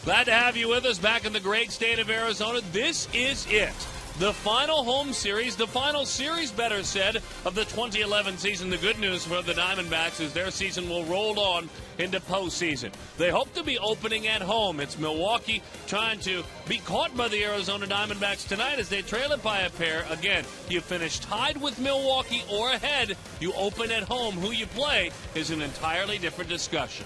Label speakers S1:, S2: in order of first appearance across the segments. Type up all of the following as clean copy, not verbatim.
S1: Glad to have you with us back in the great state of Arizona. This is it. The final home series, the final series, better said, of the 2011 season. The good news for the Diamondbacks is their season will roll on into postseason. They hope to be opening at home. It's Milwaukee trying to be caught by the Arizona Diamondbacks tonight as they trail it by a pair. Again, you finish tied with Milwaukee or ahead, you open at home. Who you play is an entirely different discussion.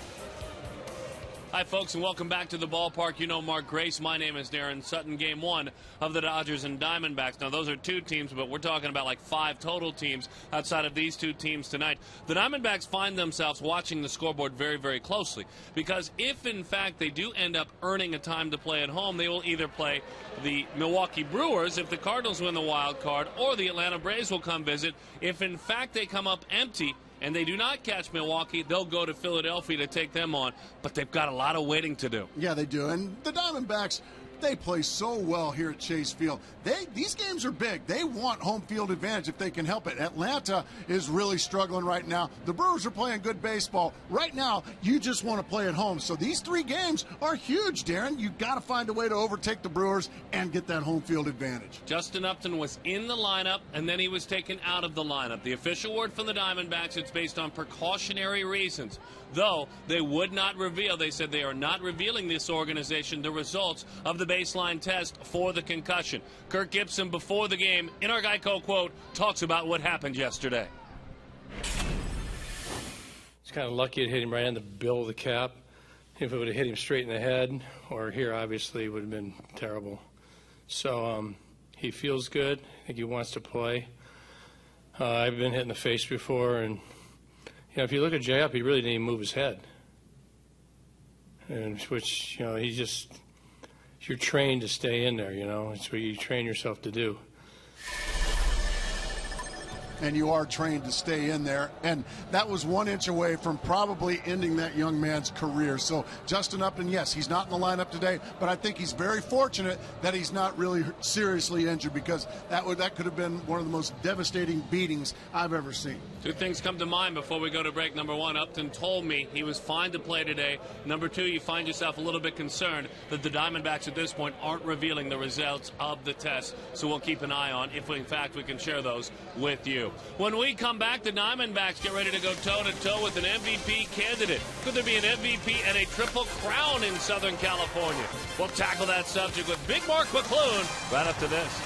S1: Hi, folks, and welcome back to the ballpark. You know Mark Grace. My name is Darren Sutton. Game one of the Dodgers and Diamondbacks. Now, those are two teams, but we're talking about like 5 total teams outside of these two teams tonight. The Diamondbacks find themselves watching the scoreboard very, very closely because if, in fact, they do end up earning a time to play at home, they will either play the Milwaukee Brewers if the Cardinals win the wild card, or the Atlanta Braves will come visit. If, in fact, they come up empty and they do not catch Milwaukee, they'll go to Philadelphia to take them on. But they've got a lot of waiting to do.
S2: Yeah, they do. And the Diamondbacks, they play so well here at Chase Field. These games are big. They want home field advantage if they can help it. Atlanta is really struggling right now. The Brewers are playing good baseball. Right now, you just want to play at home. So these 3 games are huge, Darren. You've got to find a way to overtake the Brewers and get that home field advantage.
S1: Justin Upton was in the lineup, and then he was taken out of the lineup. The official word from the Diamondbacks, it's based on precautionary reasons. Though they would not reveal, they said they are not revealing this organization the results of the baseline test for the concussion. Kirk Gibson, before the game, in our Geico quote, talks about what happened yesterday.
S3: It's kind of lucky it hit him right on the bill of the cap. If it would have hit him straight in the head, or here, obviously, it would have been terrible. So he feels good. I think he wants to play. I've been hit in the face before, and if you look at Jay Up, he really didn't even move his head. And which, you're trained to stay in there, It's what you train yourself to do.
S2: And you are trained to stay in there. And that was 1 inch away from probably ending that young man's career. So Justin Upton, yes, he's not in the lineup today, but I think he's very fortunate that he's not really seriously injured, because that could have been one of the most devastating beatings I've ever seen.
S1: 2 things come to mind before we go to break. Number 1, Upton told me he was fine to play today. Number 2, you find yourself a little bit concerned that the Diamondbacks at this point aren't revealing the results of the test. So we'll keep an eye on if, in fact, we can share those with you. When we come back, the Diamondbacks get ready to go toe-to-toe with an MVP candidate. Could there be an MVP and a triple crown in Southern California? We'll tackle that subject with Big Mark McClune right up to this.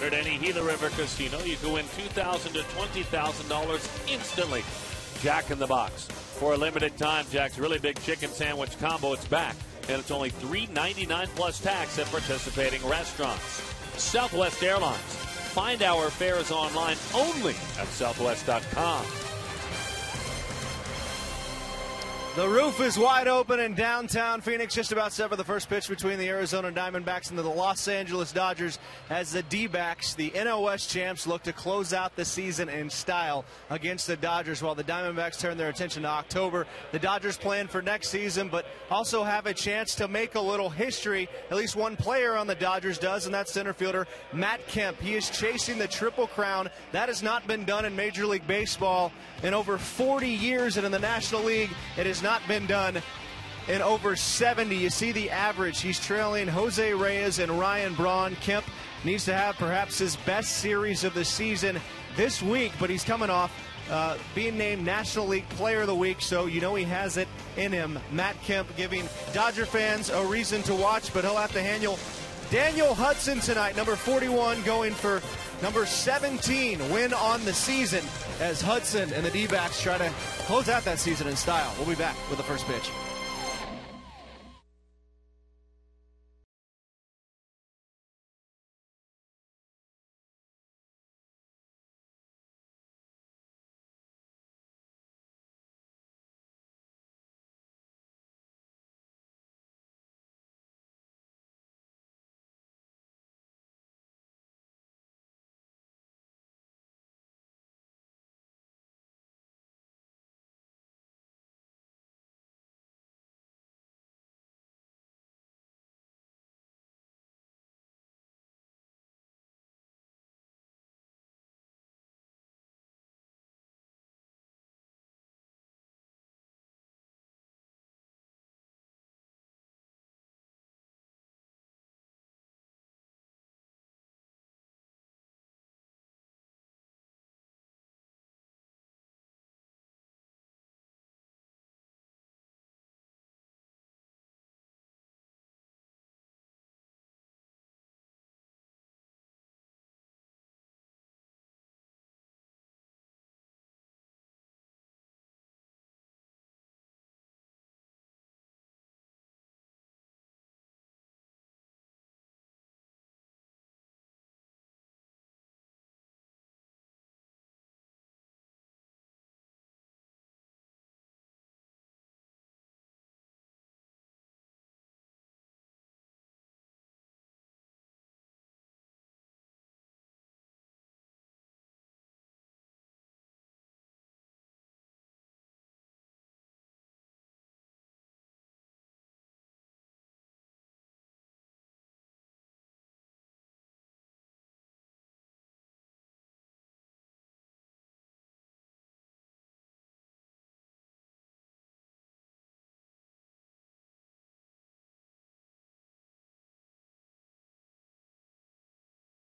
S1: at any Gila River casino, you can win $2,000 to $20,000 instantly. Jack in the Box. For a limited time, Jack's really big chicken sandwich combo, it's back. And it's only $3.99 plus tax at participating restaurants. Southwest Airlines. Find our fares online only at southwest.com.
S4: The roof is wide open in downtown Phoenix, just about set for the first pitch between the Arizona Diamondbacks and the Los Angeles Dodgers as the D-backs, the NOS champs, look to close out the season in style against the Dodgers while the Diamondbacks turn their attention to October. The Dodgers plan for next season, but also have a chance to make a little history. At least one player on the Dodgers does, and that's center fielder Matt Kemp. He is chasing the Triple Crown. That has not been done in Major League Baseball in over 40 years, and in the National League, it has not been done in over 70. You see the average. He's trailing Jose Reyes and Ryan Braun. Kemp needs to have perhaps his best series of the season this week, but he's coming off being named National League Player of the Week, so you know he has it in him. Matt Kemp giving Dodger fans a reason to watch, but he'll have to handle Daniel Hudson tonight, number 41, going for number 17 win on the season as Hudson and the D-backs try to close out that season in style. We'll be back with the first pitch.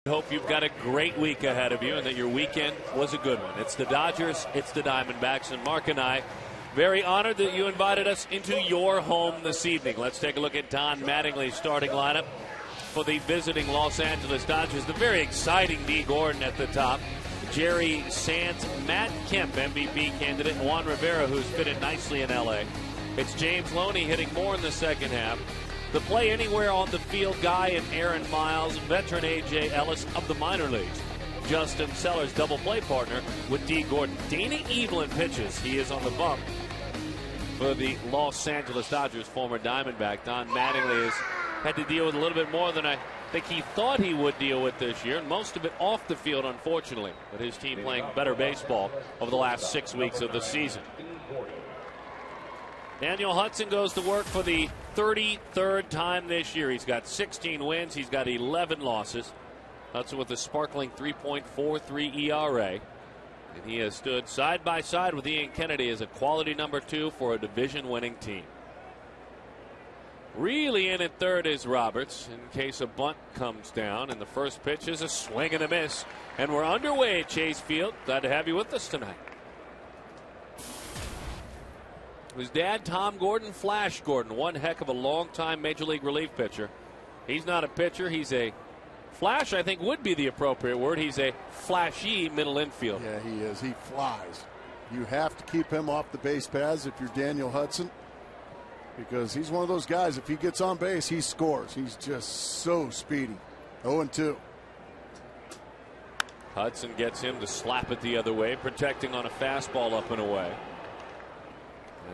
S1: Hope you've got a great week ahead of you and that your weekend was a good one. It's the Dodgers, it's the Diamondbacks, and Mark and I very honored that you invited us into your home this evening. Let's take a look at Don Mattingly's starting lineup for the visiting Los Angeles Dodgers. The very exciting Dee Gordon at the top. Jerry Sands, Matt Kemp, MVP candidate, and Juan Rivera, who's fitted nicely in L.A. It's James Loney hitting more in the second half. The play anywhere on the field guy and Aaron Miles, veteran A.J. Ellis of the minor leagues. Justin Sellers, double play partner with Dee Gordon. Danny Evelyn pitches. He is on the bump for the Los Angeles Dodgers, former Diamondback. Don Mattingly has had to deal with a little bit more than I think he thought he would deal with this year, and most of it off the field, unfortunately, with his team playing better baseball over the last 6 weeks of the season. Daniel Hudson goes to work for the 33rd time this year. He's got 16 wins. He's got 11 losses. Hudson with a sparkling 3.43 ERA. And he has stood side by side with Ian Kennedy as a quality number 2 for a division-winning team. Really in at third is Roberts in case a bunt comes down. And the first pitch is a swing and a miss. And we're underway at Chase Field. Glad to have you with us tonight. His dad, Tom Gordon, Flash Gordon, one heck of a long-time Major League relief pitcher. He's not a pitcher. He's a Flash, I think, would be the appropriate word. He's a flashy middle infielder.
S2: Yeah, he is. He flies. You have to keep him off the base paths if you're Daniel Hudson, because he's one of those guys, if he gets on base, he scores. He's just so speedy. 0-2.
S1: Hudson gets him to slap it the other way, protecting on a fastball up and away.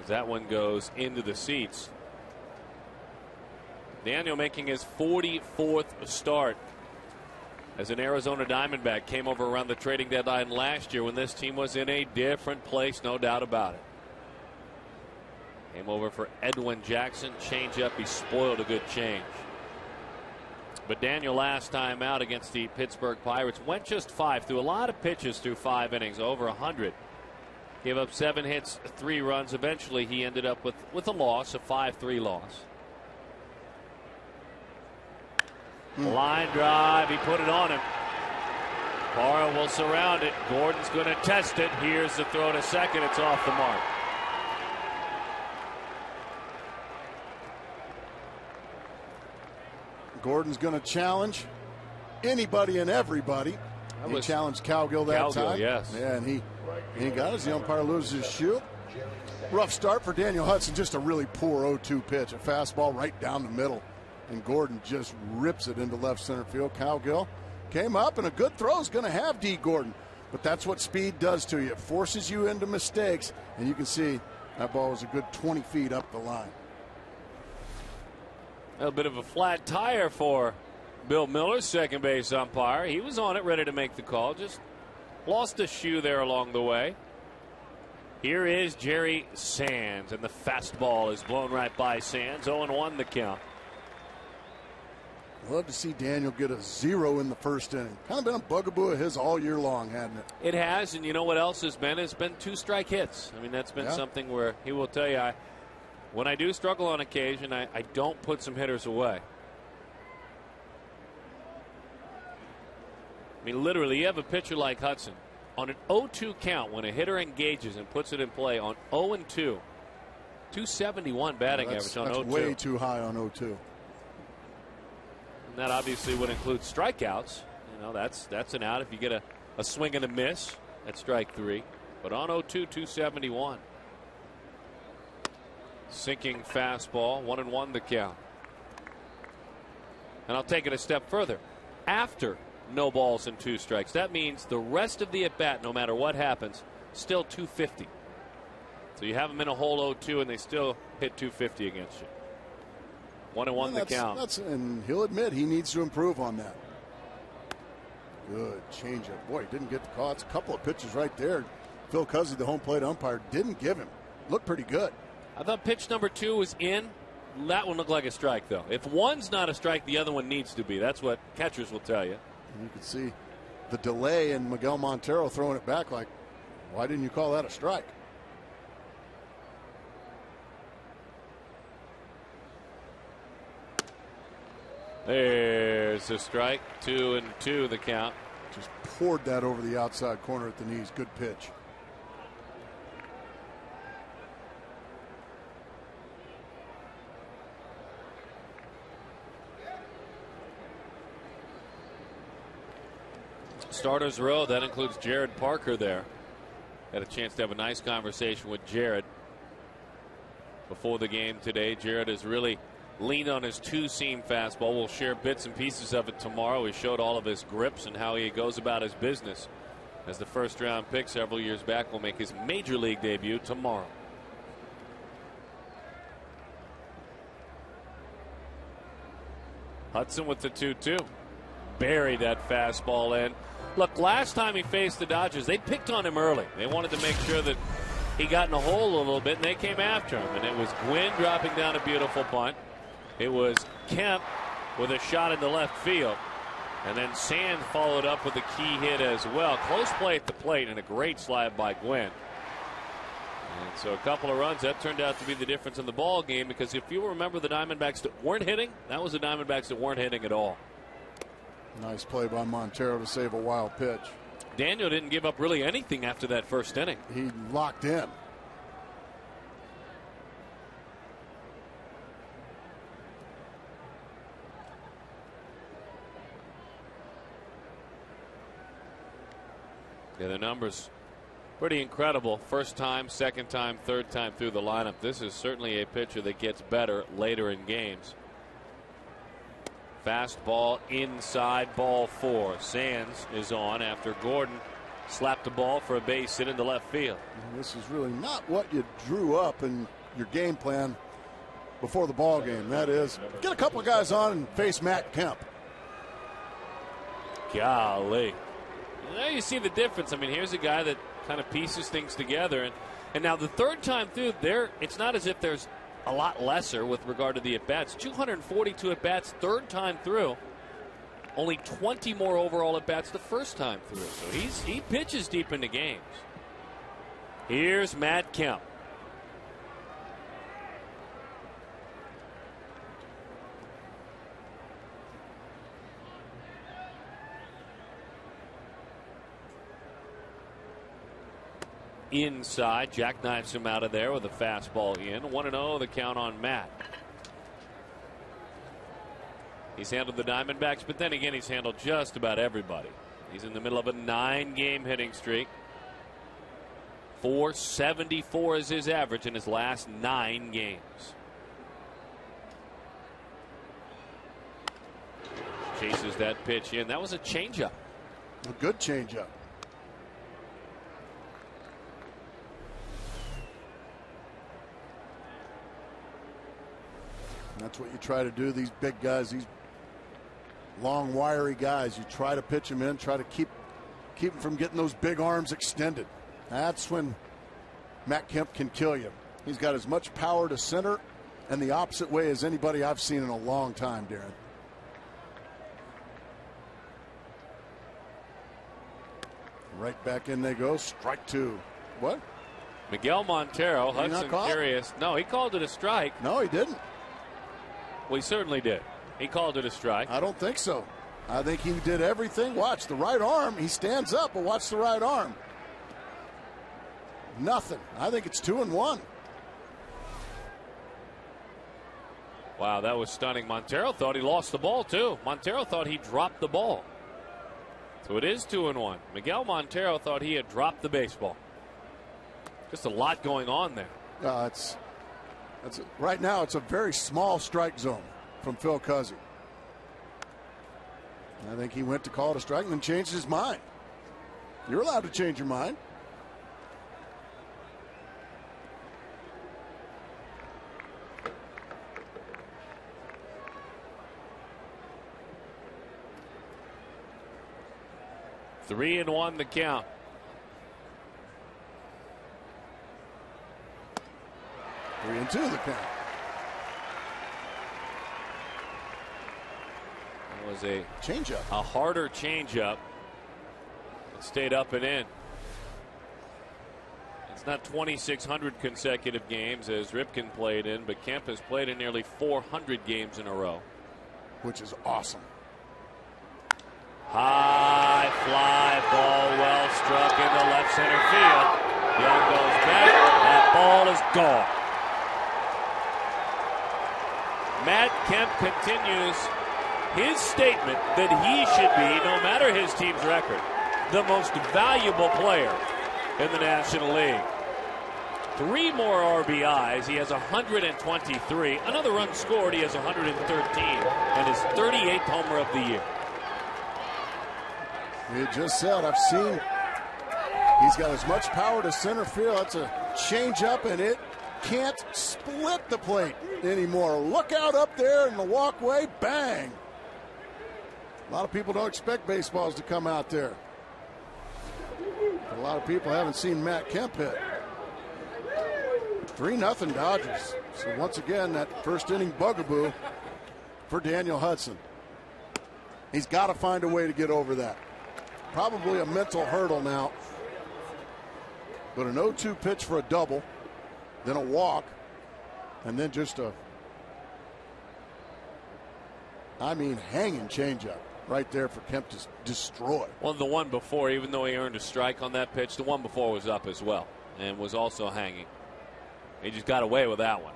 S1: As that one goes into the seats. Daniel making his 44th start as an Arizona Diamondback. Came over around the trading deadline last year when this team was in a different place, no doubt about it. Came over for Edwin Jackson. Change up, he spoiled a good change. But Daniel last time out against the Pittsburgh Pirates went just 5 through a lot of pitches through 5 innings, over 100. Gave up 7 hits, 3 runs. Eventually he ended up with a loss, a 5-3 loss. Line drive, he put it on him. Parra will surround it. Gordon's going to test it. Here's the throw to second. It's off the mark.
S2: Gordon's going to challenge anybody and everybody. He challenged Cowgill that time.
S1: Yes.
S2: Yeah, and he got it as the umpire loses his shoe. Rough start for Daniel Hudson. Just a really poor 0-2 pitch. A fastball right down the middle. And Gordon just rips it into left center field. Cowgill came up, and a good throw is going to have D. Gordon. But that's what speed does to you. It forces you into mistakes. And you can see that ball was a good 20 feet up the line.
S1: A bit of a flat tire for Bill Miller, second base umpire. He was on it, ready to make the call. Just lost a shoe there along the way. Here is Jerry Sands, and the fastball is blown right by Sands. 0-1 the count.
S2: Love to see Daniel get a 0 in the first inning. Kind of been a bugaboo of his all year long, hadn't it?
S1: It has, and you know what else has been? It's been 2 strike hits. I mean, that's been something where he will tell you, when I do struggle on occasion, I don't put some hitters away. I mean, literally, you have a pitcher like Hudson on an 0-2 count when a hitter engages and puts it in play on 0-2. 271 batting average on 0-2.
S2: That's way too high on 0-2.
S1: And that obviously would include strikeouts. You know, that's an out if you get a swing and a miss at strike 3. But on 0-2, 271. Sinking fastball, 1-1 the count. And I'll take it a step further. After no balls and 2 strikes, that means the rest of the at bat, no matter what happens, still 250. So you have them in a hole 0-2 and they still hit 250 against you. 1-1 the count.
S2: And he'll admit he needs to improve on that. Good changeup. Boy, he didn't get the call. It's a couple of pitches right there. Phil Cuzzy, the home plate umpire, didn't give him. Looked pretty good.
S1: I thought pitch number 2 was in. That one looked like a strike, though. If one's not a strike, the other one needs to be. That's what catchers will tell you.
S2: And you can see the delay in Miguel Montero throwing it back like, why didn't you call that a strike?
S1: There's a strike. 2-2 the count.
S2: Just poured that over the outside corner at the knees. Good pitch.
S1: Starters row, that includes Jared Parker there. Had a chance to have a nice conversation with Jared before the game today. Jared has really leaned on his 2-seam fastball. We'll share bits and pieces of it tomorrow. He showed all of his grips and how he goes about his business. As the first round pick several years back, will make his major league debut tomorrow. Hudson with the 2-2. Buried that fastball in. Look, last time he faced the Dodgers, they picked on him early. They wanted to make sure that he got in a hole a little bit, and they came after him. And it was Gwynn dropping down a beautiful bunt. It was Kemp with a shot into left field. And then Sand followed up with a key hit as well. Close play at the plate and a great slide by Gwynn. And so a couple of runs, that turned out to be the difference in the ball game, because if you remember the Diamondbacks that weren't hitting, that was the Diamondbacks that weren't hitting at all.
S2: Nice play by Montero to save a wild pitch.
S1: Daniel didn't give up really anything after that first inning.
S2: He locked in.
S1: Yeah, the numbers pretty incredible. First time, second time, third time through the lineup. This is certainly a pitcher that gets better later in games. Fastball inside, ball 4. Sands is on after Gordon slapped the ball for a base hit into left field.
S2: This is really not what you drew up in your game plan before the ball game. That is, get a couple of guys on and face Matt Kemp.
S1: Golly. Now you see the difference. I mean, here's a guy that kind of pieces things together. And now the third time through, it's not as if there's a lot lesser with regard to the at-bats. 242 at-bats third time through. Only 20 more overall at-bats the first time through. So he pitches deep into games. Here's Matt Kemp. Inside, jackknives him out of there with a fastball in. 1-0 the count on Matt. He's handled the Diamondbacks, but then again he's handled just about everybody. He's in the middle of a 9-game hitting streak. 474 is his average in his last 9 games. Chases that pitch in. That was a changeup.
S2: A good changeup. That's what you try to do. These big guys, these long, wiry guys, you try to pitch them in, try to keep them from getting those big arms extended. That's when Matt Kemp can kill you. He's got as much power to center and the opposite way as anybody I've seen in a long time, Darren. Right back in they go. Strike 2. What?
S1: Miguel Montero. Hudson curious. No, he called it a strike.
S2: No, he didn't.
S1: Well, he certainly did. He called it a strike.
S2: I don't think so. I think he did everything. Watch the right arm. He stands up, but watch the right arm. Nothing. I think it's 2-1.
S1: Wow, that was stunning. Montero thought he lost the ball, too. Montero thought he dropped the ball. So it is 2-1. Miguel Montero thought he had dropped the baseball. Just a lot going on there.
S2: Right now, it's a very small strike zone from Phil Cuzzy. I think he went to call it a strike and then changed his mind. You're allowed to change your mind.
S1: Three and 1 the count.
S2: 3-2 the count.
S1: That was a
S2: changeup.
S1: A harder changeup. It stayed up and in. It's not 2,600 consecutive games as Ripken played in, but Kemp has played in nearly 400 games in a row.
S2: Which is awesome.
S1: High fly ball, well struck into left center field. Young goes back. That ball is gone. Matt Kemp continues his statement that he should be, no matter his team's record, the most valuable player in the National League. 3 more RBIs. He has 123. Another run scored. He has 113. And his 38th homer of the year.
S2: You just said, I've seen he's got as much power to center field. That's a changeup, and it can't split the plate anymore. Look out up there in the walkway. Bang. A lot of people don't expect baseballs to come out there. A lot of people haven't seen Matt Kemp hit. 3-0 Dodgers. So once again, that first inning bugaboo for Daniel Hudson. He's got to find a way to get over that. Probably a mental hurdle now. But an 0-2 pitch for a double, then a walk, and then just hanging changeup right there for Kemp to destroy.
S1: Well, the one before, even though he earned a strike on that pitch, the one before was up as well and was also hanging. He just got away with that one.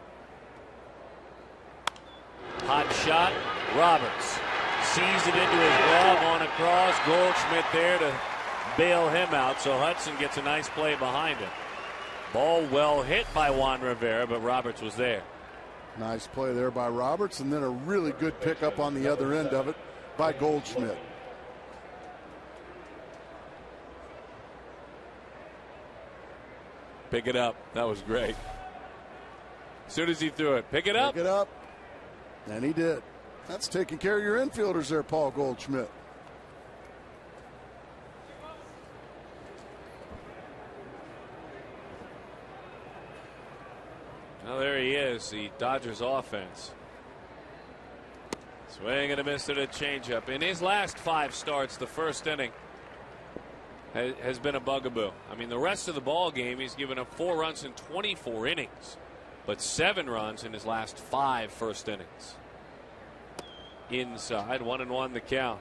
S1: Hot shot, Roberts sees it into his glove on a cross. Goldschmidt there to bail him out, so Hudson gets a nice play behind him. Ball well hit by Juan Rivera, but Roberts was there.
S2: Nice play there by Roberts, and then a really good pickup on the other end of it by Goldschmidt.
S1: Pick it up. That was great. As soon as he threw it, pick it up.
S2: Pick it up. And he did. That's taking care of your infielders there, Paul Goldschmidt.
S1: Well, there he is, the Dodgers offense. Swing and a miss at a changeup. In his last 5 starts, the first inning has been a bugaboo. I mean, the rest of the ball game, he's given up 4 runs in 24 innings, but 7 runs in his last 5 first innings. Inside, 1-1 the count.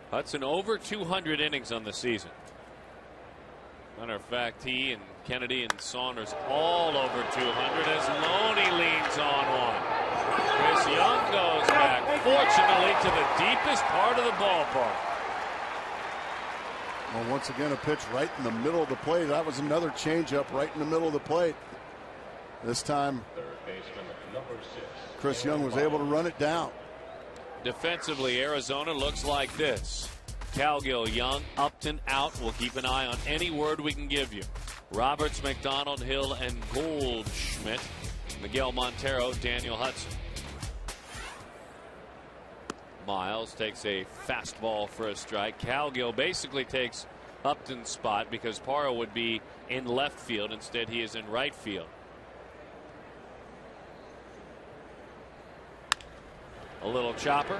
S1: Hudson over 200 innings on the season. Matter of fact, he and Kennedy and Saunders all over 200 as Loney leans on one. Chris Young goes back, fortunately, to the deepest part of the ballpark.
S2: Well, once again, a pitch right in the middle of the plate. That was another changeup right in the middle of the plate. This time, Chris Young was able to run it down.
S1: Defensively, Arizona looks like this. Calgill, Young, Upton out. We'll keep an eye on any word we can give you. Roberts, McDonald, Hill, and Goldschmidt. Miguel Montero, Daniel Hudson. Miles takes a fastball for a strike. Calgill basically takes Upton's spot because Parra would be in left field. Instead, he is in right field. A little chopper.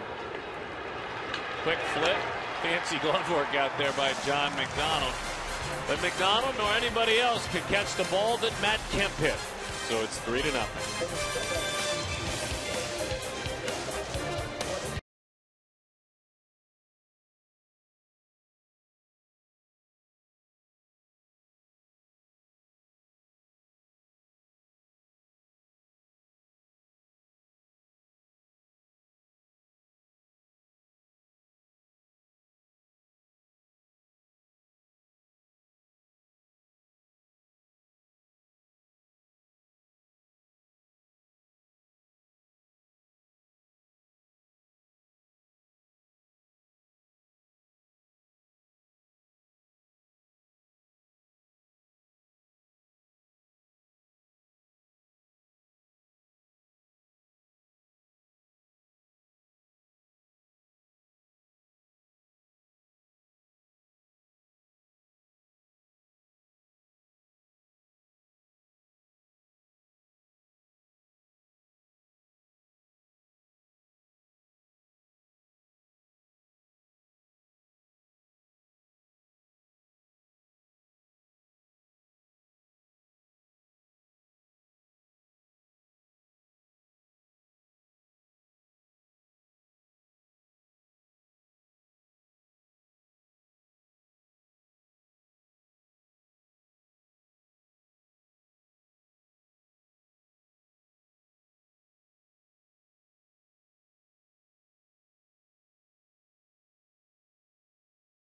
S1: Quick flip. Fancy glove work out there by John McDonald. But McDonald nor anybody else could catch the ball that Matt Kemp hit. So it's 3-0.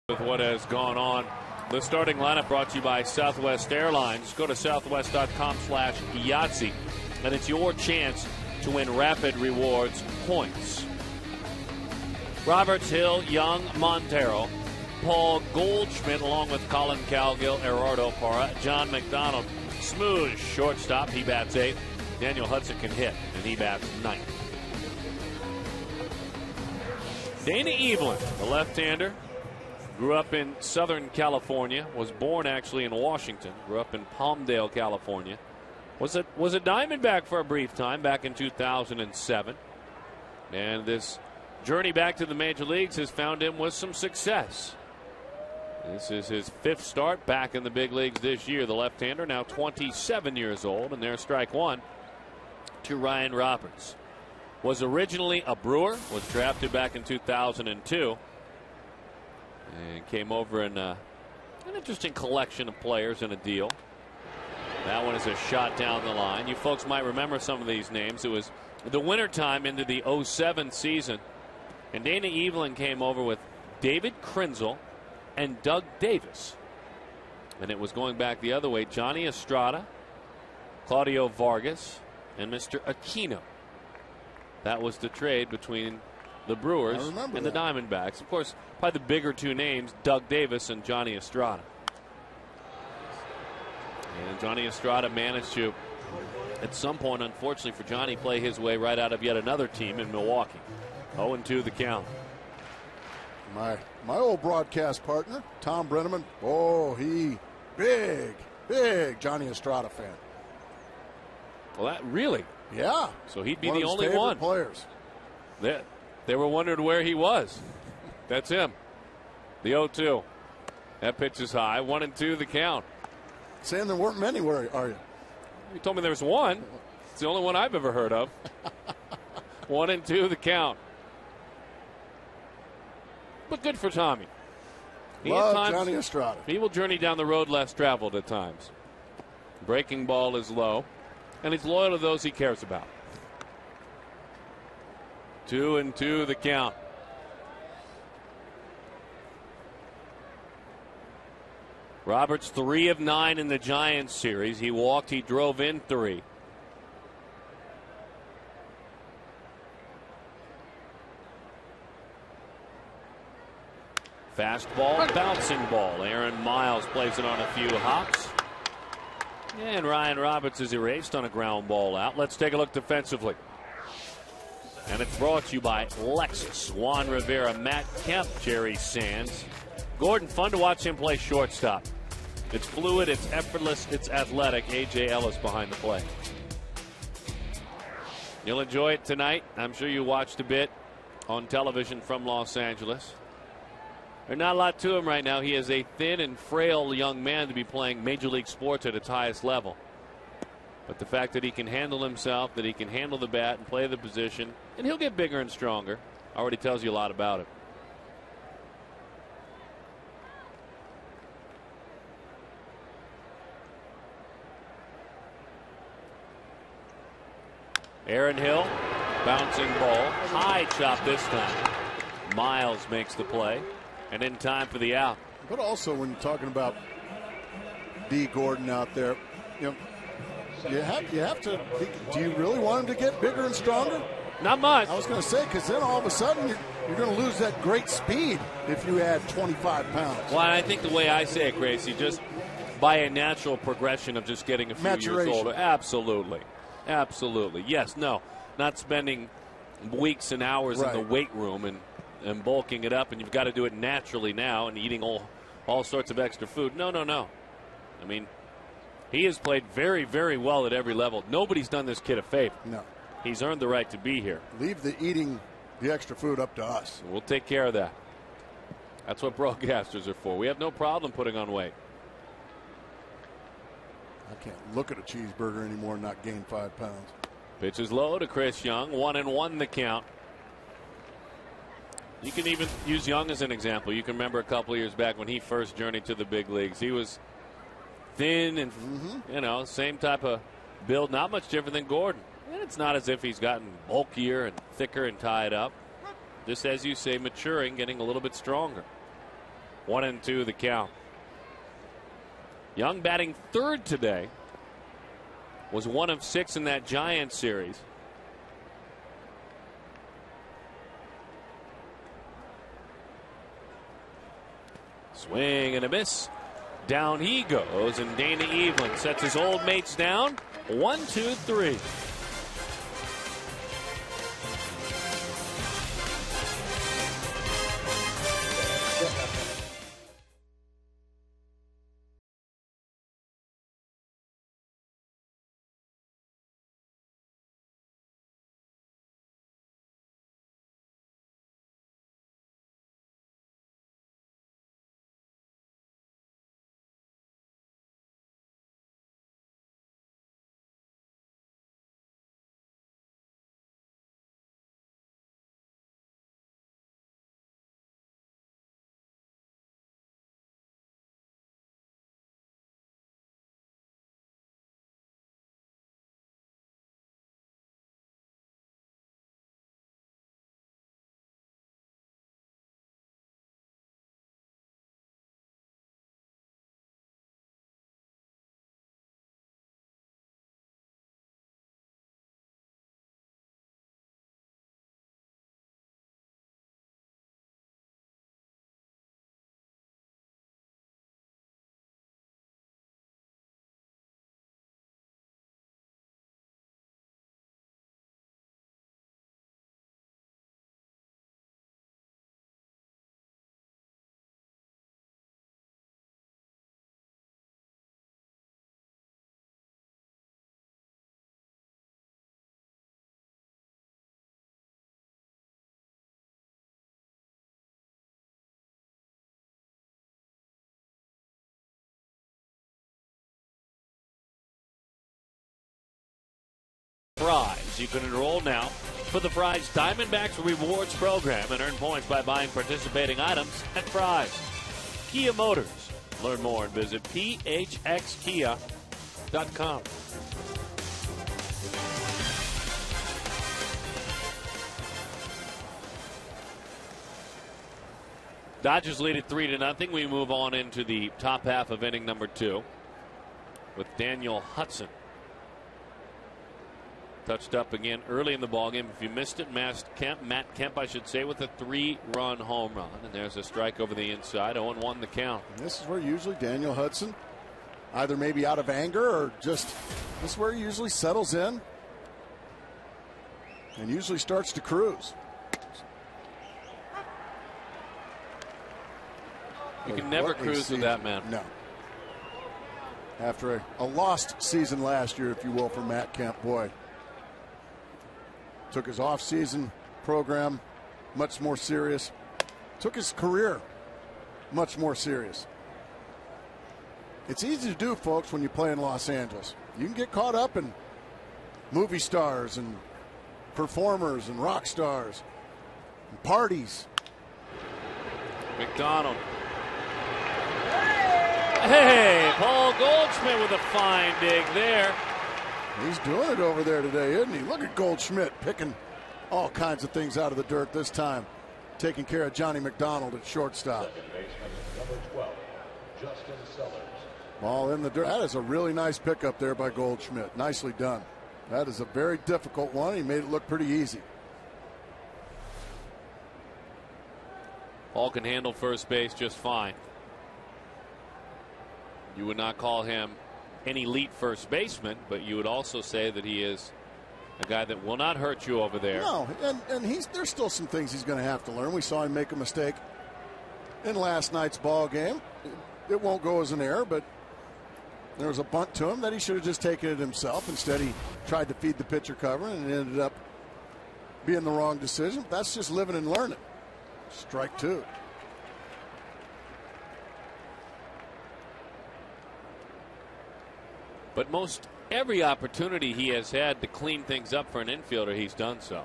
S1: With what has gone on, the starting lineup brought to you by Southwest Airlines. Go to southwest.com/Yahtzee, and it's your chance to win Rapid Rewards points. Roberts, Hill, Young, Montero, Paul Goldschmidt, along with Colin Calgill, Gerardo Parra, John McDonald. Smooth shortstop, he bats 8th. Daniel Hudson can hit, and he bats 9th. Dana Evelyn, the left-hander, grew up in Southern California, was born actually in Washington, grew up in Palmdale, California. Was a Diamondback for a brief time back in 2007. And this journey back to the major leagues has found him with some success. This is his 5th start back in the big leagues this year. The left-hander, now 27 years old, and there's strike 1 to Ryan Roberts. Was originally a Brewer, was drafted back in 2002. And came over in an interesting collection of players in a deal. That one is a shot down the line. You folks might remember some of these names. It was the wintertime into the 07 season. And Dana Evelyn came over with David Krinzel and Doug Davis. And it was going back the other way. Johnny Estrada, Claudio Vargas, and Mr. Aquino. That was the trade between the Brewers and the Diamondbacks. Of course, probably the bigger two names, Doug Davis and Johnny Estrada. And Johnny Estrada managed to, at some point, unfortunately for Johnny, play his way right out of yet another team in Milwaukee. 0-2 the count.
S2: My old broadcast partner, Tom Brenneman. Oh, he big Johnny Estrada fan.
S1: Well, that really?
S2: Yeah.
S1: So he'd be
S2: one
S1: the
S2: of his
S1: only one.
S2: Players.
S1: They were wondering where he was. That's him. The 0-2. That pitch is high. 1-2 the count.
S2: Saying there weren't many, where are you?
S1: You told me there was one. It's the only one I've ever heard of. 1-2 the count. But good for Tommy.
S2: Love Johnny Estrada.
S1: He will journey down the road less traveled at times. Breaking ball is low, and he's loyal to those he cares about. 2-2 the count. Roberts 3 of 9 in the Giants series. He walked, he drove in 3. Fastball, bouncing ball. Aaron Miles plays it on a few hops. And Ryan Roberts is erased on a ground ball out. Let's take a look defensively. And it's brought to you by Lexus. Juan Rivera, Matt Kemp, Jerry Sands. Gordon, fun to watch him play shortstop. It's fluid, it's effortless, it's athletic. A.J. Ellis behind the play. You'll enjoy it tonight. I'm sure you watched a bit on television from Los Angeles. There's not a lot to him right now. He is a thin and frail young man to be playing Major League sports at its highest level. But the fact that he can handle himself, that he can handle the bat and play the position, and he'll get bigger and stronger, already tells you a lot about it. Aaron Hill, bouncing ball, high chop this time. Miles makes the play, and in time for the out.
S2: But also, when you're talking about D. Gordon out there, you know, you have to. Do you really want him to get bigger and stronger?
S1: Not much.
S2: I was going to say, because then all of a sudden you're going to lose that great speed if you add 25 pounds.
S1: Well, I think the way I say it, Gracie, just by a natural progression of just getting a few years older. Absolutely. Absolutely. Yes, no. Not spending weeks and hours in the weight room and bulking it up, and you've got to do it naturally now and eating all sorts of extra food. No. I mean, he has played very, very well at every level. Nobody's done this kid a favor.
S2: No.
S1: He's earned the right to be here.
S2: Leave the eating the extra food up to us.
S1: We'll take care of that. That's what broadcasters are for. We have no problem putting on weight.
S2: I can't look at a cheeseburger anymore and not gain 5 pounds.
S1: Pitch is low to Chris Young. 1-1 the count. You can even use Young as an example. You can remember a couple of years back when he first journeyed to the big leagues. He was thin and, you know, same type of build. Not much different than Gordon. And it's not as if he's gotten bulkier and thicker and tied up. Just as you say, maturing, getting a little bit stronger. 1-2 the count. Young batting third today. Was 1 of 6 in that Giants series. Swing and a miss. Down he goes, and Dana Evelyn sets his old mates down. 1-2-3. Fry's. You can enroll now for the Fry's Diamondbacks Rewards program and earn points by buying participating items at Fry's. Kia Motors. Learn more and visit phxkia.com. Dodgers lead it 3-0. We move on into the top half of inning number 2 with Daniel Hudson. Touched up again early in the ballgame. If you missed it, Matt Kemp, I should say, with a 3-run home run. And there's a strike over the inside. 0-1 the count.
S2: And this is where usually Daniel Hudson, either maybe out of anger or just, this is where he usually settles in and usually starts to cruise.
S1: You can never cruise with that man.
S2: No. After a lost season last year, if you will, for Matt Kemp, boy. Took his off-season program much more serious. Took his career much more serious. It's easy to do, folks, when you play in Los Angeles. You can get caught up in movie stars and performers and rock stars and parties.
S1: McDonald. Hey, Paul Goldschmidt with a fine dig there.
S2: He's doing it over there today, isn't he? Look at Goldschmidt picking all kinds of things out of the dirt this time. Taking care of Johnny McDonald at shortstop. Ball in the dirt. That is a really nice pickup there by Goldschmidt. Nicely done. That is a very difficult one. He made it look pretty easy.
S1: Paul can handle first base just fine. You would not call him an elite first baseman, but you would also say that he is a guy that will not hurt you over there.
S2: No, and there's still some things he's going to have to learn. We saw him make a mistake in last night's ball game. It won't go as an error, but there was a bunt to him that he should have just taken it himself. Instead, he tried to feed the pitcher cover, and it ended up being the wrong decision. That's just living and learning. Strike 2.
S1: But most every opportunity he has had to clean things up for an infielder, he's done so.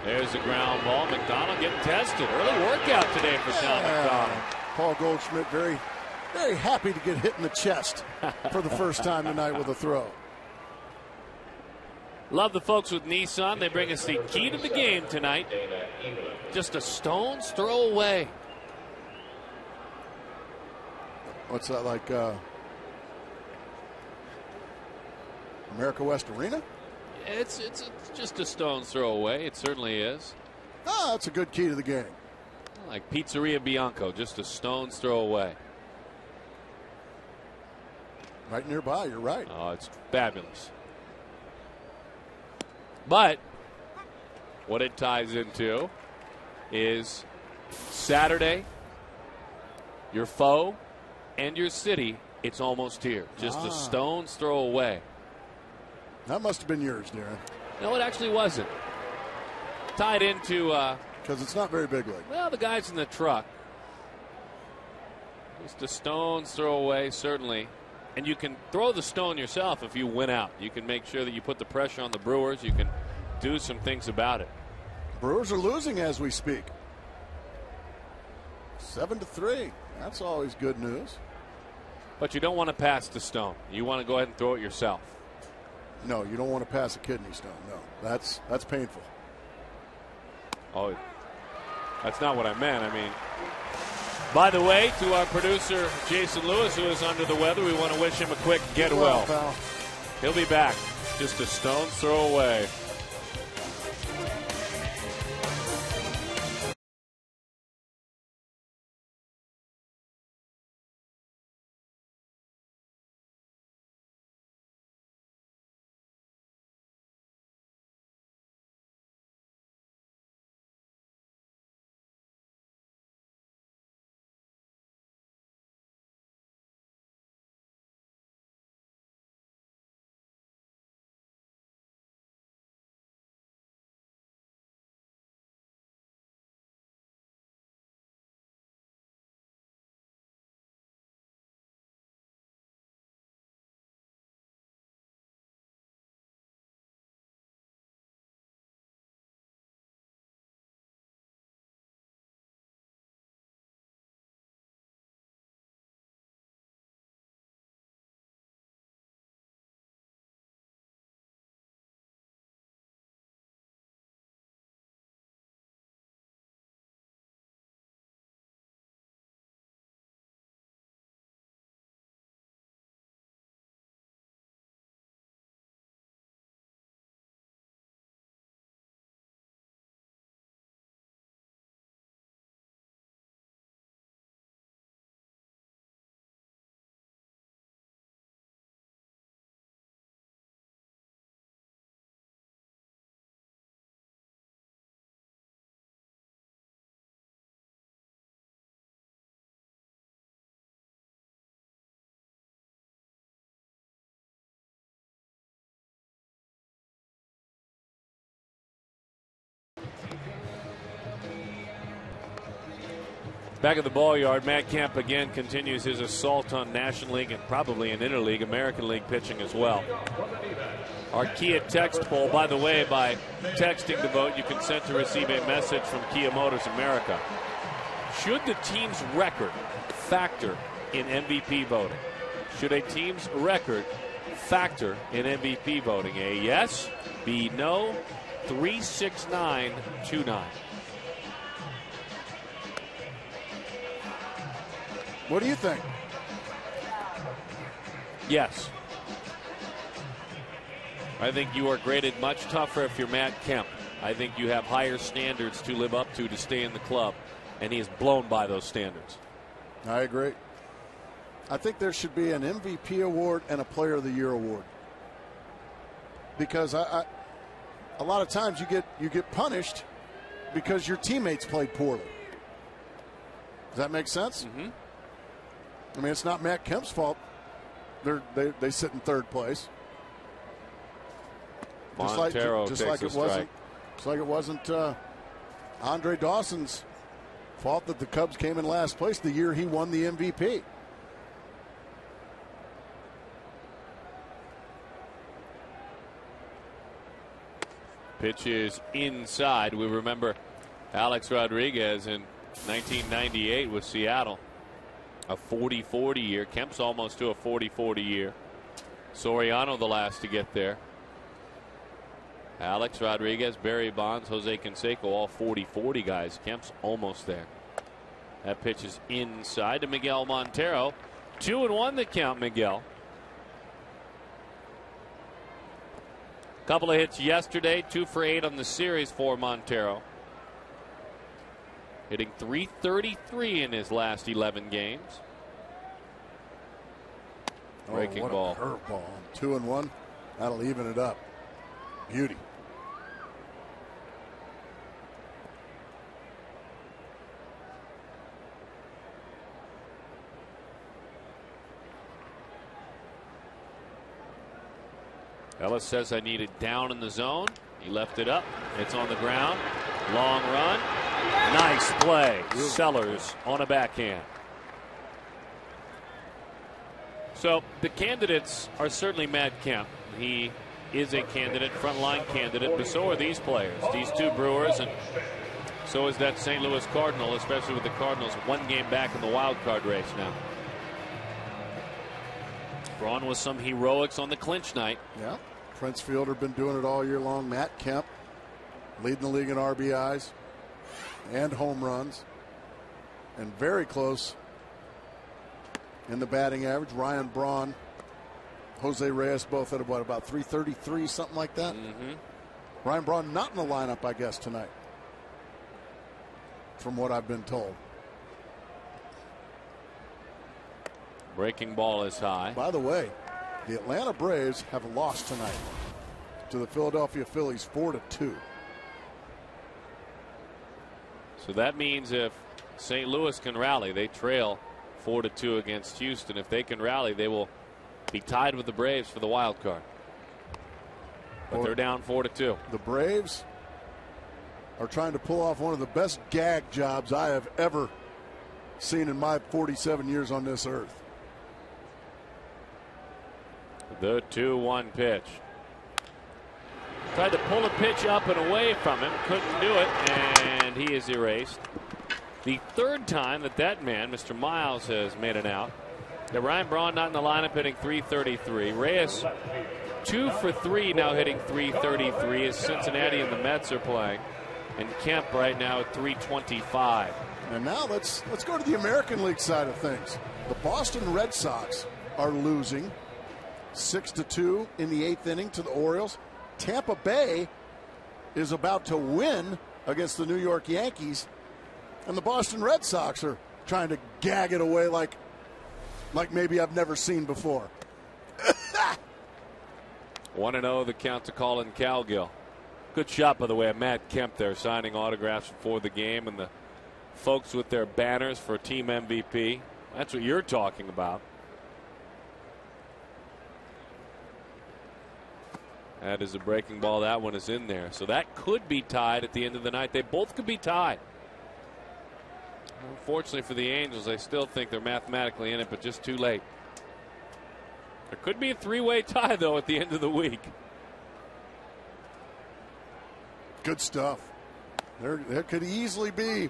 S1: There's a ground ball. McDonald getting tested. Early workout today for John McDonald.
S2: Paul Goldschmidt very, very happy to get hit in the chest for the first time tonight with a throw.
S1: Love the folks with Nissan. They bring us the key to the game tonight. Just a stone's throw away.
S2: What's that like? America West Arena?
S1: It's just a stone's throw away. It certainly is.
S2: That's a good key to the game.
S1: Like Pizzeria Bianco, just a stone's throw away.
S2: Right nearby, you're right.
S1: Oh, it's fabulous. But what it ties into is Saturday, your foe and your city, it's almost here. Just a stone's throw away.
S2: That must have been yours, Darren.
S1: No, it actually wasn't. Tied into
S2: because it's not very big league.
S1: Well, the guys in the truck. Just a stone's throw away, certainly. And you can throw the stone yourself if you win out. You can make sure that you put the pressure on the Brewers. You can do some things about it.
S2: Brewers are losing as we speak. 7-3. That's always good news.
S1: But you don't want to pass the stone. You want to go ahead and throw it yourself.
S2: No, you don't want to pass a kidney stone. No, that's painful.
S1: Oh, that's not what I meant. I mean, by the way, to our producer, Jason Lewis, who is under the weather, we want to wish him a quick get well.
S2: Pal.
S1: He'll be back. Just a stone's throw away. Back at the ball yard, Matt Kemp again continues his assault on National League and probably an Interleague, American League pitching as well. Our Kia text poll, by the way, by texting to vote, you consent to receive a message from Kia Motors America. Should the team's record factor in MVP voting? Should a team's record factor in MVP voting? A yes, B no, 36929.
S2: What do you think?
S1: Yes. I think you are graded much tougher if you're Matt Kemp. I think you have higher standards to live up to stay in the club, and he is blown by those standards.
S2: I agree. I think there should be an MVP award and a Player of the Year award, because a lot of times you get punished because your teammates played poorly. Does that make sense?
S1: Mm-hmm.
S2: I mean, it's not Matt Kemp's fault. They sit in third place.
S1: Montero
S2: just
S1: takes
S2: like
S1: a strike.
S2: Just like it wasn't Andre Dawson's fault that the Cubs came in last place the year he won the MVP.
S1: Pitch is inside. We remember Alex Rodriguez in 1998 with Seattle. A 40-40 year. Kemp's almost to a 40-40 year. Soriano the last to get there. Alex Rodriguez, Barry Bonds, Jose Canseco, all 40-40 guys. Kemp's almost there. That pitch is inside to Miguel Montero. 2-1 the count, Miguel. Couple of hits yesterday, 2 for 8 on the series for Montero. Hitting .333 in his last 11 games. Breaking ball.
S2: Curveball. 2-1. That'll even it up. Beauty.
S1: Ellis says I need it down in the zone. He left it up. It's on the ground. Long run. Nice play. Sellers on a backhand. So the candidates are certainly Matt Kemp. He is a candidate, frontline candidate, but so are these players. These two Brewers, and so is that St. Louis Cardinal, especially with the Cardinals 1 game back in the wild card race now. Braun with some heroics on the clinch night.
S2: Yeah. Prince Fielder been doing it all year long. Matt Kemp leading the league in RBIs and home runs, and very close in the batting average. Ryan Braun, Jose Reyes both at about 333, something like that.
S1: Mm-hmm.
S2: Ryan Braun not in the lineup, I guess, tonight, from what I've been told.
S1: Breaking ball is high.
S2: By the way, the Atlanta Braves have lost tonight to the Philadelphia Phillies 4-2.
S1: So that means if St. Louis can rally, they trail 4-2 against Houston. If they can rally, they will be tied with the Braves for the wild card. But they're down 4-2.
S2: The Braves are trying to pull off one of the best gag jobs I have ever seen in my 47 years on this earth.
S1: The 2-1 pitch. Tried to pull a pitch up and away from him. Couldn't do it, and he is erased. The third time that man, Mr. Miles, has made an out. Ryan Braun not in the lineup, hitting .333. Reyes 2 for 3 now, hitting .333 as Cincinnati and the Mets are playing. And Kemp right now at .325.
S2: And now let's go to the American League side of things. The Boston Red Sox are losing 6-2 in the 8th inning to the Orioles. Tampa Bay is about to win against the New York Yankees, and the Boston Red Sox are trying to gag it away like maybe I've never seen before.
S1: 1-0 the count to Colin Cowgill. Good shot, by the way, of Matt Kemp there, signing autographs before the game, and the folks with their banners for team MVP. That's what you're talking about. That is a breaking ball. That one is in there. So that could be tied at the end of the night. They both could be tied. unfortunately for the Angels, I still think they're mathematically in it, but just too late. There could be a three-way tie, though, at the end of the week.
S2: Good stuff. There could easily be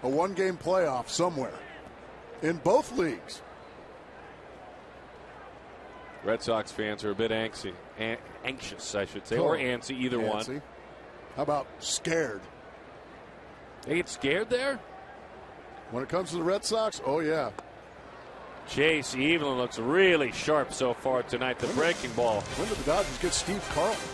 S2: a one-game playoff somewhere in both leagues.
S1: Red Sox fans are a bit anxious, I should say, or antsy, either one.
S2: How about scared?
S1: They get scared there?
S2: When it comes to the Red Sox, oh yeah.
S1: Chase Evelyn looks really sharp so far tonight. The breaking ball.
S2: When did the Dodgers get Steve Carlton?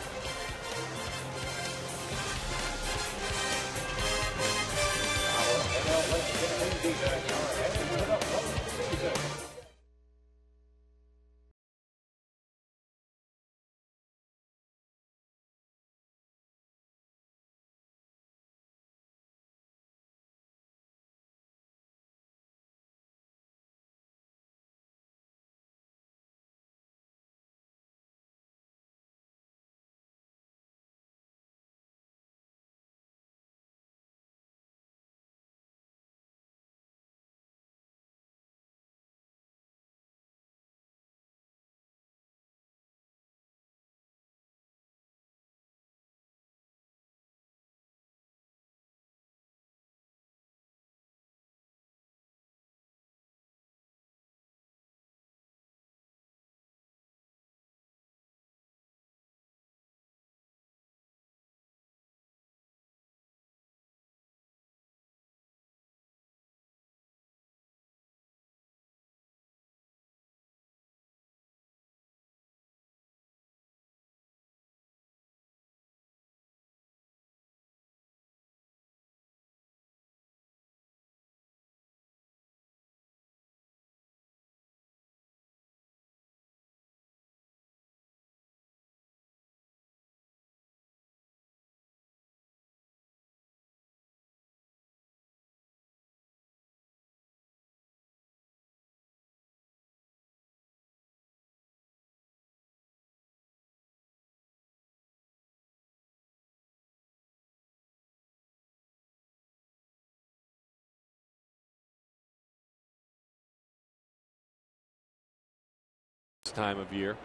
S1: Time of year.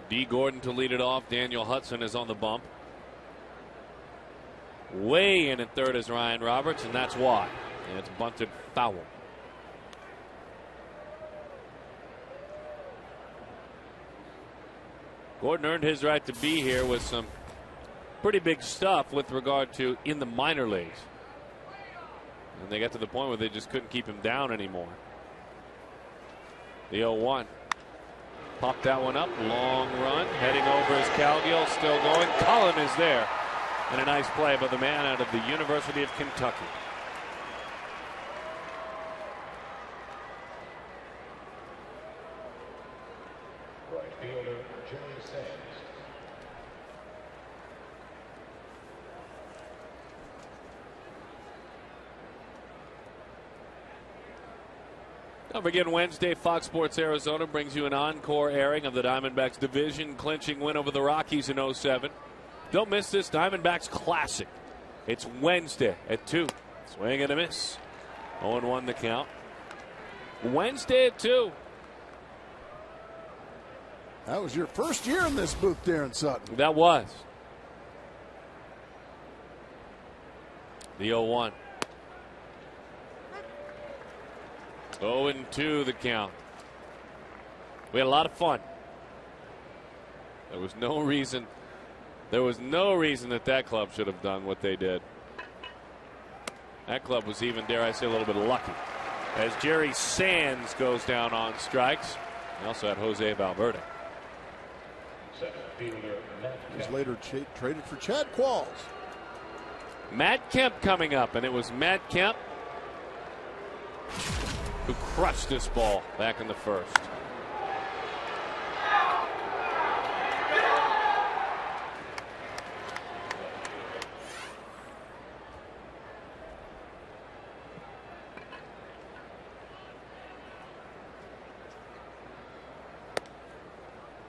S1: D. Gordon to lead it off. Daniel Hudson is on the bump. Way in at third is Ryan Roberts, and that's why. And it's bunted foul. Gordon earned his right to be here with some pretty big stuff with regard to in the minor leagues. And they got to the point where they just couldn't keep him down anymore. The 0-1. Popped that one up. Long run. Heading over is Calgill. Still going. Cullen is there. And a nice play by the man out of the University of Kentucky.
S5: Right fielder, Jerry Sands.
S1: Don't forget, Wednesday, Fox Sports Arizona brings you an encore airing of the Diamondbacks division clinching win over the Rockies in 07. Don't miss this Diamondbacks Classic. It's Wednesday at 2. Swing and a miss. 0-1 the count. Wednesday at 2.
S2: That was your first year in this booth, Darren Sutton.
S1: That was. The 0-1. 0-2 the count. We had a lot of fun. There was no reason that club should have done what they did. That club was even, dare I say, a little bit lucky. As Jerry Sands goes down on strikes. They also had Jose Valverde.
S2: He was later traded for Chad Qualls.
S1: Matt Kemp coming up, and it was Matt Kemp who crushed this ball back in the first.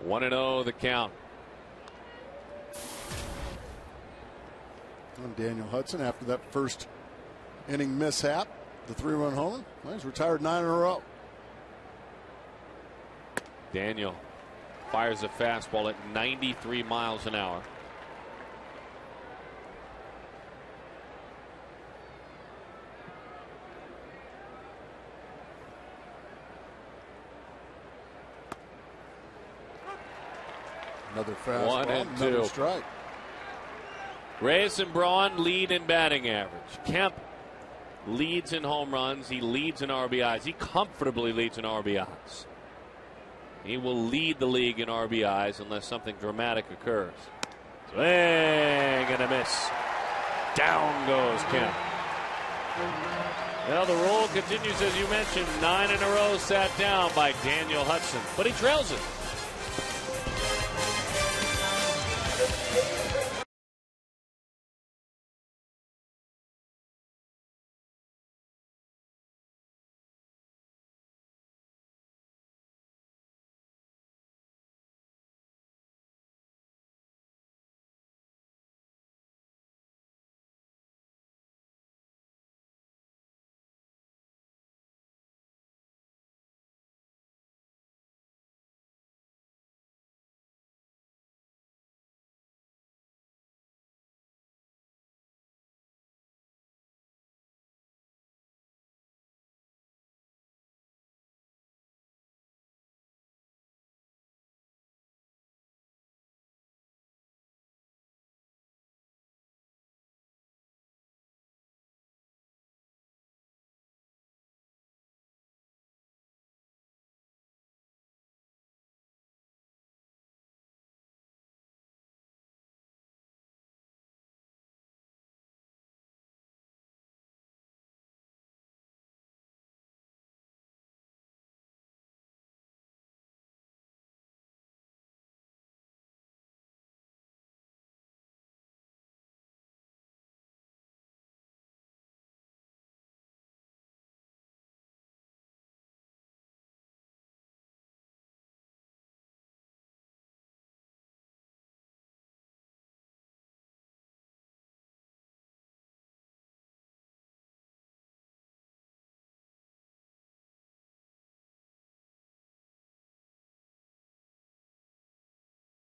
S1: One and 0 the count.
S2: And Daniel Hudson, after that first inning mishap, the 3-run homer, well, he's retired 9 in a row.
S1: Daniel fires a fastball at 93 miles an hour.
S2: Another fastball,
S1: 1 and 2.
S2: another strike.
S1: Reyes and Braun lead in batting average. Kemp leads in home runs. He leads in RBIs. He comfortably leads in RBIs. He will lead the league in RBIs unless something dramatic occurs. Swing and a miss. Down goes Kemp. Well, the roll continues, as you mentioned. 9 in a row sat down by Daniel Hudson, but he trails it.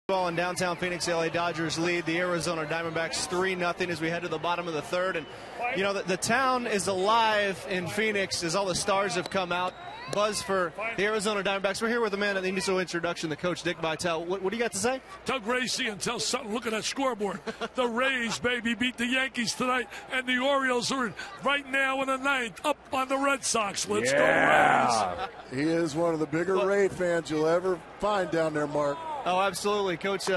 S4: Ball in downtown Phoenix, LA Dodgers lead the Arizona Diamondbacks 3-0 as we head to the bottom of the third. And, you know, the town is alive in Phoenix as all the stars have come out. Buzz for the Arizona Diamondbacks. We're here with the man at the initial introduction, the coach, Dick Vitale. What do you got to say?
S6: Tell Gracie and tell Sutton, look at that scoreboard. The Rays, baby, beat the Yankees tonight, and the Orioles are right now in the ninth, up on the Red Sox. Let's go, Rays.
S2: He is one of the bigger Ray fans you'll ever find down there, Mark.
S4: Oh, absolutely. Coach,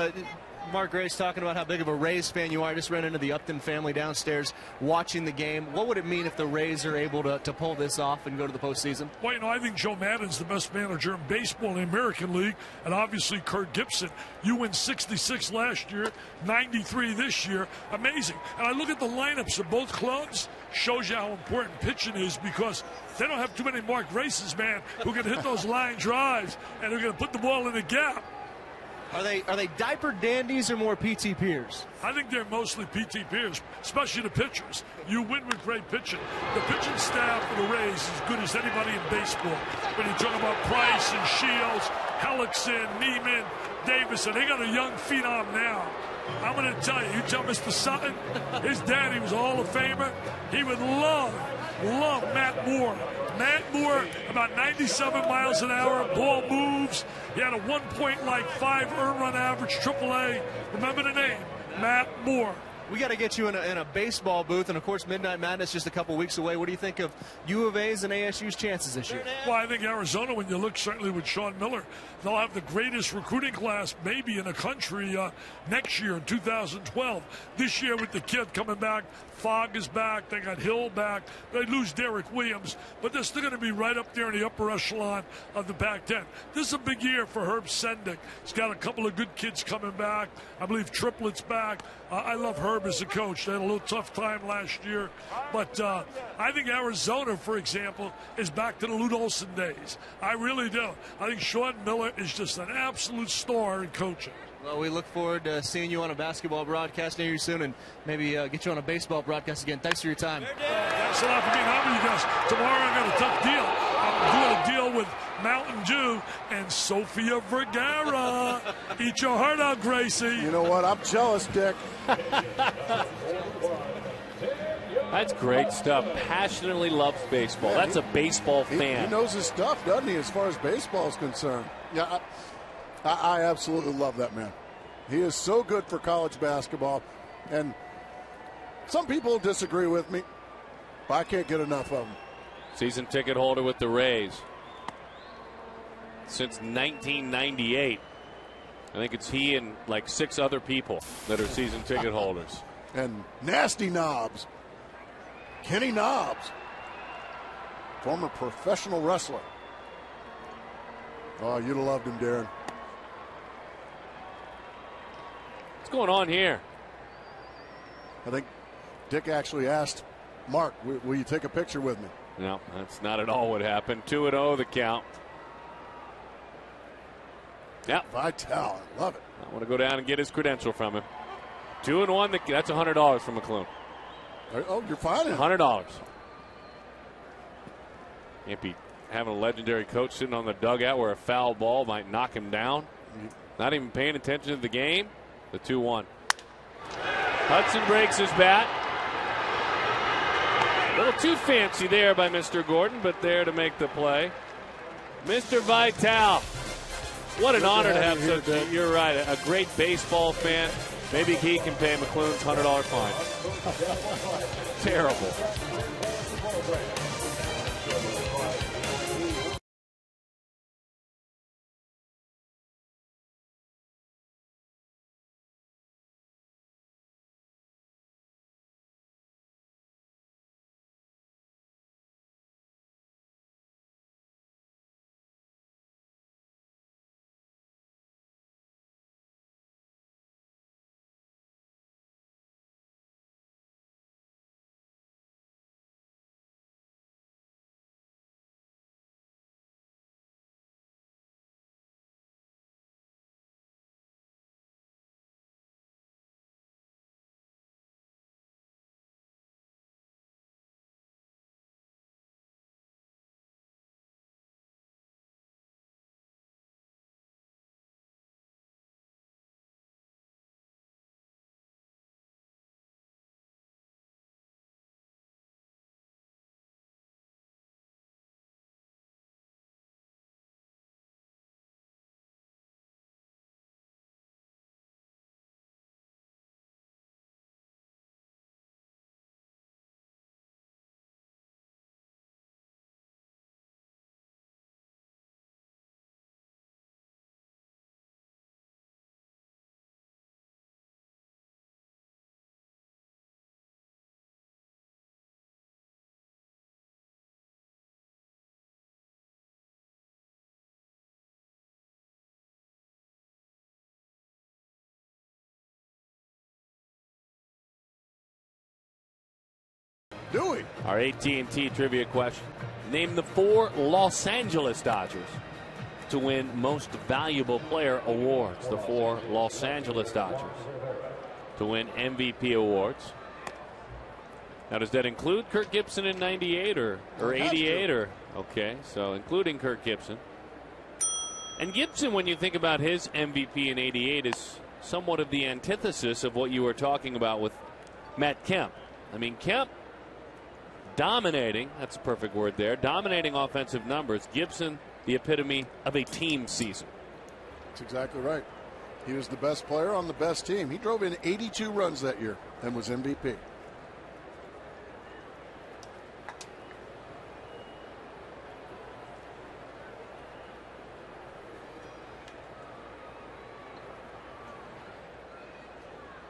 S4: Mark Grace talking about how big of a Rays fan you are. I just ran into the Upton family downstairs watching the game. What would it mean if the Rays are able to pull this off and go to the postseason?
S6: Well, you know, I think Joe Maddon's the best manager in baseball in the American League, and obviously Kurt Gibson. You win 66 last year, 93 this year. Amazing. And I look at the lineups of both clubs, shows you how important pitching is, because they don't have too many Mark Graces, man, who can hit those line drives and who are going to put the ball in the gap.
S4: Are they diaper dandies or more PT peers?
S6: I think they're mostly PT peers, especially the pitchers. You win with great pitching. The pitching staff for the Rays is as good as anybody in baseball. When you talk about Price and Shields, Hellickson, Neiman, Davison, they got a young phenom now. I'm going to tell you, you tell Mr. Sutton, his daddy was a Hall of Famer. He would love Matt Moore. Matt Moore, about 97 miles an hour, ball moves. He had a 1.5 earned run average, AAA. Remember the name, Matt Moore.
S4: We got to get you in a baseball booth, and of course, Midnight Madness just a couple weeks away. What do you think of U of A's and ASU's chances this year?
S6: Well, I think Arizona, when you look certainly with Sean Miller, they'll have the greatest recruiting class maybe in the country next year in 2012. This year with the kid coming back, Fogg is back, they got Hill back, they lose Derek Williams, but they're still going to be right up there in the upper echelon of the Pac-10. This is a big year for Herb Sendick. He's got a couple of good kids coming back. I believe Triplett's back. I love Herb as a coach. They had a little tough time last year. But I think Arizona, for example, is back to the Lute Olson days. I really do. I think Sean Miller is just an absolute star in coaching.
S4: Well, we look forward to seeing you on a basketball broadcast near you soon, and maybe get you on a baseball broadcast again. Thanks for your time.
S6: Thanks a lot for being on with you guys. Tomorrow I got a tough deal. I'm doing a deal with Mountain Dew and Sofia Vergara. Eat your heart out, Gracie.
S2: You know what? I'm jealous, Dick.
S1: That's great stuff. Passionately loves baseball. That's a baseball fan.
S2: He knows his stuff, doesn't he, as far as baseball is concerned? Yeah, I absolutely love that man. He is so good for college basketball. And some people disagree with me, but I can't get enough of him.
S1: Season ticket holder with the Rays since 1998. I think it's he and like 6 other people that are season ticket holders.
S2: And Nasty Knobs. Kenny Knobs, former professional wrestler. Oh, you'd have loved him, Darren.
S1: What's going on here?
S2: I think Dick actually asked Mark, will you take a picture with me?
S1: No, that's not at all what happened. 2-0 the count. Yeah.
S2: Vital, I love it.
S1: I want to go down and get his credential from him. 2-1, that's $100 from McClune.
S2: Oh, you're fine.
S1: $100. Can't be having a legendary coach sitting on the dugout where a foul ball might knock him down. Not even paying attention to the game. The 2-1. Hudson breaks his bat. A little too fancy there by Mr. Gordon, but there to make the play. Mr. Vital. What an honor to have such a, you're right, a great baseball fan. Maybe he can pay McClune's $100 fine. Terrible.
S2: Dewey.
S1: Our AT&T trivia question. Name the 4 Los Angeles Dodgers to win Most Valuable Player awards. The 4 Los Angeles Dodgers to win MVP awards. Now, does that include Kirk Gibson in 98 or 88? Or okay, so including Kirk Gibson. And Gibson, when you think about his MVP in 88, is somewhat of the antithesis of what you were talking about with Matt Kemp. I mean, Kemp dominating, that's a perfect word there, dominating offensive numbers. Gibson, the epitome of a team season.
S2: That's exactly right. He was the best player on the best team. He drove in 82 runs that year and was MVP.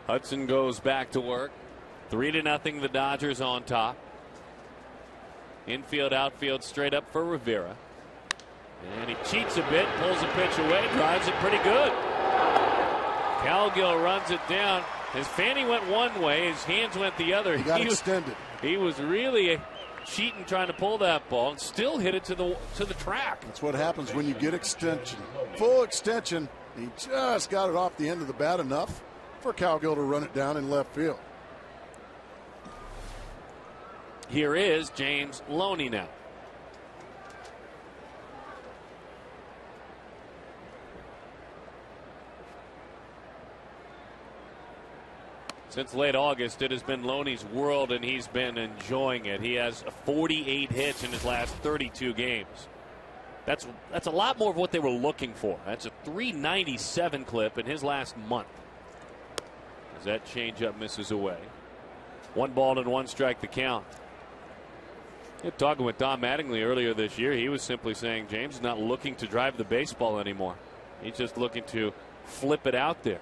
S1: Hudson goes back to work. 3-0, the Dodgers on top. Infield, outfield, straight up for Rivera. And he cheats a bit, pulls a pitch away, drives it pretty good. Calgill runs it down. His fanny went one way, his hands went the other.
S2: He got extended.
S1: He was really cheating trying to pull that ball and still hit it to the track.
S2: That's what happens when you get extension. Full extension, He just got it off the end of the bat enough for Cowgill to run it down in left field.
S1: Here is James Loney now. Since late August, it has been Loney's world, and he's been enjoying it. He has 48 hits in his last 32 games. That's a lot more of what they were looking for. That's a 397 clip in his last month. As that changeup misses away. 1-1 strike the count. Talking with Don Mattingly earlier this year, he was simply saying James is not looking to drive the baseball anymore. He's just looking to flip it out there.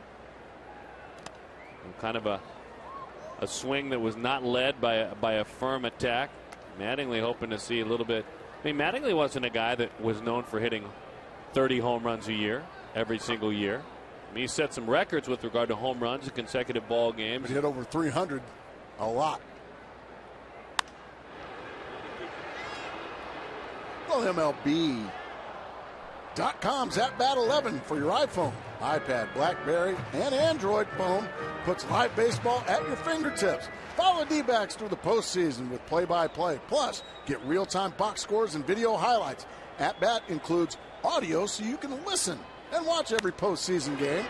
S1: Kind of a swing that was not led by a firm attack. Mattingly hoping to see a little bit. I mean, Mattingly wasn't a guy that was known for hitting 30 home runs a year, every single year. I mean, he set some records with regard to home runs in consecutive ball games.
S2: He hit over 300 a lot. Well, MLB.com's at Bat 11 for your iPhone, iPad, BlackBerry, and Android phone puts live baseball at your fingertips. Follow the D-backs through the postseason with play-by-play. Plus, get real-time box scores and video highlights. At Bat includes audio so you can listen and watch every postseason game.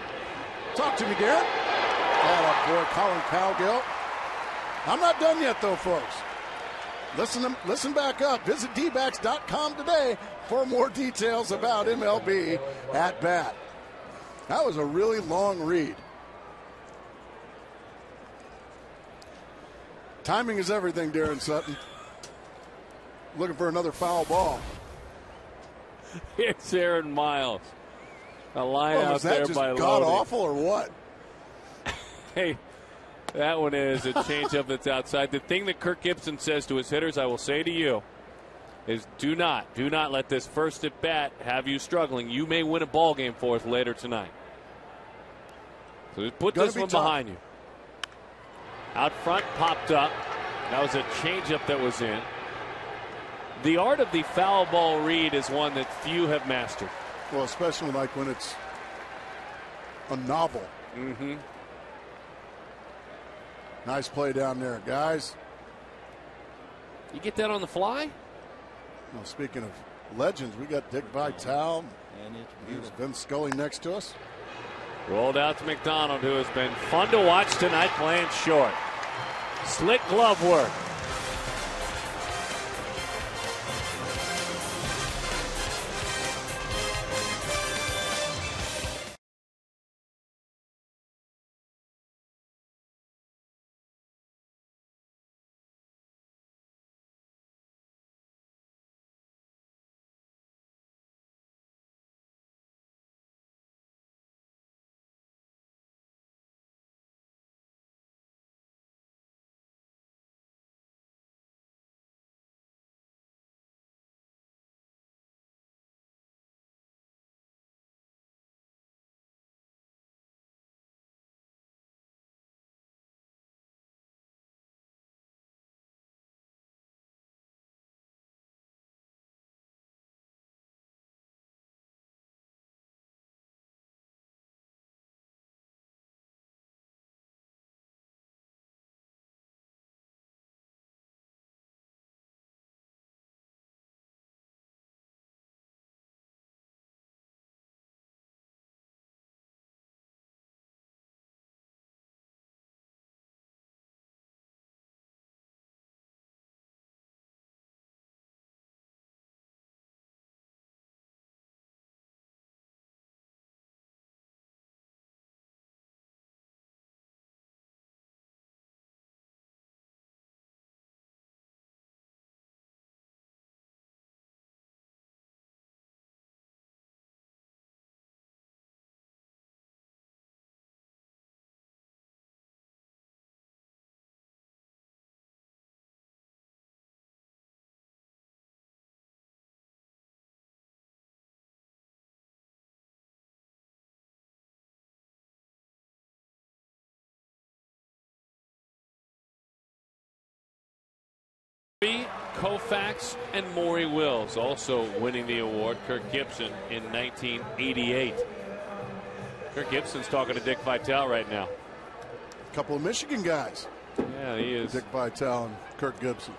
S2: Talk to me, Garrett. That boy, Colin Cowgill. I'm not done yet, though, folks. Listen back up. Visit dbacks.com today for more details about MLB at Bat. That was a really long read. Timing is everything, Darren Sutton. Looking for another foul ball.
S1: Here's Aaron Miles. A line out there by Loney.
S2: God awful or what?
S1: Hey, that one is a changeup that's outside. The thing that Kirk Gibson says to his hitters, I will say to you, is do not let this first at bat have you struggling. You may win a ball game for us later tonight. So just put this one behind you. Out front, popped up. That was a changeup that was in. The art of the foul ball read is one that few have mastered.
S2: Well, especially like when it's a novel.
S1: Mm-hmm.
S2: Nice play down there, guys.
S1: You get that on the fly?
S2: Well, speaking of legends, we got Dick Vitale and Vince Scully next to us.
S1: Rolled out to McDonald, who has been fun to watch tonight playing short. Slick glove work. Koufax and Maury Wills also winning the award. Kirk Gibson in 1988. Kirk Gibson's talking to Dick Vitale right now.
S2: A couple of Michigan guys.
S1: Yeah, he is.
S2: Dick Vitale and Kirk Gibson.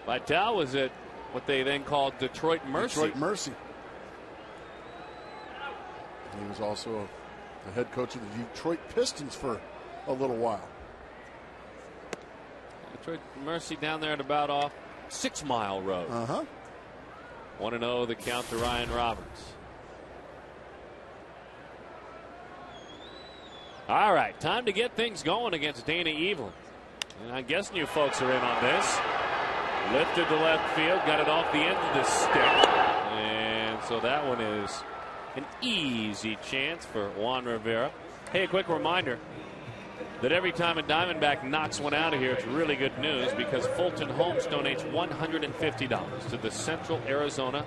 S1: Vitale was at what they then called Detroit Mercy.
S2: Detroit Mercy. He was also the head coach of the Detroit Pistons for a little while.
S1: Detroit Mercy down there at about off 6 Mile Road. 1-0 the count to Ryan Roberts. All right, time to get things going against Dana Evelyn. And I'm guessing you folks are in on this. Lifted to left field, got it off the end of the stick. And so that one is an easy chance for Juan Rivera. Hey, a quick reminder that every time a Diamondback knocks one out of here, it's really good news because Fulton Homes donates $150 to the Central Arizona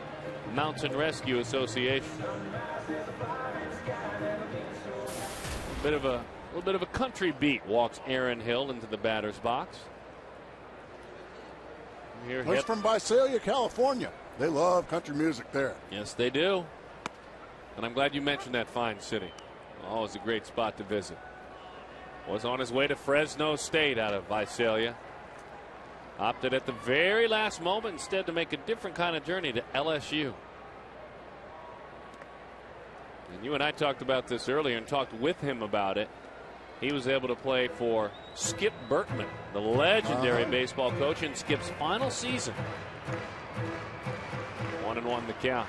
S1: Mountain Rescue Association. A little bit of a country beat walks Aaron Hill into the batter's box.
S2: He's from Visalia, California. They love country music there.
S1: Yes, they do. And I'm glad you mentioned that fine city. Always a great spot to visit. Was on his way to Fresno State out of Visalia. Opted at the very last moment instead to make a different kind of journey to LSU. And you and I talked about this earlier and talked with him about it. He was able to play for Skip Bertman, the legendary baseball coach, in Skip's final season. 1-1 the count.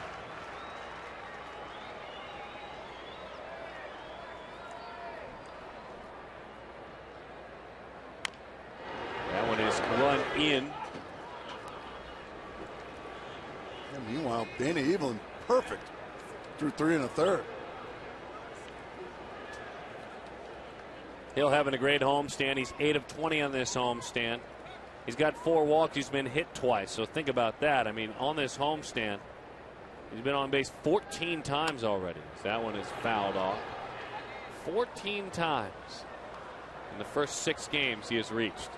S1: That one is run in.
S2: And meanwhile, Dana Evelyn, perfect through 3 1/3.
S1: Hill having a great homestand. He's 8 of 20 on this homestand. He's got 4 walks. He's been hit twice. So think about that. I mean, on this homestand, he's been on base 14 times already. So that one is fouled off. 14 times in the first 6 games he has reached.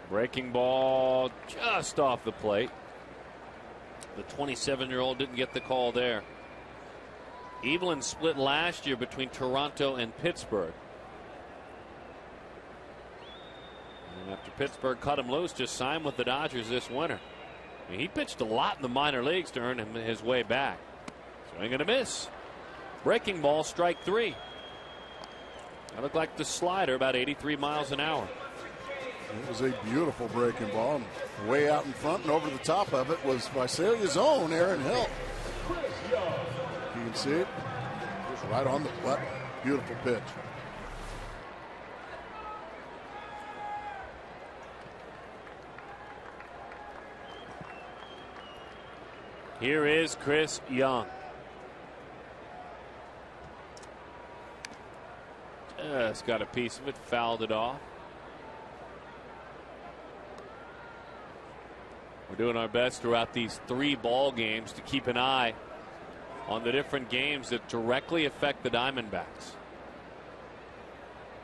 S1: Breaking ball just off the plate. The 27-year-old didn't get the call there. Evelyn split last year between Toronto and Pittsburgh. And after Pittsburgh cut him loose, just signed with the Dodgers this winter. I mean, he pitched a lot in the minor leagues to earn him his way back. Swing and a miss. Breaking ball, strike 3. That looked like the slider, about 83 miles an hour.
S2: It was a beautiful breaking ball. And way out in front and over the top of it was Visalia's own Aaron Hill. You can see it. Just right on the butt. Beautiful pitch.
S1: Here is Chris Young. Just got a piece of it, fouled it off. We're doing our best throughout these 3 ball games to keep an eye on the different games that directly affect the Diamondbacks.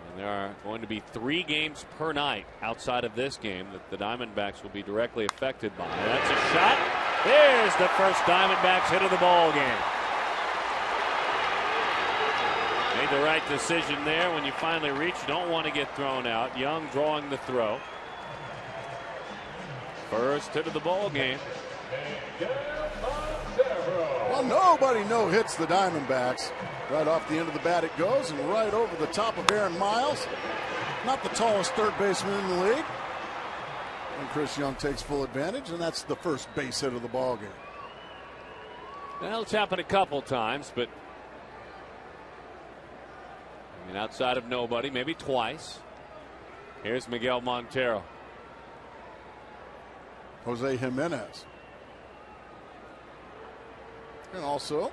S1: And there are going to be 3 games per night outside of this game that the Diamondbacks will be directly affected by. That's a shot. There's the first Diamondbacks hit of the ball game. Made the right decision there. When you finally reach, you don't want to get thrown out. Young drawing the throw. First hit of the ball game.
S2: Well, nobody no-hits the Diamondbacks. Right off the end of the bat it goes, and right over the top of Aaron Miles. Not the tallest third baseman in the league. And Chris Young takes full advantage, and that's the first base hit of the ball game.
S1: Well, it's happened a couple times, but I mean, outside of nobody, maybe twice. Here's Miguel Montero.
S2: Jose Jimenez. And also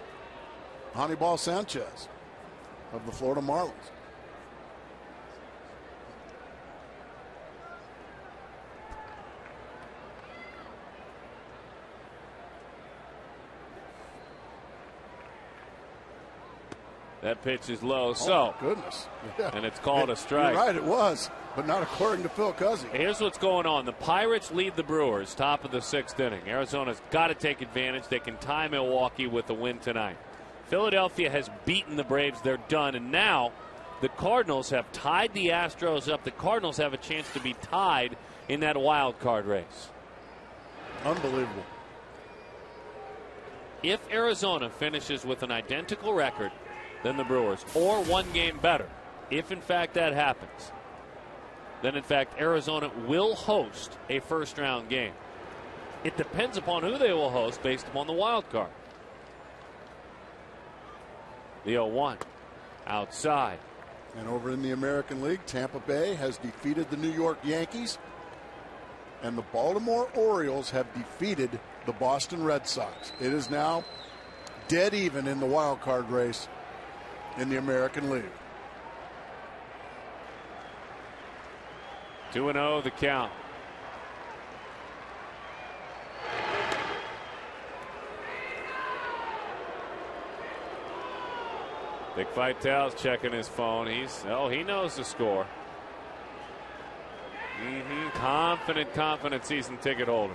S2: Hannibal Sanchez of the Florida Marlins.
S1: That pitch is low. So,
S2: goodness. Yeah.
S1: And it's called a strike.
S2: You're right, it was, but not according to Phil Cuzzy.
S1: Here's what's going on. The Pirates lead the Brewers, top of the 6th inning. Arizona's got to take advantage. They can tie Milwaukee with a win tonight. Philadelphia has beaten the Braves. They're done. And now the Cardinals have tied the Astros up. The Cardinals have a chance to be tied in that wild card race.
S2: Unbelievable.
S1: If Arizona finishes with an identical record than the Brewers, or one game better, if in fact that happens, then in fact Arizona will host a first-round game. It depends upon who they will host based upon the wild card. The 0-1 outside.
S2: And over in the American League, Tampa Bay has defeated the New York Yankees, and the Baltimore Orioles have defeated the Boston Red Sox. It is now dead even in the wild card race in the American League.
S1: 2-0 the count. Dick Vitale's checking his phone. He knows the score. Confident season ticket holder.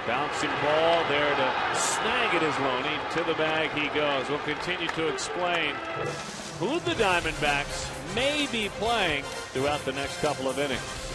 S1: Bouncing ball there to snag it is Loney. To the bag he goes. We'll continue to explain who the Diamondbacks may be playing throughout the next couple of innings.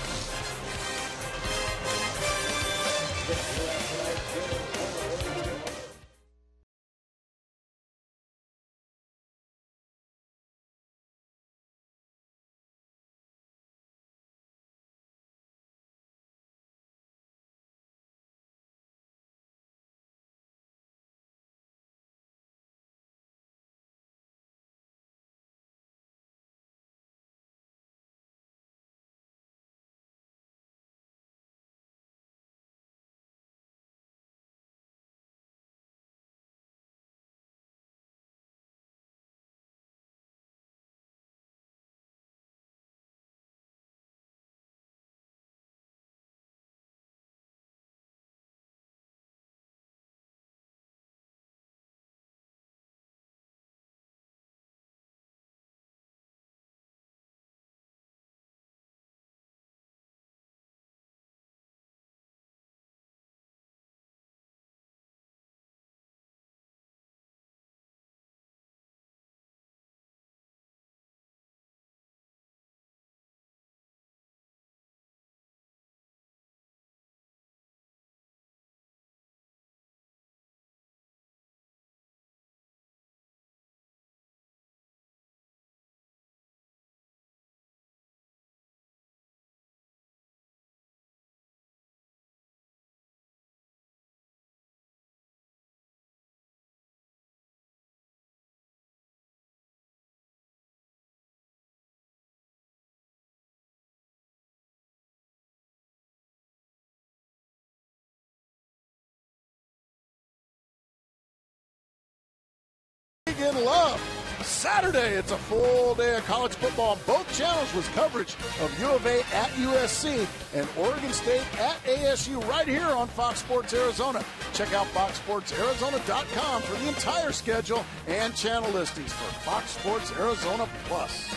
S2: In love. Saturday, it's a full day of college football on both channels with coverage of U of A at USC and Oregon State at ASU right here on Fox Sports Arizona. Check out foxsportsarizona.com for the entire schedule and channel listings for Fox Sports Arizona Plus.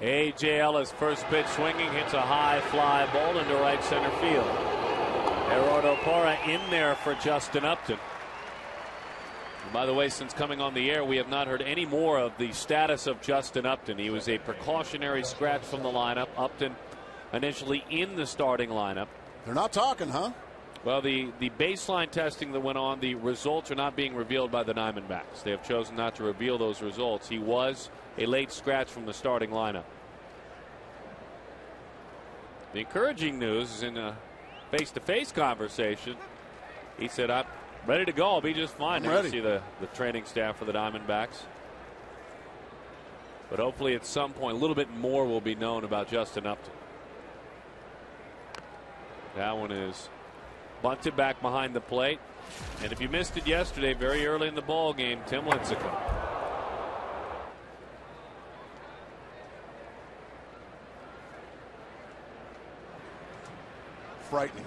S1: A.J. Ellis, first pitch swinging, hits a high fly ball into right center field. Gerardo Parra in there for Justin Upton. And by the way, since coming on the air, we have not heard any more of the status of Justin Upton. He was a precautionary scratch from the lineup. Upton initially in the starting lineup.
S2: They're not talking, huh?
S1: Well, the baseline testing that went on, the results are not being revealed by the Diamondbacks. They have chosen not to reveal those results. He was a late scratch from the starting lineup. The encouraging news is in a face-to-face conversation. He said, I'm ready to go. I'll be just fine. Now you see the training staff for the Diamondbacks. But hopefully at some point a little bit more will be known about Justin Upton. That one is bunted back behind the plate. And if you missed it yesterday, very early in the ball game, Tim Lincecum.
S2: frightening.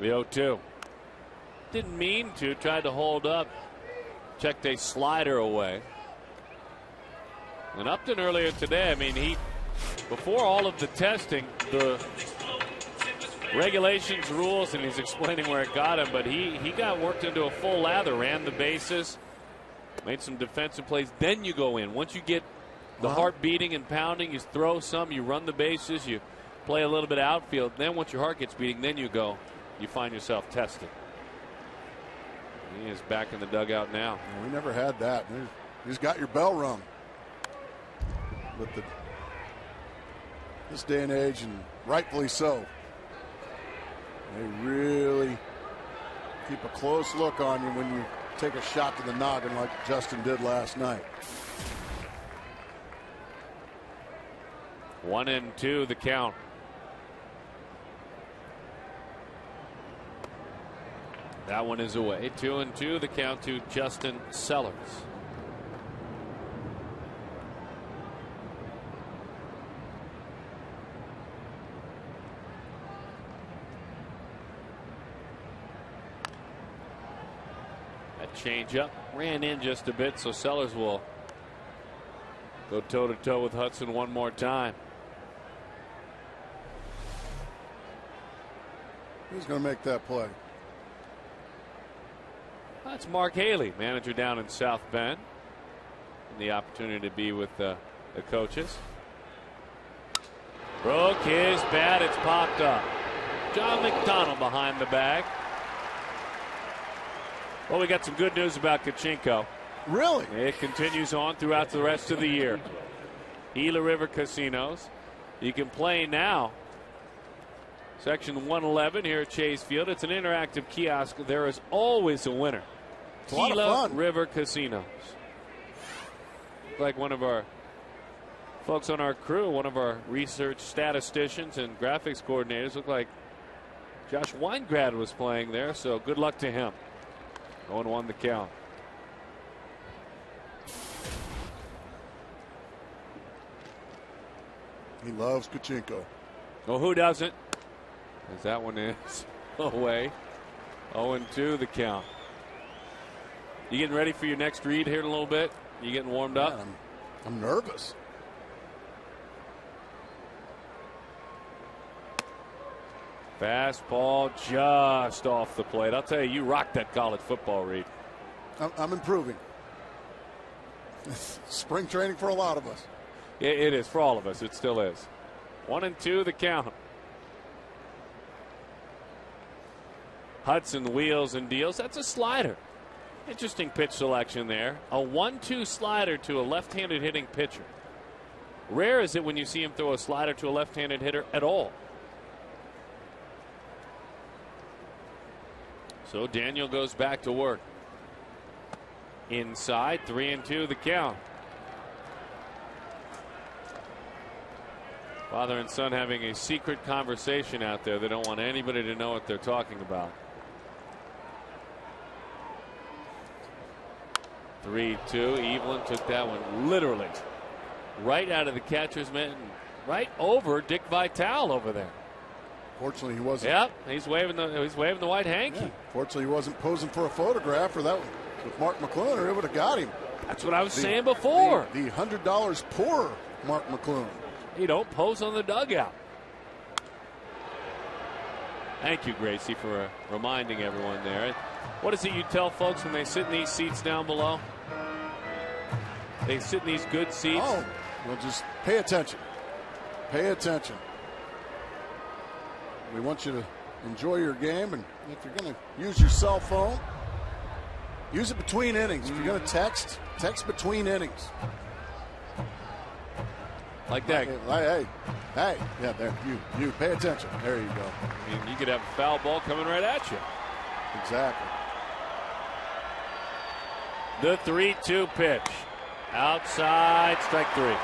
S1: The 0-2. Didn't mean to. Tried to hold up. Checked a slider away. And Upton earlier today, I mean, before all of the testing, the regulations, rules, and he's explaining where it got him, but he got worked into a full lather, ran the bases, made some defensive plays. Then you go in. Once you get the heart beating and pounding, you throw some, you run the bases, you play a little bit of outfield. Then once your heart gets beating, then you go. You find yourself tested. He is back in the dugout now.
S2: We never had that. He's got your bell rung. With this day and age, and rightfully so. They really keep a close look on you when you take a shot to the noggin like Justin did last night.
S1: 1-2 the count. That one is away. 2-2 the count to Justin Sellers. Change up, ran in just a bit, so Sellers will go toe-to-toe with Hudson one more time.
S2: Who's going to make that play?
S1: That's Mark Haley, manager down in South Bend. And the opportunity to be with the coaches. Broke his bat, it's popped up. John McDonald behind the bag. Well, we got some good news about Kachinko.
S2: Really?
S1: It continues on throughout the rest of the year. Gila River Casinos. You can play now. Section 111 here at Chase Field. It's an interactive kiosk. There is always a winner.
S2: It's a lot of
S1: Gila
S2: fun.
S1: River Casinos. Like one of our folks on our crew, one of our research statisticians and graphics coordinators, looked like Josh Weingrad was playing there, so good luck to him. 0-1 the count.
S2: He loves Kachinko.
S1: Well, who doesn't? As that one is away. 0-2 the count. You getting ready for your next read here in a little bit? You getting warmed up?
S2: Man, I'm nervous.
S1: Fastball just off the plate. I'll tell you, you rocked that college football read.
S2: I'm improving. Spring training for a lot of us.
S1: It is for all of us. It still is. 1-2 the count. Hudson wheels and deals. That's a slider. Interesting pitch selection there. A 1-2 slider to a left-handed hitting pitcher. Rare is it when you see him throw a slider to a left-handed hitter at all. So Daniel goes back to work. Inside, 3-2 the count. Father and son having a secret conversation out there. They don't want anybody to know what they're talking about. 3-2. Evelyn took that one literally right out of the catcher's mitt, right over Dick Vitale over there.
S2: Fortunately, he wasn't.
S1: Yep, he's waving the white hanky.
S2: Yeah. Fortunately, he wasn't posing for a photograph, or that with Mark McClune, or it would have got him.
S1: That's what I was saying before.
S2: The $100 poor Mark McClune.
S1: You don't pose on the dugout. Thank you, Gracie, for reminding everyone there. What is it you tell folks when they sit in these seats down below? They sit in these good seats.
S2: Oh, well, just pay attention. Pay attention. We want you to enjoy your game, and if you're going to use your cell phone, use it between innings. If you're going to text between innings.
S1: Like that.
S2: Hey, yeah, there. You pay attention. There you go.
S1: I mean, you could have a foul ball coming right at you.
S2: Exactly.
S1: The 3-2 pitch. Outside, strike three.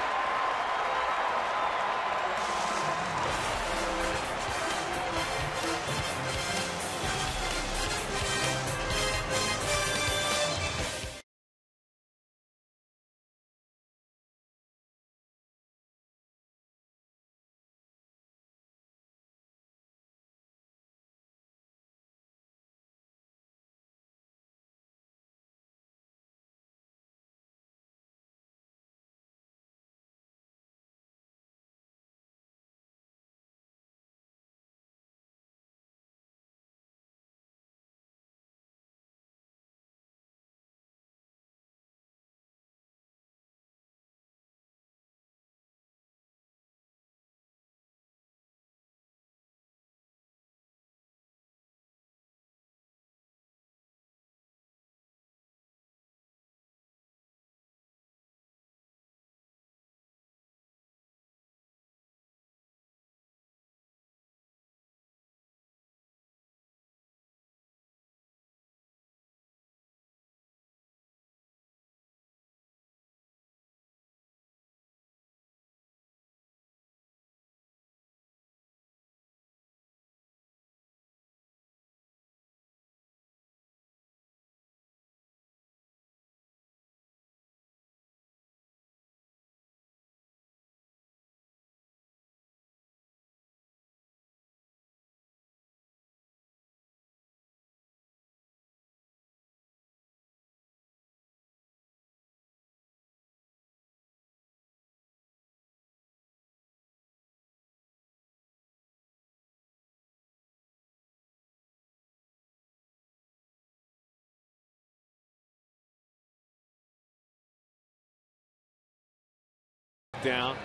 S1: down.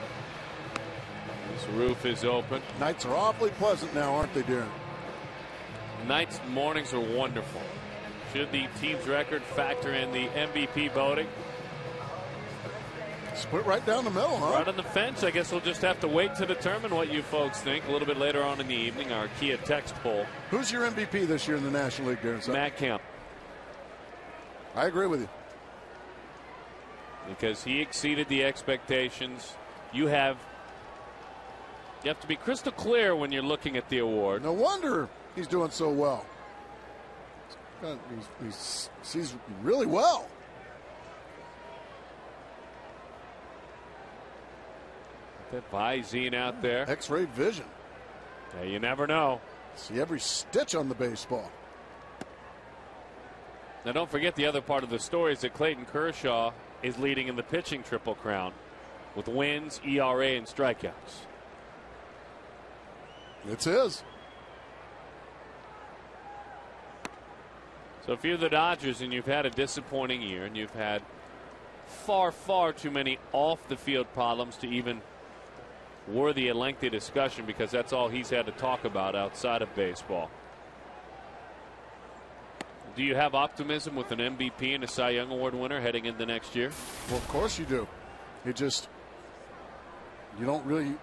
S1: This roof is open.
S2: Nights are awfully pleasant now, aren't they, Darren?
S1: Nights, mornings are wonderful. Should the team's record factor in the MVP voting?
S2: Split right down the middle, huh?
S1: Right on the fence. I guess we'll just have to wait to determine what you folks think a little bit later on in the evening. Our Kia text poll.
S2: Who's your MVP this year in the National League, Darren?
S1: Matt Kemp.
S2: I agree with you.
S1: Because he exceeded the expectations. You have to be crystal clear when you're looking at the award.
S2: No wonder he's doing so well. He sees really well.
S1: That Visine out there.
S2: X-ray vision.
S1: Yeah, you never know.
S2: See every stitch on the baseball.
S1: Now don't forget the other part of the story is that Clayton Kershaw is leading in the pitching Triple Crown with wins, ERA, and strikeouts.
S2: It's his.
S1: So if you're the Dodgers and you've had a disappointing year and you've had far, far too many off-the-field problems to even worthy a lengthy discussion, because that's all he's had to talk about outside of baseball. Do you have optimism with an MVP and a Cy Young Award winner heading into next year?
S2: Well, of course you do. You don't really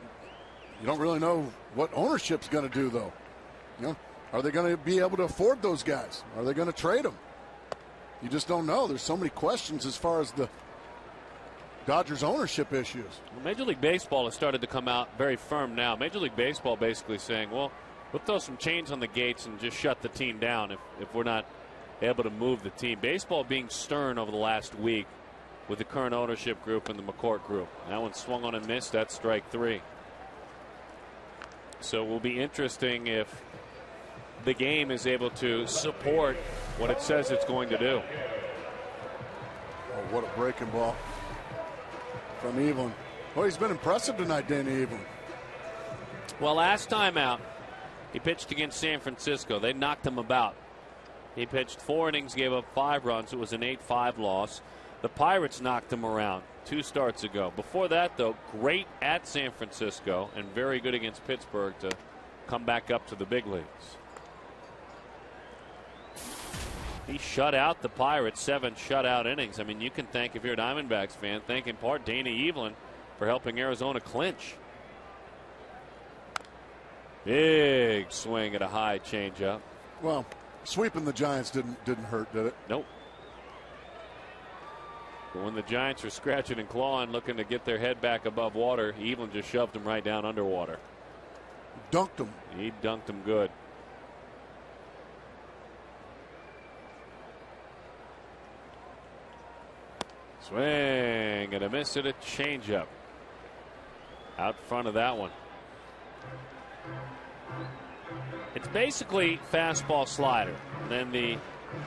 S2: know what ownership's going to do, though. You know, are they going to be able to afford those guys? Are they going to trade them? You just don't know. There's so many questions as far as the Dodgers ownership issues.
S1: Well, Major League Baseball has started to come out very firm now. Major League Baseball basically saying, well, we'll throw some chains on the gates and just shut the team down if we're not able to move the team. Baseball being stern over the last week with the current ownership group and the McCourt group. That one swung on and missed. That's strike 3. So it will be interesting if the game is able to support what it says it's going to do.
S2: Oh, what a breaking ball from Evelyn. Well, he's been impressive tonight, Danny Evelyn.
S1: Well, last time out, he pitched against San Francisco. They knocked him about. He pitched 4 innings, gave up 5 runs. It was an 8-5 loss. The Pirates knocked him around 2 starts ago. Before that, though, great at San Francisco and very good against Pittsburgh to come back up to the big leagues. He shut out the Pirates, 7 shutout innings. I mean, you can thank, if you're a Diamondbacks fan, thank in part Danny Evelyn for helping Arizona clinch. Big swing at a high changeup.
S2: Well, sweeping the Giants didn't hurt, did it?
S1: Nope. But when the Giants are scratching and clawing, looking to get their head back above water, Evelyn just shoved them right down underwater.
S2: Dunked them.
S1: He dunked them good. Swing and a miss at a changeup. Out front of that one. It's basically fastball slider. And then the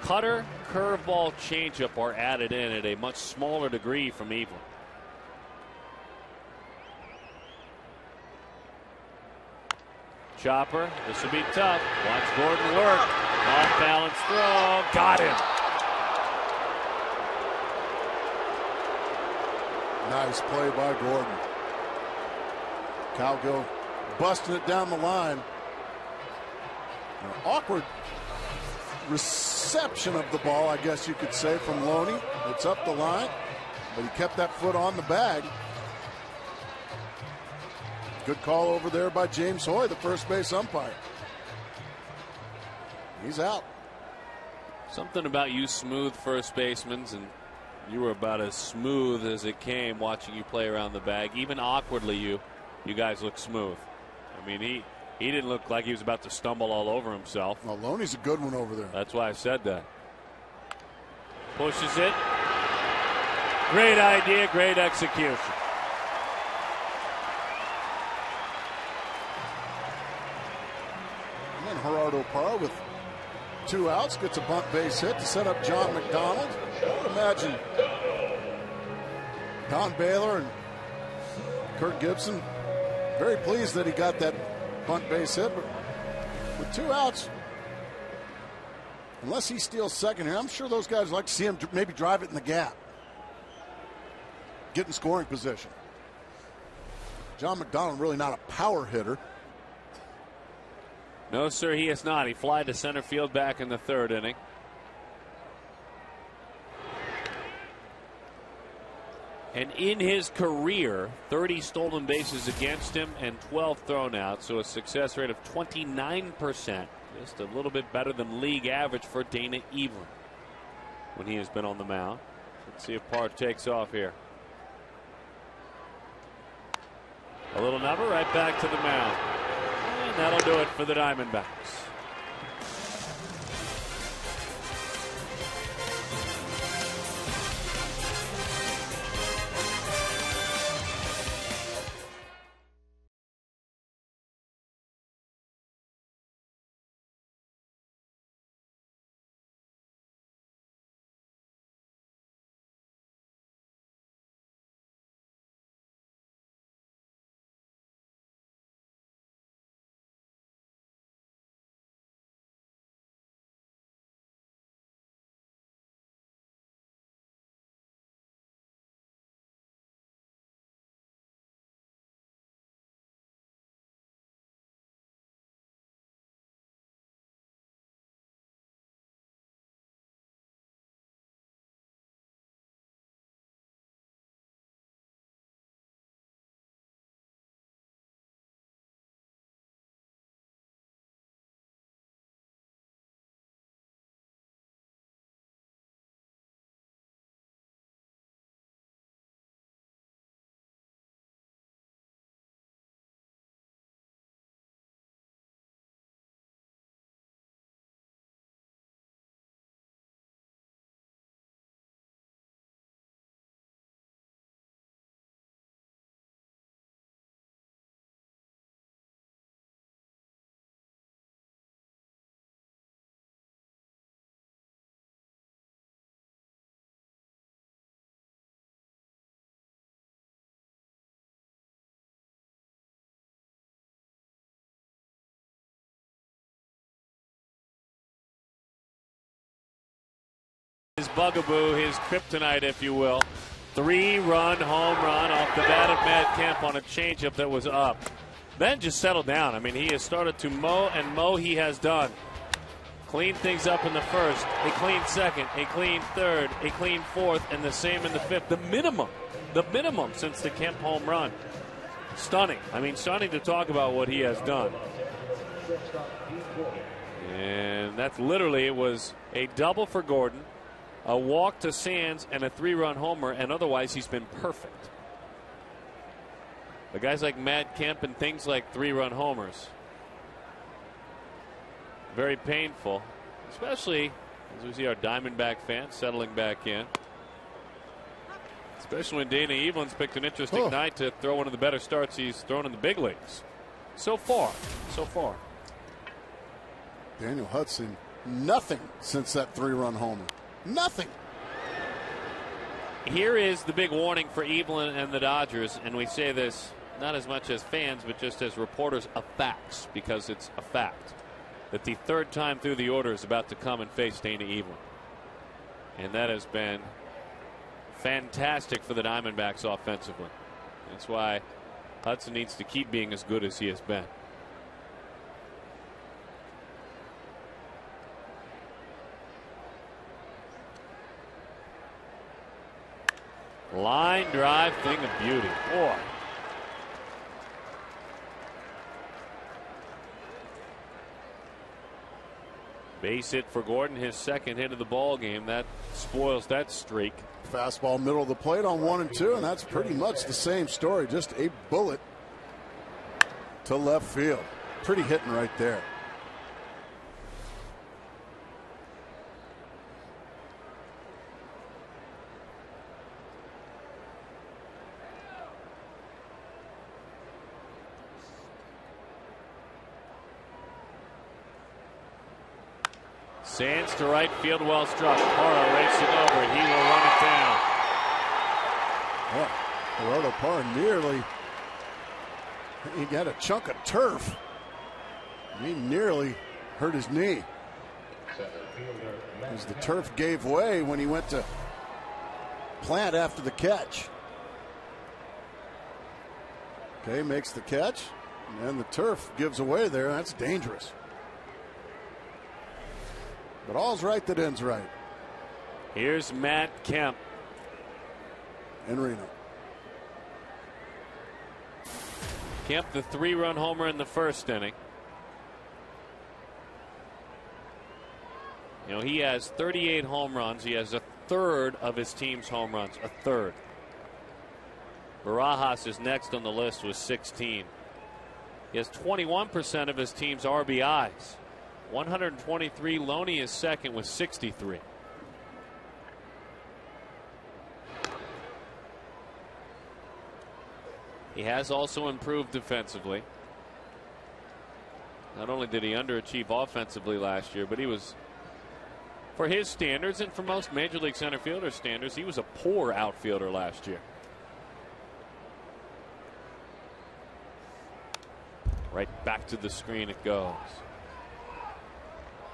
S1: cutter, curveball, changeup are added in at a much smaller degree from Evelyn. Chopper, this will be tough. Watch Gordon work. Off balance throw. Got him.
S2: Nice play by Gordon. Cowgill busting it down the line. An awkward reception of the ball, I guess you could say, from Loney. It's up the line, but he kept that foot on the bag. Good call over there by James Hoy, the first base umpire. He's out.
S1: Something about you smooth first basemen, and you were about as smooth as it came watching you play around the bag. Even awkwardly, you guys look smooth. I mean, he didn't look like he was about to stumble all over himself.
S2: Well, Loney's a good one over there.
S1: That's why I said that. Pushes it. Great idea, great execution.
S2: And then Gerardo Parra with 2 outs gets a bunt base hit to set up John McDonald. I would imagine Don Baylor and Kurt Gibson very pleased that he got that bunt base hit, but with 2 outs, unless he steals second here, I'm sure those guys like to see him maybe drive it in the gap, get in scoring position. John McDonald really not a power hitter.
S1: No, sir, he is not. He flied to center field back in the third inning. And in his career, 30 stolen bases against him and 12 thrown out, so a success rate of 29%. Just a little bit better than league average for Dana Evelyn when he has been on the mound. Let's see if Parr takes off here. A little number right back to the mound. And that'll do it for the Diamondbacks. His bugaboo, his kryptonite, if you will. 3-run home run off the bat of Matt Kemp on a changeup that was up. Then just settled down. I mean, he has started to mow, and mow he has done. Clean things up in the first, a clean second, a clean third, a clean fourth, and the same in the fifth. The minimum since the Kemp home run. Stunning. I mean, stunning to talk about what he has done. And that's literally, it was a double for Gordon, a walk to Sands, and a 3-run homer, and otherwise he's been perfect. The guys like Matt Kemp and things like 3-run homers, very painful, especially as we see our Diamondback fans settling back in. Especially when Dana Evelyn's picked an interesting night to throw one of the better starts he's thrown in the big leagues. So far.
S2: Daniel Hudson, nothing since that 3-run homer. Nothing.
S1: Here is the big warning for Evelyn and the Dodgers, and we say this not as much as fans, but just as reporters of facts, because it's a fact that the third time through the order is about to come and face Dana Evelyn. And that has been fantastic for the Diamondbacks offensively. That's why Hudson needs to keep being as good as he has been. Line drive, thing of beauty. Boy. Base hit for Gordon, his second hit of the ball game. That spoils that streak.
S2: Fastball middle of the plate on 1 and 2, and that's pretty much the same story. Just a bullet to left field. Pretty hitting right there.
S1: Sands to right field, well struck. Parra racing over. He will run it down.
S2: Yeah, Gerardo Parra nearly. He got a chunk of turf. He nearly hurt his knee. As the turf gave way when he went to plant after the catch. Okay, makes the catch, and the turf gives away there. That's dangerous. But all's right that ends right.
S1: Here's Matt Kemp.
S2: In Reno.
S1: Kemp, the 3-run homer in the first inning. You know, he has 38 home runs. He has a third of his team's home runs. A third. Barajas is next on the list with 16. He has 21% of his team's RBIs. 123. Loney is second with 63. He has also improved defensively. Not only did he underachieve offensively last year, but he was, for his standards and for most Major League center fielder standards, he was a poor outfielder last year. Right back to the screen it goes.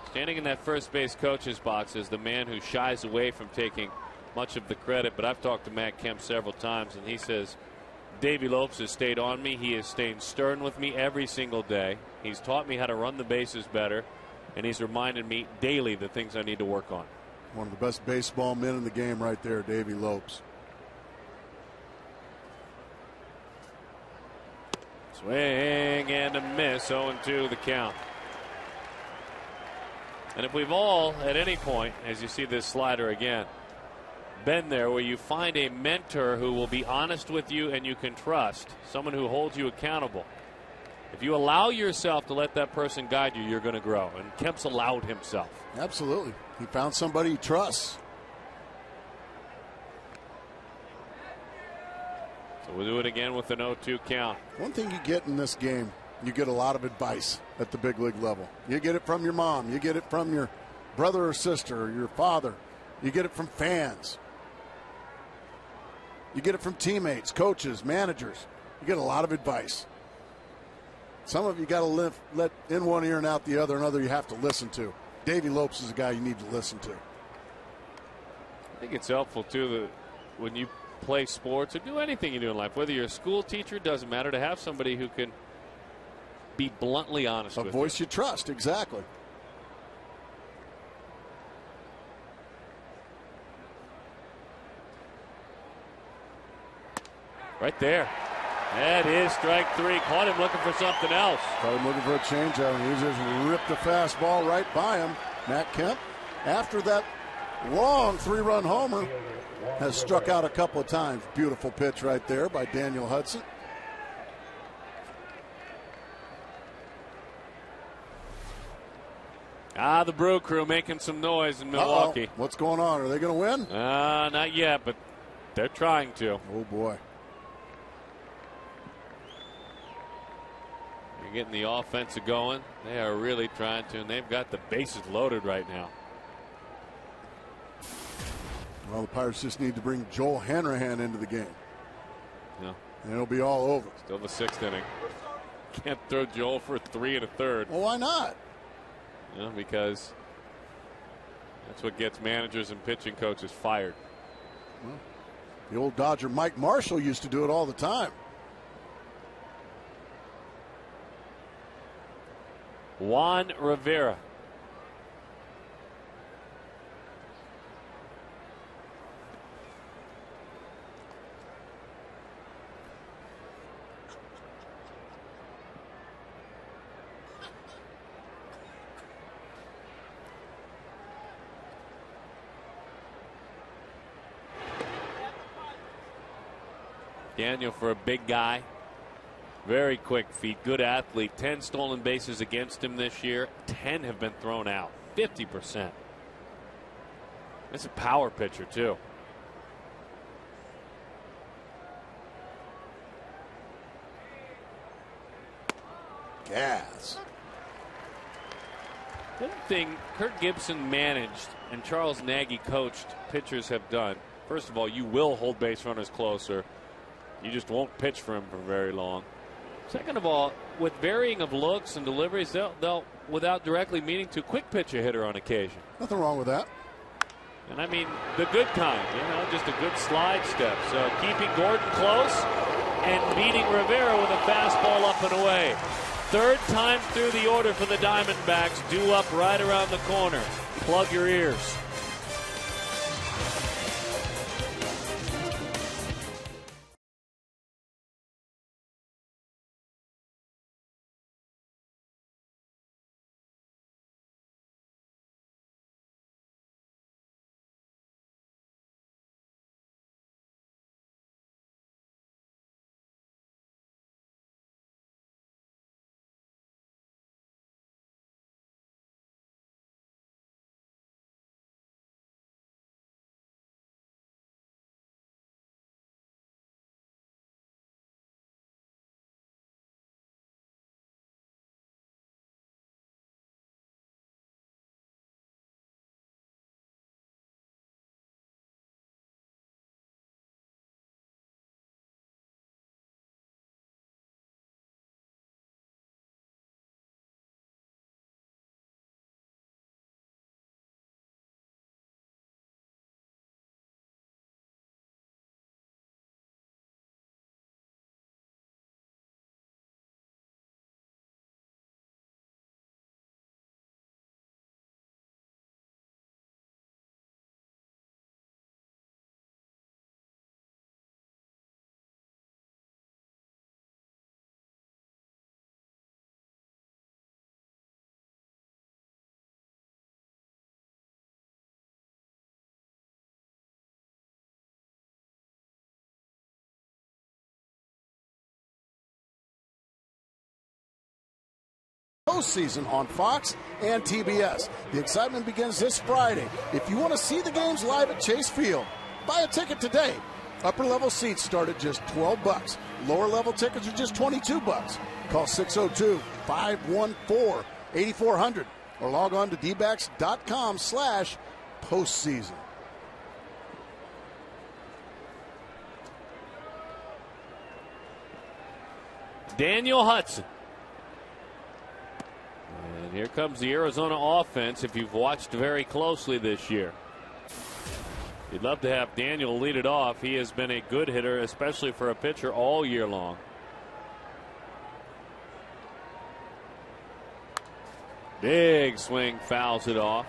S1: Standing in that first base coach's box is the man who shies away from taking much of the credit, but I've talked to Matt Kemp several times, and he says, Davey Lopes has stayed on me. He has stayed stern with me every single day. He's taught me how to run the bases better, and he's reminded me daily the things I need to work on.
S2: One of the best baseball men in the game right there, Davey Lopes.
S1: Swing and a miss, 0-2 the count. And if we've all, at any point, as you see this slider again, been there where you find a mentor who will be honest with you and you can trust, someone who holds you accountable. If you allow yourself to let that person guide you, you're going to grow. And Kemp's allowed himself.
S2: Absolutely. He found somebody he trusts.
S1: So we'll do it again with an 0-2 count.
S2: One thing you get in this game, you get a lot of advice at the big league level. You get it from your mom. You get it from your brother or sister or your father. You get it from fans. You get it from teammates, coaches, managers. You get a lot of advice. Some of you got to let in one ear and out the other, another you have to listen to. Davey Lopes is a guy you need to listen to.
S1: I think it's helpful, too, that when you play sports or do anything you do in life, whether you're a school teacher, it doesn't matter, to have somebody who can be bluntly honest with you.
S2: A voice you trust, exactly.
S1: Right there. That is strike three. Caught him looking for something else.
S2: Caught him looking for a changeup, and he just ripped the fastball right by him. Matt Kemp, after that long 3-run homer, has struck out a couple of times. Beautiful pitch right there by Daniel Hudson.
S1: The Brew Crew making some noise in Milwaukee.
S2: What's going on? Are they going to win?
S1: Not yet, but they're trying to.
S2: Oh, boy.
S1: They're getting the offense going. They are really trying to, and they've got the bases loaded right now.
S2: Well, the Pirates just need to bring Joel Hanrahan into the game.
S1: Yeah.
S2: And it'll be all over.
S1: Still the 6th inning. Can't throw Joel for 3 1/3.
S2: Well, why not?
S1: Yeah, because that's what gets managers and pitching coaches fired.
S2: Well, the old Dodger Mike Marshall used to do it all the time.
S1: Juan Rivera. Daniel, for a big guy, very quick feet, good athlete. 10 stolen bases against him this year. 10 have been thrown out. 50%. It's a power pitcher, too.
S2: Gas.
S1: One thing Kirk Gibson managed and Charles Nagy coached pitchers have done. First of all, you will hold base runners closer. You just won't pitch for him for very long. Second of all, with varying of looks and deliveries, they'll without directly meaning to, quick pitch a hitter on occasion.
S2: Nothing wrong with that.
S1: And I mean the good kind, just a good slide step. So keeping Gordon close, and beating Rivera with a fastball up and away. Third time through the order for the Diamondbacks, due up right around the corner. Plug your ears.
S2: Postseason on Fox and TBS. The excitement begins this Friday. If you want to see the games live at Chase Field, buy a ticket today. Upper level seats start at just $12. Lower level tickets are just $22. Call 602-514-8400 or log on to dbacks.com/postseason.
S1: Daniel Hudson. And here comes the Arizona offense if you've watched very closely this year. You'd love to have Daniel lead it off. He has been a good hitter, especially for a pitcher, all year long. Big swing, fouls it off.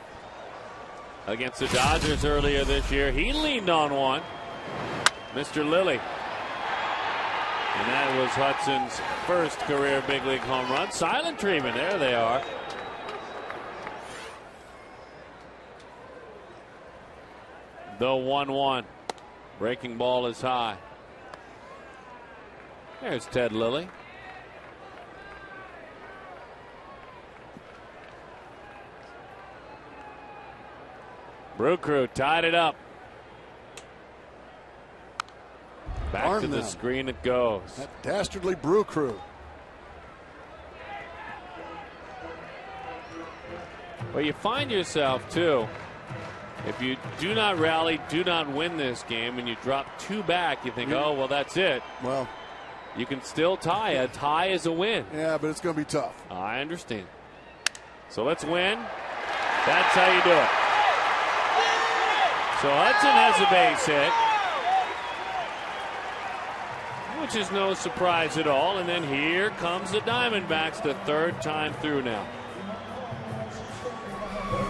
S1: Against the Dodgers earlier this year, he leaned on one. Mr. Lilly. And that was Hudson's first career big league home run. Silent treatment. There they are. The 1-1. Breaking ball is high. There's Ted Lilly. Brew Crew tied it up. Back to the screen it goes.
S2: That dastardly Brew Crew.
S1: Well, you find yourself, too, if you do not rally, do not win this game, and you drop two back, you think, oh, well, that's it.
S2: Well,
S1: you can still tie. A tie is a win.
S2: Yeah, but it's going to be tough.
S1: I understand. So let's win. That's how you do it. So Hudson has a base hit, which is no surprise at all. And then here comes the Diamondbacks, the third time through now.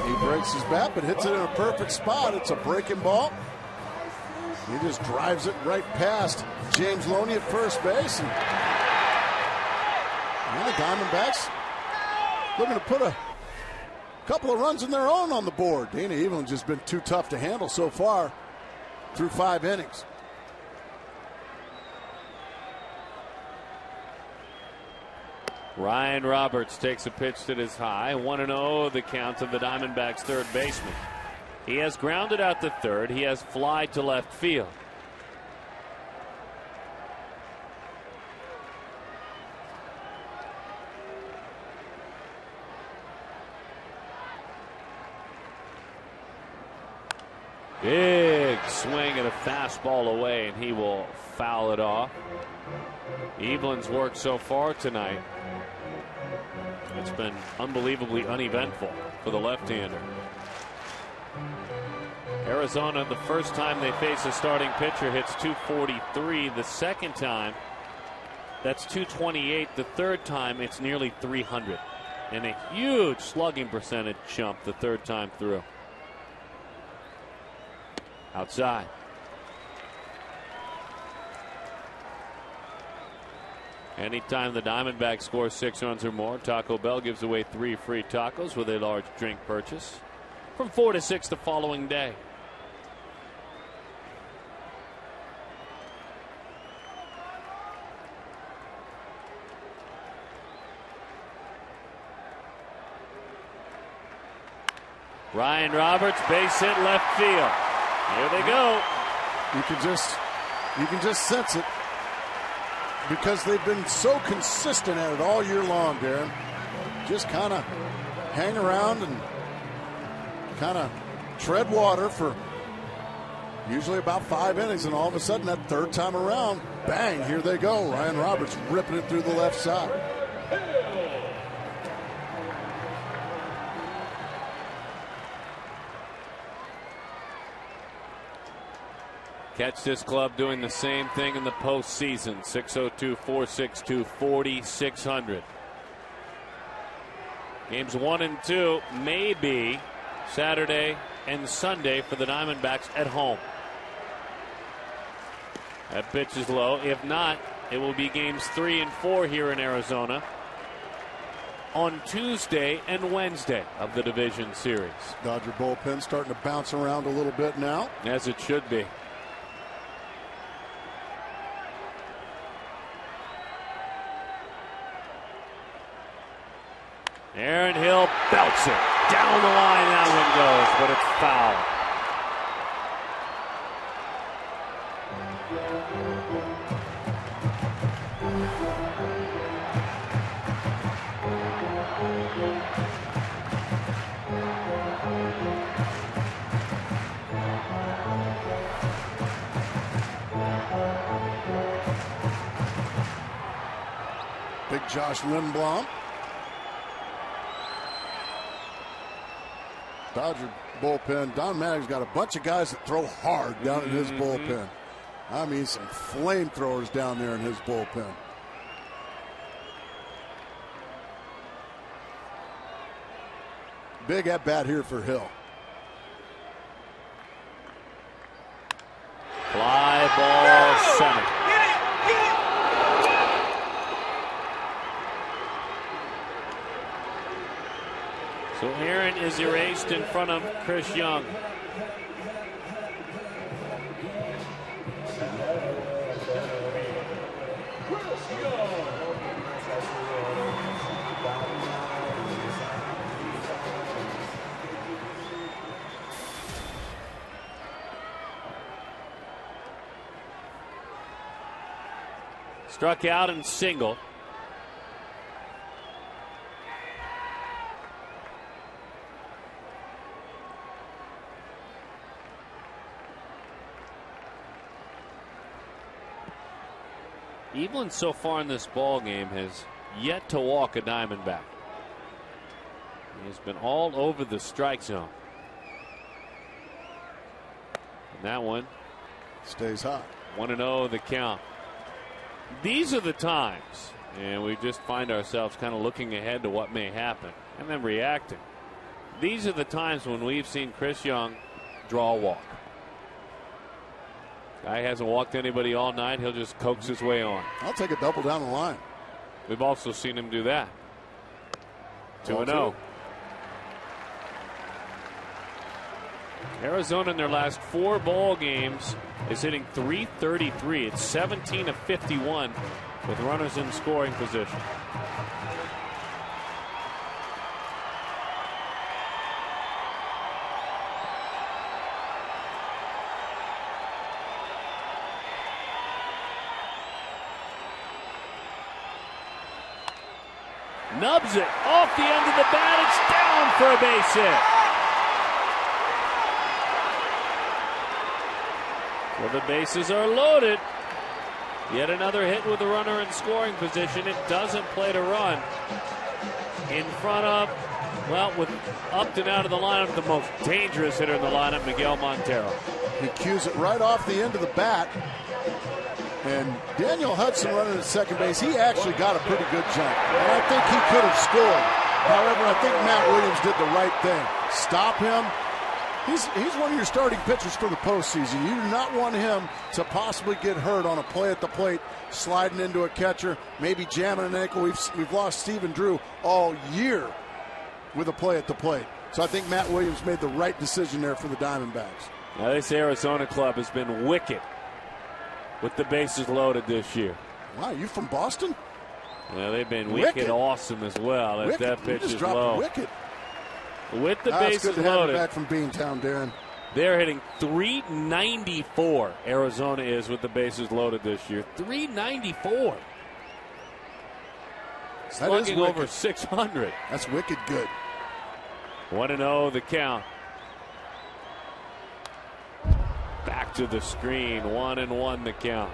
S2: He breaks his bat, but hits it in a perfect spot. It's a breaking ball. He just drives it right past James Loney at first base. And the Diamondbacks looking to put a couple of runs of their own on the board. Dana Evelin's just been too tough to handle so far through 5 innings.
S1: Ryan Roberts takes a pitch that is high. 1-0 the count of the Diamondbacks' third baseman. He has grounded out the third. He has fly to left field. Big swing and a fastball away, and he will foul it off. Evelin's work so far tonight, it's been unbelievably uneventful for the left-hander. Arizona, the first time they face a starting pitcher, hits .243. The second time, That's 228. The third time, it's nearly 300. And a huge slugging percentage jump the third time through. Outside. Anytime the Diamondbacks score 6 runs or more, Taco Bell gives away 3 free tacos with a large drink purchase from 4 to 6 the following day. Ryan Roberts, base hit left field. Here they go.
S2: You can just sense it because they've been so consistent at it all year long, Darren. Just kind of hang around and kind of tread water for usually about 5 innings, and all of a sudden that third time around, bang, here they go. Ryan Roberts ripping it through the left side.
S1: Catch this club doing the same thing in the postseason. 602-462-4600. Games 1 and 2 may be Saturday and Sunday for the Diamondbacks at home. That pitch is low. If not, it will be games 3 and 4 here in Arizona on Tuesday and Wednesday of the division series.
S2: Dodger bullpen starting to bounce around a little bit now.
S1: As it should be. Aaron Hill belts it. Down the line that one goes, but it's foul.
S2: Big Josh Lindblom. Dodger bullpen. Don Matting's got a bunch of guys that throw hard down in his bullpen. I mean, some flamethrowers down there in his bullpen. Big at bat here for Hill.
S1: Fly ball center. So Aaron is erased in front of Chris Young. Struck out and singled. Evelyn so far in this ball game has yet to walk a Diamondback. He has been all over the strike zone. And that one
S2: stays hot.
S1: 1-0 the count. These are the times, and we just find ourselves kind of looking ahead to what may happen and then reacting. These are the times when we've seen Chris Young draw a walk. Guy hasn't walked anybody all night. He'll just coax his way on.
S2: I'll take a double down the line.
S1: We've also seen him do that. 2-0. Arizona in their last 4 ball games is hitting .333. It's 17 of 51 with runners in scoring position. Nubs it off the end of the bat. It's down for a base hit. Well, the bases are loaded. Yet another hit with a runner in scoring position. It doesn't play to run. In front of, well, with up and out of the lineup, the most dangerous hitter in the lineup, Miguel Montero.
S2: He cues it right off the end of the bat. And Daniel Hudson running at second base, he actually got a pretty good jump. And I think he could have scored. However, I think Matt Williams did the right thing. Stop him. He's one of your starting pitchers for the postseason. You do not want him to possibly get hurt on a play at the plate, sliding into a catcher, maybe jamming an ankle. We've lost Stephen Drew all year with a play at the plate. So I think Matt Williams made the right decision there for the Diamondbacks.
S7: Now, this Arizona club has been wicked with the bases loaded this year.
S2: Wow, you from Boston?
S7: Well, they've been wicked awesome as well. As that pitch is low.
S2: Wicked.
S7: With the bases
S2: good to have
S7: loaded.
S2: you back from Beantown, Darren.
S7: They're hitting .394. Arizona is with the bases loaded this year. .394. Slugging over .600.
S2: That's wicked good.
S7: 1-0 the count. Back to the screen. 1-1 the count.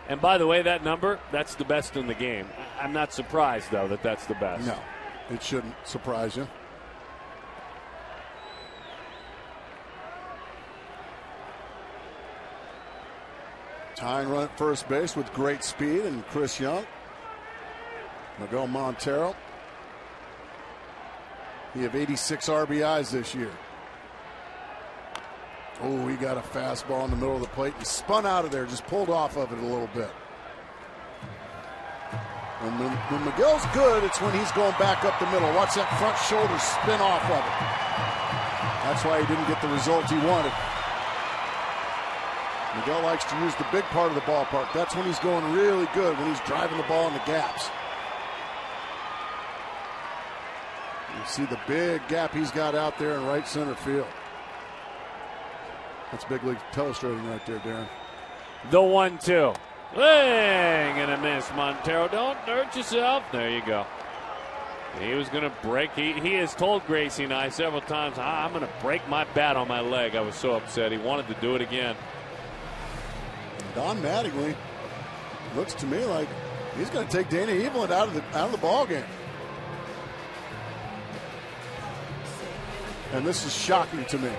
S7: And by the way, that number, that's the best in the game. I'm not surprised, though, that that's the best.
S2: No, it shouldn't surprise you. Tying run at first base with great speed and Chris Young. Miguel Montero. He have 86 RBIs this year. Oh, he got a fastball in the middle of the plate and spun out of there, just pulled off of it a little bit. And when Miguel's good, it's when he's going back up the middle. Watch that front shoulder spin off of it. That's why he didn't get the result he wanted. Miguel likes to use the big part of the ballpark. That's when he's going really good, when he's driving the ball in the gaps. You see the big gap he's got out there in right center field. That's big league illustrating right there, Darren.
S7: The 1-2. Swing and a miss, Montero. Don't hurt yourself. There you go. He was going to break. He has told Gracie and I several times, I'm going to break my bat on my leg. I was so upset. He wanted to do it again.
S2: Don Mattingly looks to me like he's going to take Dana Evelyn out of the ball game. And this is shocking to me.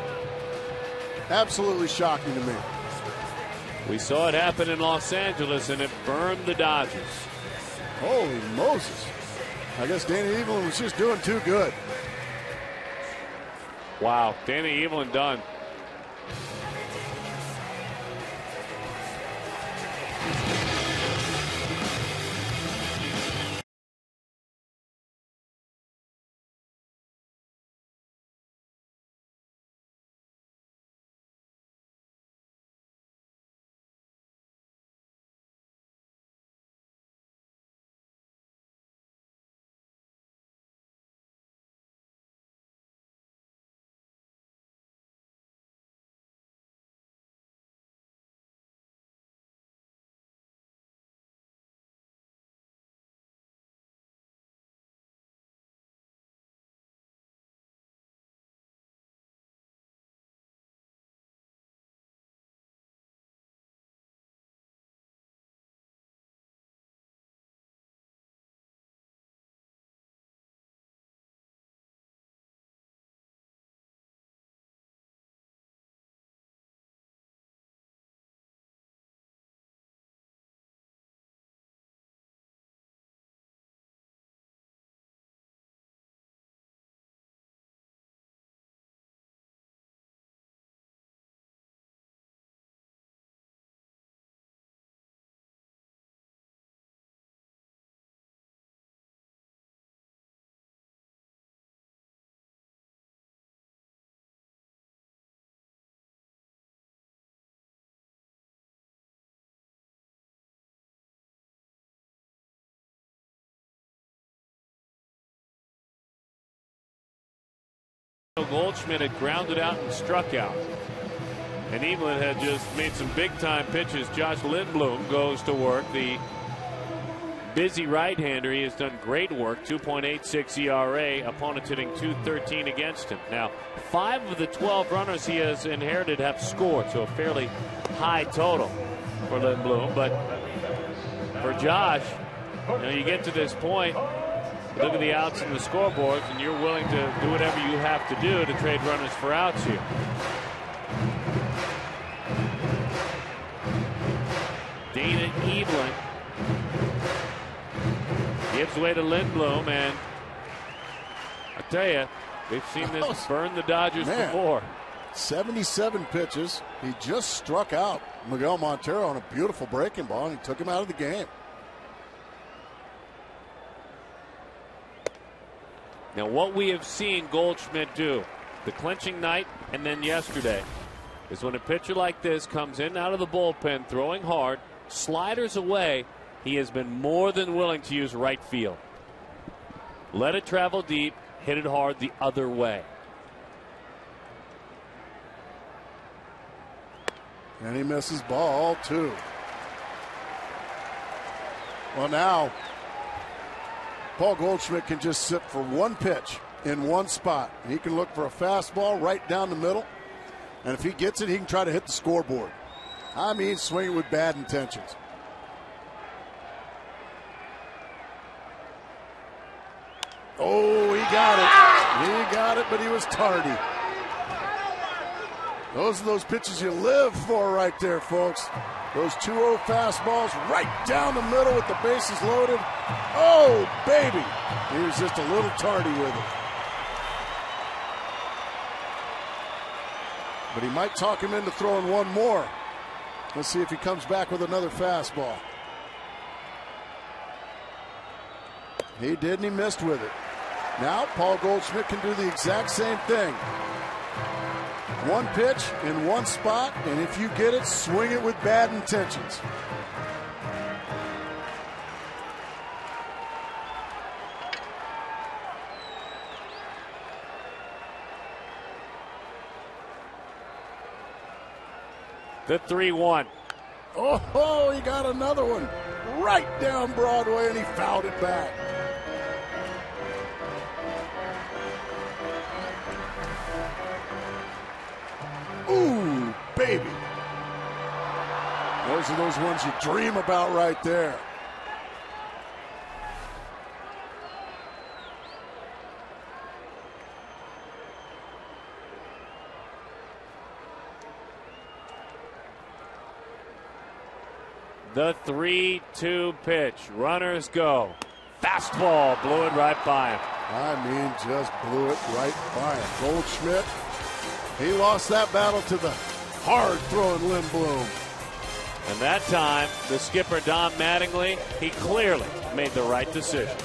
S2: Absolutely shocking to me.
S7: We saw it happen in Los Angeles, and it burned the Dodgers.
S2: Holy Moses. I guess Dana Evelyn was just doing too good.
S7: Wow, Dana Evelyn done. Goldschmidt had grounded out and struck out. And Evelyn had just made some big-time pitches. Josh Lindblom goes to work. The busy right-hander. He has done great work. 2.86 ERA. Opponents hitting .213 against him. Now, 5 of the 12 runners he has inherited have scored, so a fairly high total for Lindblom. But for Josh, you get to this point, look at the outs and the scoreboards, and you're willing to do whatever you have to do to trade runners for outs here. to Evelyn. Gives way to Lindblom, and I tell you, we've seen this burn the Dodgers before.
S2: 77 pitches. He just struck out Miguel Montero on a beautiful breaking ball, and he took him out of the game.
S7: Now, what we have seen Goldschmidt do, the clinching night and then yesterday, is when a pitcher like this comes in and out of the bullpen throwing hard, sliders away, he has been more than willing to use right field. Let it travel deep, hit it hard the other way.
S2: And he misses ball, too. Well, now, Paul Goldschmidt can just sit for one pitch in one spot. He can look for a fastball right down the middle. And if he gets it, he can try to hit the scoreboard. I mean, swing it with bad intentions. Oh, he got it. He got it, but he was tardy. Those are those pitches you live for right there, folks. Those 2-0 fastballs right down the middle with the bases loaded. Oh, baby. He was just a little tardy with it. But he might talk him into throwing one more. Let's see if he comes back with another fastball. He did, and he missed with it. Now, Paul Goldschmidt can do the exact same thing. One pitch in one spot, and if you get it, swing it with bad intentions.
S7: The 3-1.
S2: Oh, he got another one right down Broadway, and he fouled it back. Ooh, baby. Those are those ones you dream about right there.
S7: The 3-2 pitch. Runners go. Fastball blew it right by him.
S2: I mean, just blew it right by him. Goldschmidt, he lost that battle to the hard-throwing Lindblom.
S7: And that time, the skipper, Don Mattingly, he clearly made the right decision.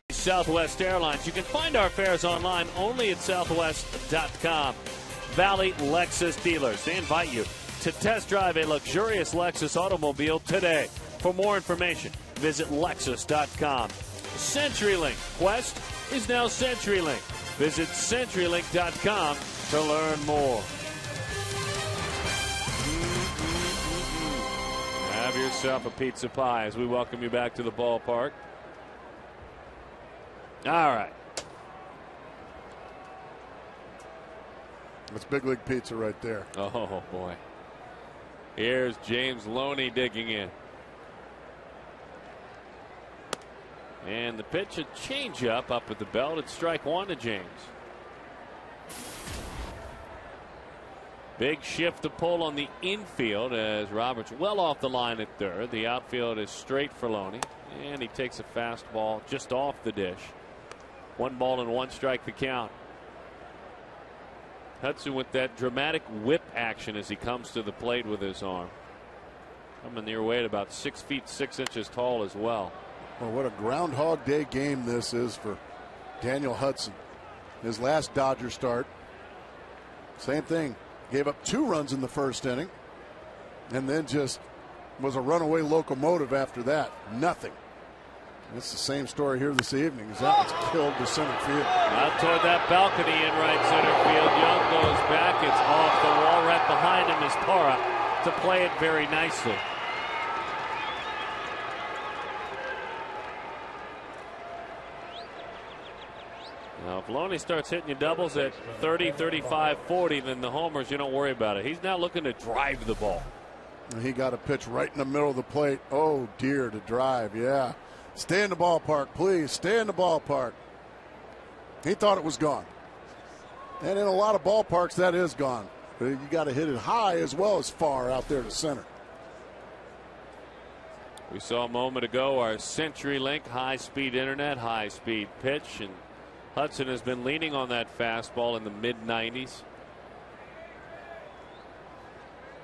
S7: Southwest Airlines. You can find our fares online only at southwest.com. Valley Lexus dealers, they invite you to test drive a luxurious Lexus automobile today. For more information, visit lexus.com. CenturyLink. Quest is now CenturyLink. Visit CenturyLink.com to learn more. have yourself a pizza pie as we welcome you back to the ballpark. All right.
S2: That's big league pizza right there.
S7: Oh, boy. Here's James Loney digging in. And the pitch, a changeup up at the belt. It's strike one to James. Big shift to pull on the infield as Roberts well off the line at third. The outfield is straight for Loney. And he takes a fastball just off the dish. 1 ball and 1 strike the count. Hudson with that dramatic whip action as he comes to the plate with his arm. Coming near weight about 6 feet 6 inches tall as well.
S2: Well, what a Groundhog Day game this is for Daniel Hudson. His last Dodger start, same thing. Gave up 2 runs in the first inning and then just was a runaway locomotive after that. Nothing. It's the same story here this evening as that one's killed to center field.
S7: Out toward that balcony in right center field. Young goes back. It's off the wall. Right behind him is Parra to play it very nicely. Now, if Loney starts hitting you doubles at 30, 35, 40, then the homers, you don't worry about it. He's now looking to drive the ball.
S2: He got a pitch right in the middle of the plate. Oh, dear, to drive. Yeah. Stay in the ballpark, please. Stay in the ballpark. He thought it was gone. And in a lot of ballparks, that is gone. But you got to hit it high as well as far out there to center.
S7: We saw a moment ago our CenturyLink high-speed internet, high-speed pitch, and Hudson has been leaning on that fastball in the mid-90s.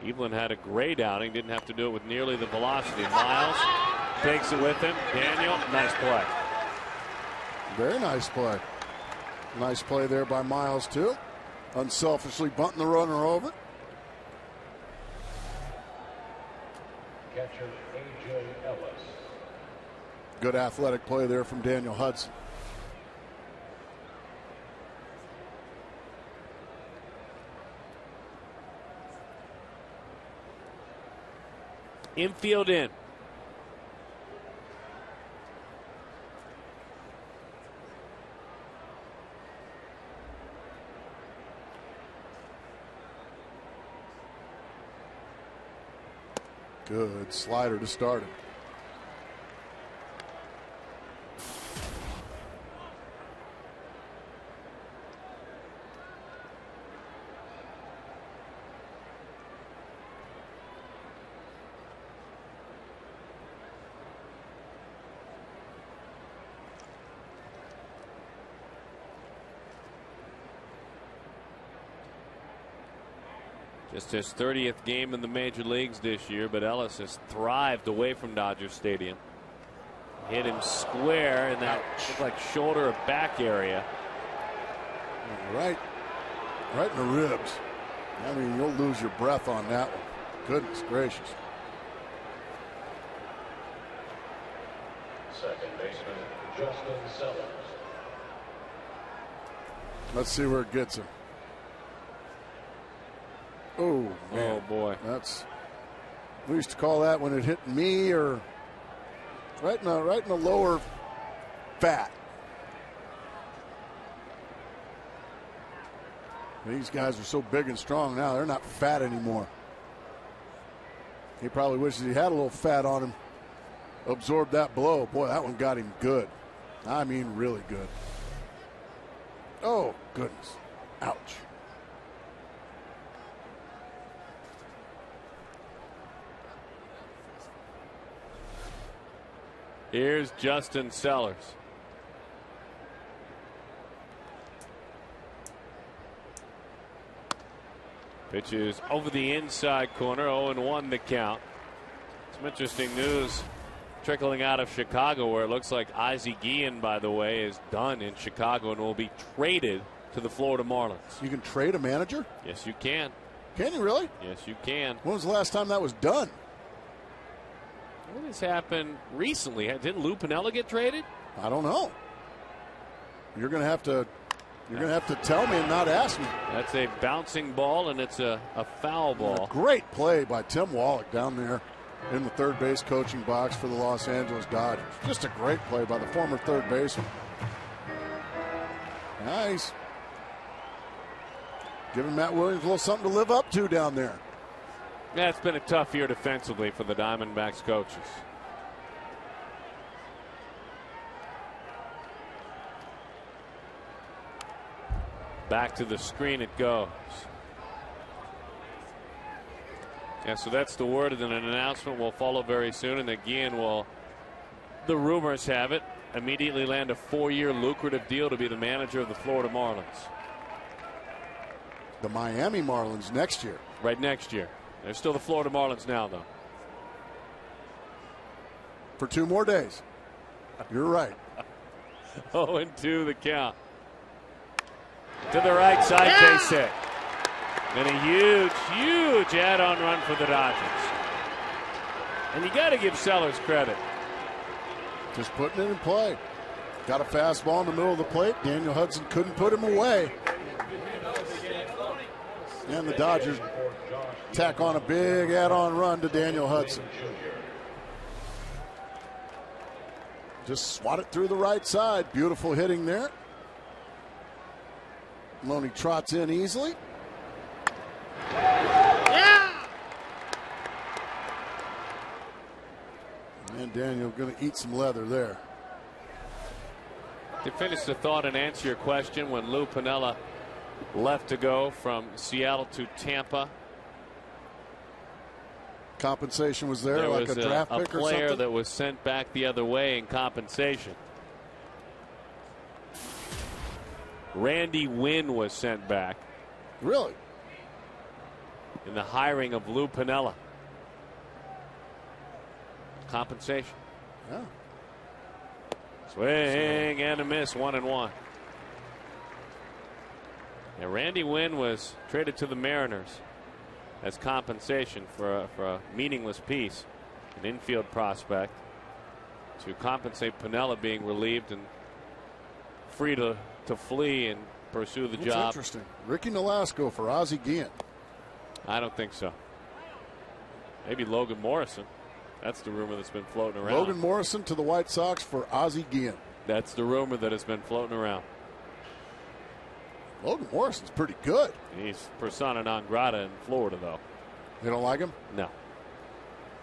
S7: Evelyn had a great outing, didn't have to do it with nearly the velocity. Miles takes it with him. Daniel, nice play.
S2: Very nice play. Nice play there by Miles, too. Unselfishly bunting the runner over.
S5: Catcher A.J. Ellis.
S2: Good athletic play there from Daniel Hudson.
S7: Infield in.
S2: Good slider to start him.
S7: Just his 30th game in the major leagues this year, but Ellis has thrived away from Dodger Stadium. Hit him square in that looked like shoulder or back area.
S2: Right in the ribs. I mean, you'll lose your breath on that one. Goodness gracious.
S5: Second baseman, Justin Sellers.
S2: Let's see where it gets him. Oh, man.
S7: Oh, boy.
S2: That's, we used to call that when it hit me or right in the lower fat. These guys are so big and strong now, they're not fat anymore. He probably wishes he had a little fat on him. Absorbed that blow. Boy, that one got him good. I mean, really good. Oh, goodness. Ouch.
S7: Here's Justin Sellers. Pitches over the inside corner, 0-1 the count. Some interesting news trickling out of Chicago, where it looks like Ozzie Guillen, by the way, is done in Chicago and will be traded to the Florida Marlins.
S2: You can trade a manager?
S7: Yes, you can.
S2: Can you really?
S7: Yes, you can.
S2: When was the last time that was done?
S7: What has happened recently? Didn't Lou Piniella get traded?
S2: I don't know. You're going to have to tell me and not ask me.
S7: That's a bouncing ball, and it's a foul ball.
S2: Great play by Tim Wallach down there. in the third base coaching box for the Los Angeles Dodgers. Just a great play by the former third baseman. Nice. Giving Matt Williams a little something to live up to down there.
S7: Yeah, it's been a tough year defensively for the Diamondbacks coaches. Back to the screen it goes. Yeah, so that's the word, and then an announcement will follow very soon. And again, the rumors have it, immediately land a 4-year lucrative deal to be the manager of the Florida Marlins.
S2: The Miami Marlins next year.
S7: Right, next year. They're still the Florida Marlins now, though.
S2: For 2 more days. You're right.
S7: 0-2 the count. To the right side, base hit. And a huge, huge add-on run for the Dodgers. And you got to give Sellers credit.
S2: Just putting it in play. Got a fastball in the middle of the plate. Daniel Hudson couldn't put him away. And the Dodgers tack on a big add-on run to Daniel Hudson. Just swat it through the right side. Beautiful hitting there. Loney trots in easily. Yeah! And Daniel going to eat some leather there.
S7: To finish the thought and answer your question, when Lou Piniella left to go from Seattle to Tampa,
S2: compensation was there like
S7: was
S2: a draft pick or something?
S7: a player that was sent back the other way in compensation. Randy Wynn was sent back.
S2: Really?
S7: In the hiring of Lou Piniella. Compensation.
S2: Yeah.
S7: Swing and a miss, 1-1. And Randy Wynn was traded to the Mariners as compensation for a meaningless piece, an infield prospect, to compensate Piniella being relieved and free to flee and pursue the job.
S2: Interesting. Ricky Nolasco for Ozzie Guillen.
S7: I don't think so. Maybe Logan Morrison. That's the rumor that's been floating around.
S2: Logan Morrison to the White Sox for Ozzie Guillen.
S7: That's the rumor that has been floating around.
S2: Logan Morrison's pretty good.
S7: He's persona non grata in Florida, though.
S2: You don't like him?
S7: No.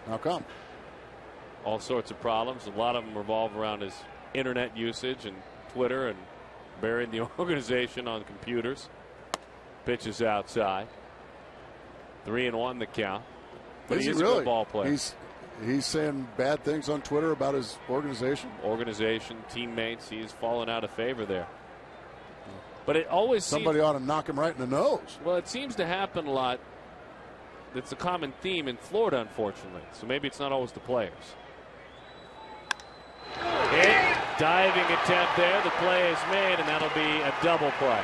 S2: How come?
S7: All sorts of problems. A lot of them revolve around his internet usage and Twitter and burying the organization on computers. Pitches outside. 3-1 the count. But
S2: Is
S7: he
S2: he
S7: is
S2: really?
S7: a good ball player.
S2: He's saying bad things on Twitter about his organization?
S7: Organization, teammates, he's fallen out of favor there. But it always
S2: Somebody ought to knock him right in the nose.
S7: Well, it seems to happen a lot. It's a common theme in Florida, unfortunately. So maybe it's not always the players. Diving attempt there. The play is made, and that'll be a double play.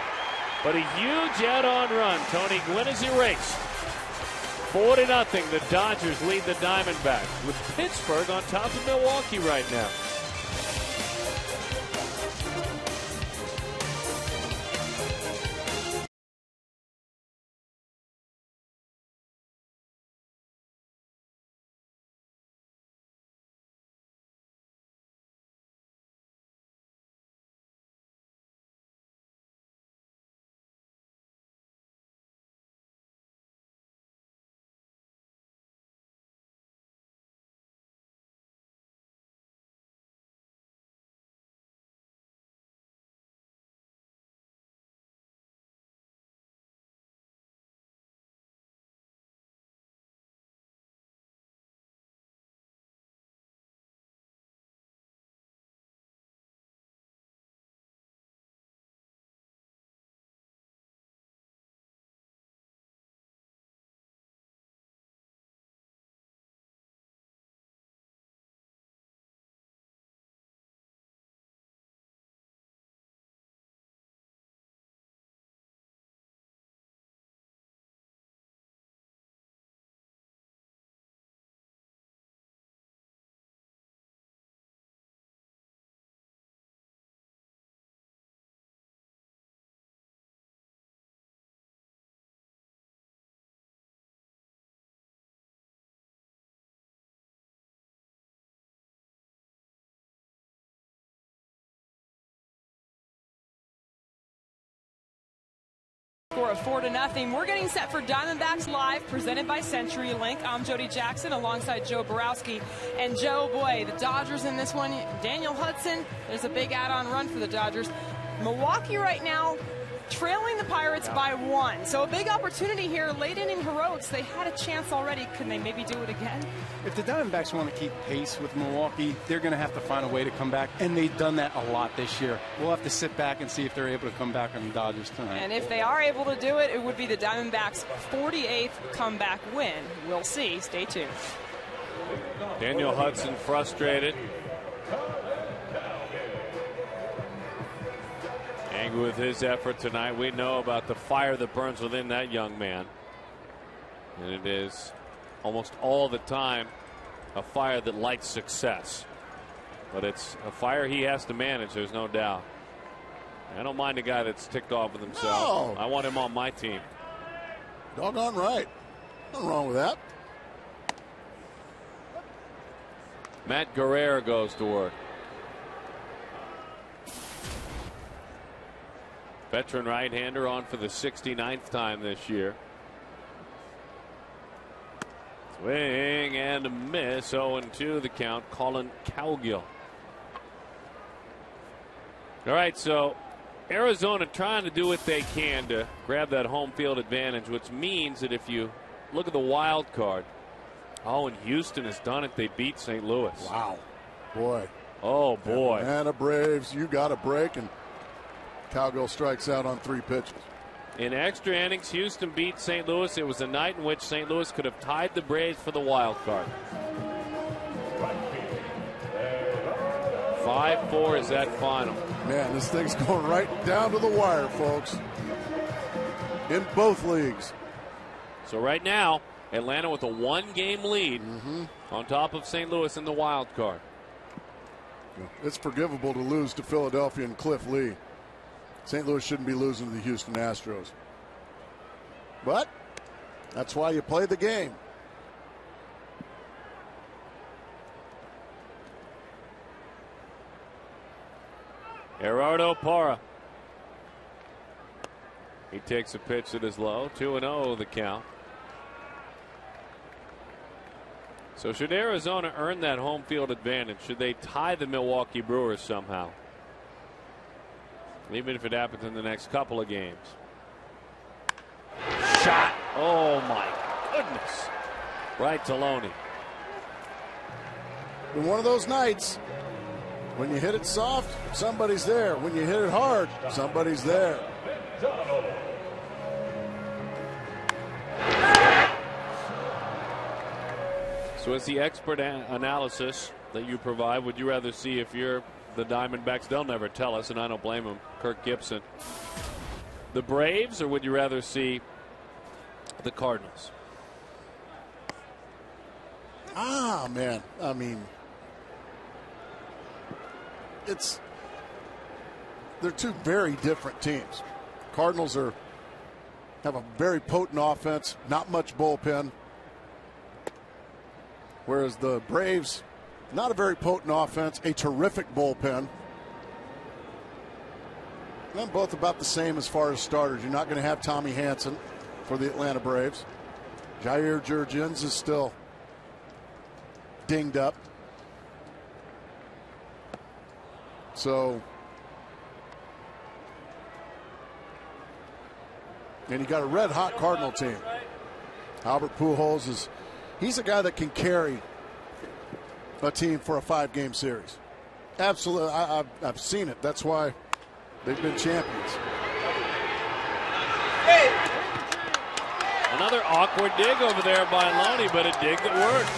S7: But a huge add-on run. Tony Gwynn is erased. 4-0. The Dodgers lead the Diamondbacks with Pittsburgh on top of Milwaukee right now.
S8: score of 4-0. We're getting set for Diamondbacks Live, presented by CenturyLink. I'm Jody Jackson alongside Joe Borowski. And Joe, boy, the Dodgers in this one. Daniel Hudson, there's a big add-on run for the Dodgers. Milwaukee right now trailing the Pirates by 1. So a big opportunity here, late inning heroics. They had a chance already. Can they maybe do it again?
S9: If the Diamondbacks want to keep pace with Milwaukee, they're going to have to find a way to come back, and they've done that a lot this year. We'll have to sit back and see if they're able to come back on the Dodgers tonight.
S8: And if they are able to do it, it would be the Diamondbacks' 48th comeback win. We'll see. Stay tuned.
S7: Daniel Hudson frustrated. Angry with his effort tonight. We know about the fire that burns within that young man. And it is almost all the time a fire that lights success. But it's a fire he has to manage, there's no doubt. I don't mind a guy that's ticked off with himself.
S2: No.
S7: I want him on my team.
S2: Doggone right. Nothing wrong with that.
S7: Matt Guerrero goes to work. Veteran right-hander on for the 69th time this year. Swing and a miss. 0-2 the count. Colin Cowgill. All right, so Arizona trying to do what they can to grab that home field advantage, which means that if you look at the wild card, and Houston has done it. They beat St. Louis.
S2: Wow. Boy.
S7: Oh, boy.
S2: Atlanta Braves, you got a break, and Cowgill strikes out on 3 pitches.
S7: In extra innings, Houston beat St. Louis. It was a night in which St. Louis could have tied the Braves for the wild card. 5-4 is that final.
S2: Man, this thing's going right down to the wire, folks. In both leagues.
S7: So right now, Atlanta with a 1-game lead on top of St. Louis in the wild card.
S2: It's forgivable to lose to Philadelphia and Cliff Lee. St. Louis shouldn't be losing to the Houston Astros. But that's why you play the game.
S7: Gerardo Parra. He takes a pitch that is low. 2-0 the count. So should Arizona earn that home field advantage? Should they tie the Milwaukee Brewers somehow? Even if it happens in the next couple of games. Shot. Oh, my goodness. Right to Loney.
S2: In one of those nights, when you hit it soft, somebody's there. When you hit it hard, somebody's there.
S7: So as the expert analysis that you provide, would you rather see, if you're the Diamondbacks, they'll never tell us, and I don't blame them, Kirk Gibson, the Braves, or would you rather see the Cardinals?
S2: Man. I mean, they're two very different teams. Cardinals have a very potent offense, not much bullpen. Whereas the Braves, not a very potent offense, a terrific bullpen. They're both about the same as far as starters. You're not going to have Tommy Hanson for the Atlanta Braves. Jair Jurgens is still dinged up. So, and you got a red-hot Cardinal team. Albert Pujols he's a guy that can carry a team for a 5-game series. Absolutely. I've seen it. That's why they've been champions.
S7: Another awkward dig over there by Loney, but a dig that works.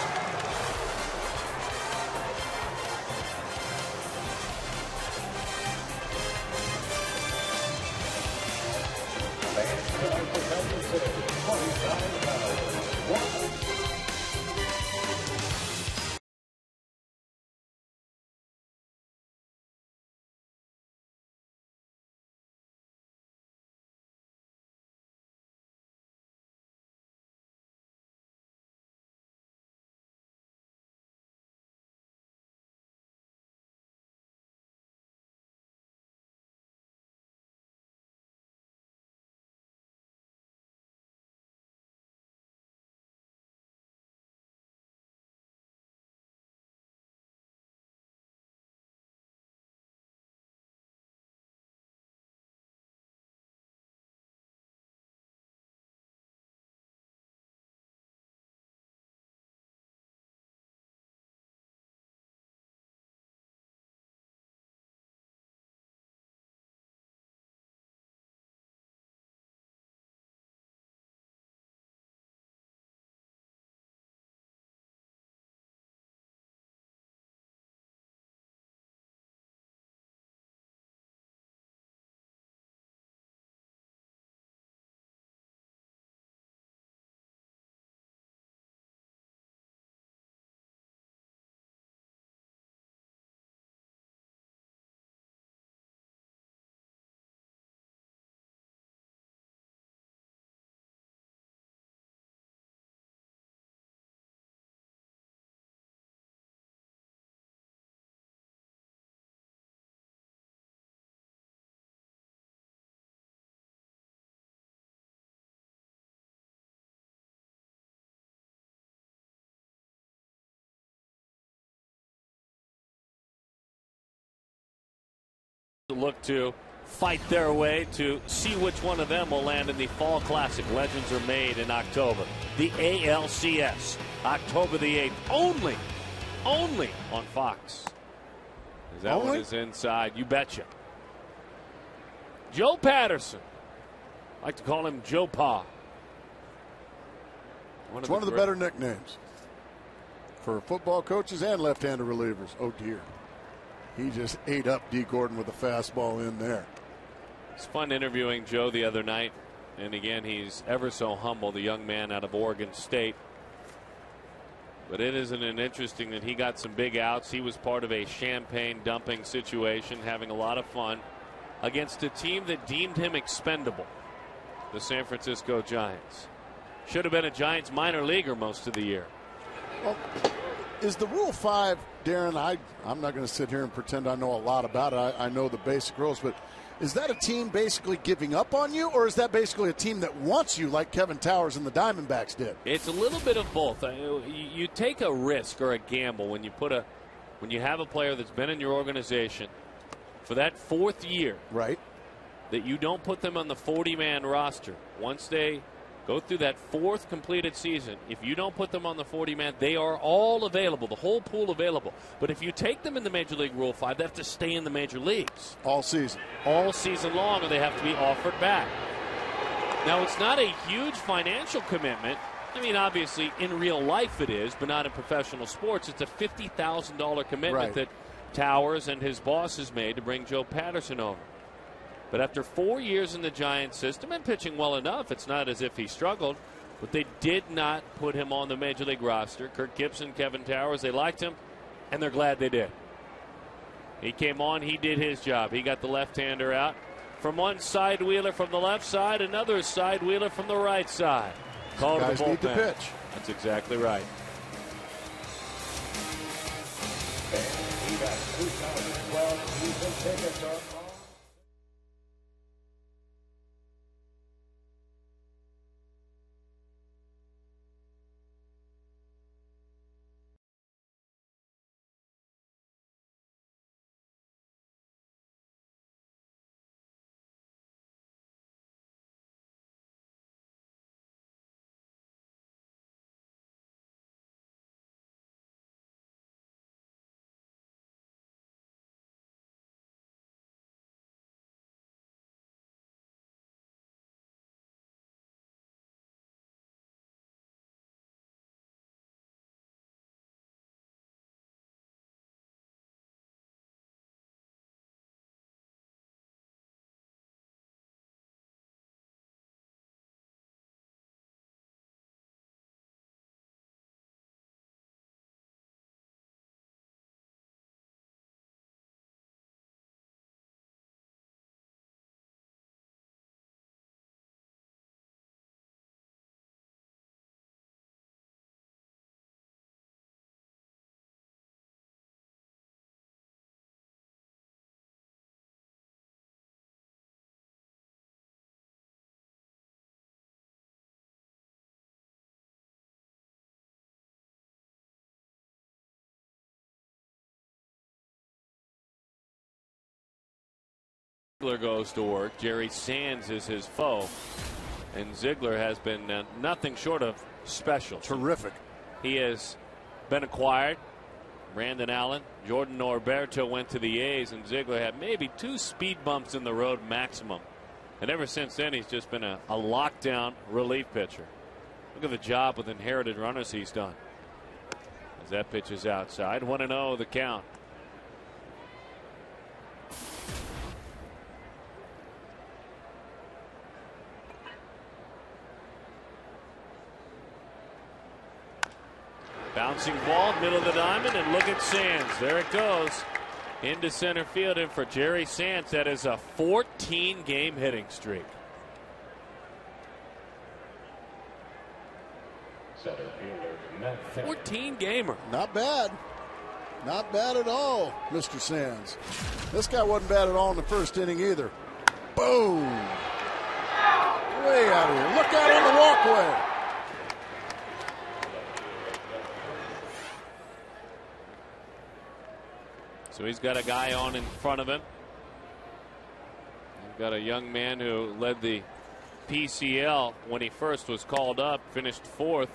S7: look to fight their way to see which one of them will land in the Fall Classic. Legends are made in October. The ALCS, October the 8th, only on Fox. Is that one is inside? You betcha. Joe Patterson. I like to call him Joe Pa.
S2: It's one of the better nicknames for football coaches and left-handed relievers. Oh, dear. He just ate up D. Gordon with a fastball in there.
S7: It's fun interviewing Joe the other night. And again, he's ever so humble, the young man out of Oregon State. But it isn't it interesting that he got some big outs. He was part of a champagne dumping situation, having a lot of fun against a team that deemed him expendable, the San Francisco Giants. Should have been a Giants minor leaguer most of the year.
S2: Well, is the Rule 5, Darren, I'm not going to sit here and pretend I know a lot about it. I know the basic rules, but is that a team basically giving up on you, or is that basically a team that wants you like Kevin Towers and the Diamondbacks did?
S7: It's a little bit of both. You take a risk or a gamble when you have a player that's been in your organization for that 4th year.
S2: Right.
S7: That you don't put them on the 40-man roster. Once they go through that 4th completed season, if you don't put them on the 40-man, they are all available, the whole pool available. But if you take them in the Major League Rule 5, they have to stay in the major leagues.
S2: All season.
S7: All season long, or they have to be offered back. Now, it's not a huge financial commitment. I mean, obviously, in real life it is, but not in professional sports. It's a $50,000 commitment that Towers and his bosses made to bring Joe Patterson over. But after 4 years in the Giants system and pitching well enough, it's not as if he struggled, but they did not put him on the Major League roster. Kirk Gibson, Kevin Towers, they liked him, and they're glad they did. He came on, he did his job. He got the left-hander out. From one side wheeler from the left side, another side wheeler from the right side. Called the bullpen.
S2: Need to pitch.
S7: That's exactly right.
S5: And we got 2012 season tickets on.
S7: Ziegler goes to work. Jerry Sands is his foe. And Ziegler has been nothing short of special.
S2: Terrific.
S7: He has been acquired. Brandon Allen, Jordan Norberto went to the A's, and Ziegler had maybe 2 speed bumps in the road maximum. And ever since then, he's just been a lockdown relief pitcher. Look at the job with inherited runners he's done. As that pitch is outside, 1-0 the count. Bouncing ball, middle of the diamond, and look at Sands. There it goes. Into center field, and for Jerry Sands, that is a 14-game hitting streak.
S5: Center fielder,
S7: 14-gamer.
S2: Not bad. Not bad at all, Mr. Sands. This guy wasn't bad at all in the first inning either. Boom. Way out of here. Look out on the walkway.
S7: So he's got a guy on in front of him. Got a young man who led the PCL when he first was called up, finished 4th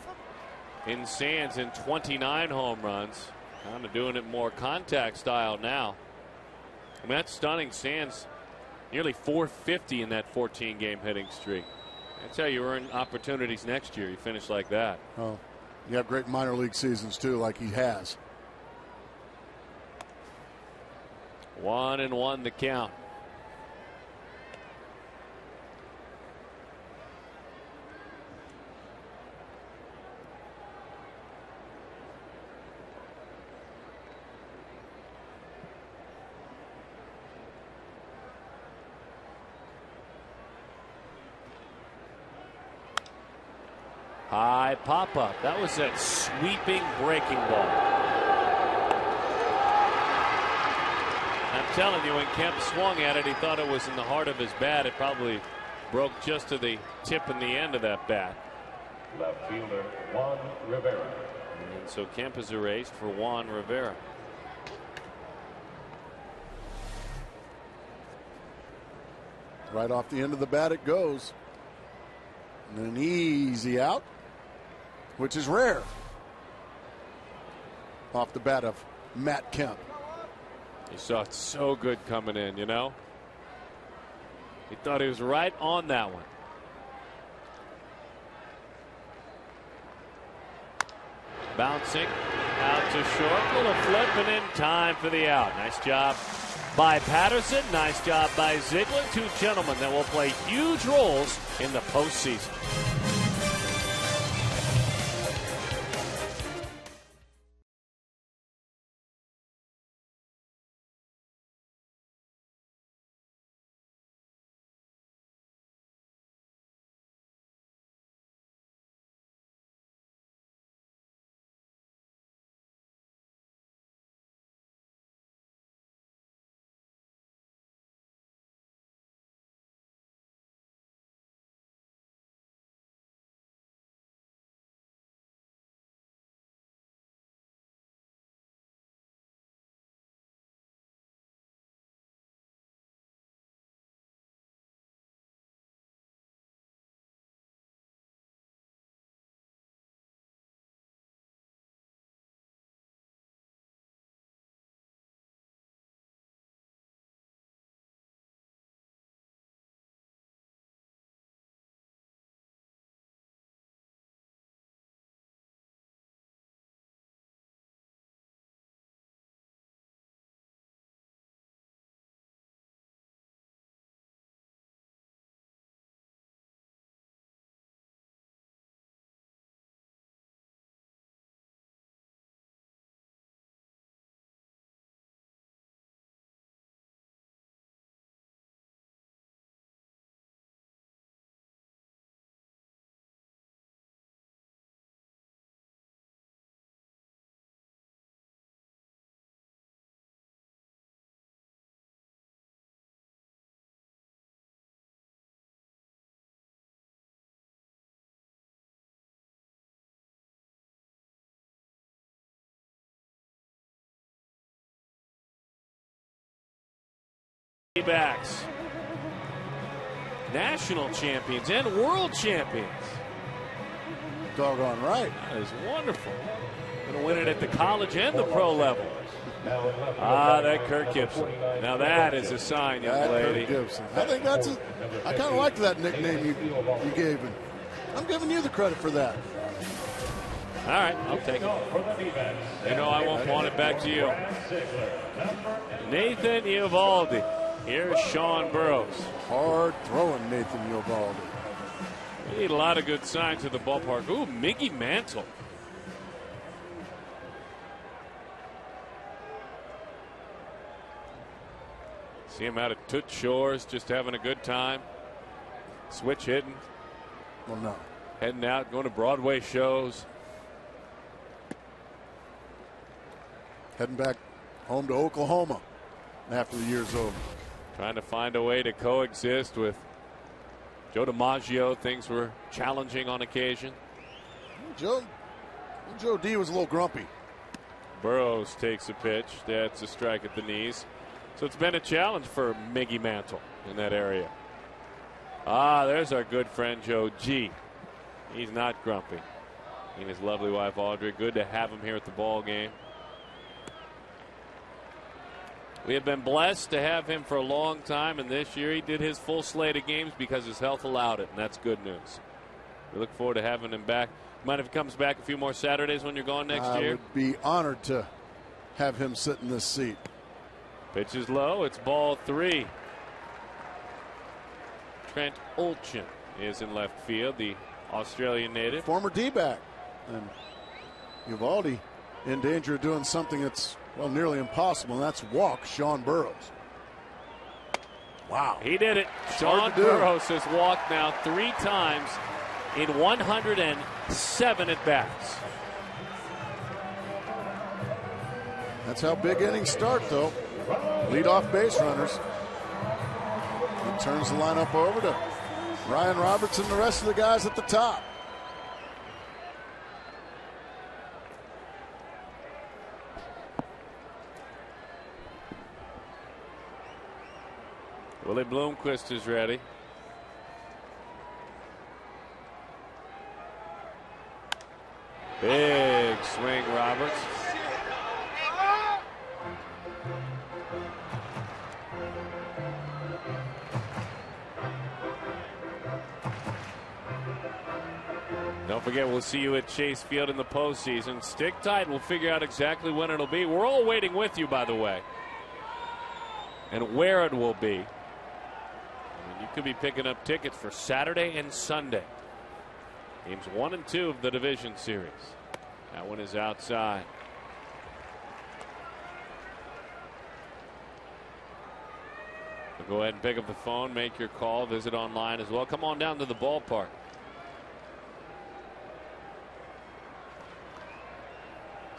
S7: in Sands in 29 home runs. Kind of doing it more contact style now. I mean, that's stunning. Sands nearly 450 in that 14-game hitting streak. That's how you earn opportunities next year. You finish like that.
S2: Oh, you have great minor league seasons too, like he has.
S7: 1-1 the count. High pop-up. That was that sweeping breaking ball. I'm telling you, when Kemp swung at it, he thought it was in the heart of his bat. It probably broke just to the tip and the end of that bat.
S5: Left fielder Juan Rivera.
S7: And so Kemp is erased for Juan Rivera.
S2: Right off the end of the bat it goes. And an easy out, which is rare. Off the bat of Matt Kemp.
S7: He saw it so good coming in, you know. He thought he was right on that one. Bouncing out to short. Little flip and in time for the out. Nice job by Patterson. Nice job by Ziegler. Two gentlemen that will play huge roles in the postseason. Backs, national champions and world champions.
S2: Doggone right.
S7: That is wonderful. Going to win it at the college and the pro level. Ah, that Kirk Gibson. Now that is a sign, young lady.
S2: Kirk Gibson. I think that's it. I kind of liked that nickname you gave him. I'm giving you the credit for that.
S7: All right, I'll take it. You know I won't want it back to you. Nathan Eovaldi. Here's Sean Burrows.
S2: Hard throwing Nathan Eovaldi.
S7: We need a lot of good signs at the ballpark. Ooh, Miggy Mantle. See him out at Toots Shores, just having a good time. Switch hitting.
S2: Well, no.
S7: Heading out, going to Broadway shows.
S2: Heading back home to Oklahoma after the year's over.
S7: Trying to find a way to coexist with Joe DiMaggio. Things were challenging on occasion.
S2: Joe D was a little grumpy.
S7: Burrows takes a pitch. That's a strike at the knees. So it's been a challenge for Miggy Mantle in that area. Ah, there's our good friend Joe G. He's not grumpy. He and his lovely wife Audrey. Good to have him here at the ball game. We have been blessed to have him for a long time, and this year he did his full slate of games because his health allowed it, and that's good news. We look forward to having him back. Mind if he comes back a few more Saturdays when you're gone next year?
S2: I would be honored to have him sit in this seat.
S7: Pitch is low. It's ball 3. Trent Olchin is in left field, the Australian native.
S2: Former D-back. And Uvalde in danger of doing something that's, well, nearly impossible, and that's walk Sean Burroughs. Wow.
S7: He did it. Sean Burroughs has walked now 3 times in 107 at-bats.
S2: That's how big innings start, though. Lead-off base runners. He turns the lineup over to Ryan Roberts and the rest of the guys at the top.
S7: Willie Bloomquist is ready. Big swing, Roberts. Don't forget, we'll see you at Chase Field in the postseason. Stick tight. We'll figure out exactly when it'll be. We're all waiting with you, by the way, and where it will be. You could be picking up tickets for Saturday and Sunday. Games 1 and 2 of the division series. That one is outside. So go ahead and pick up the phone, make your call, visit online as well. Come on down to the ballpark.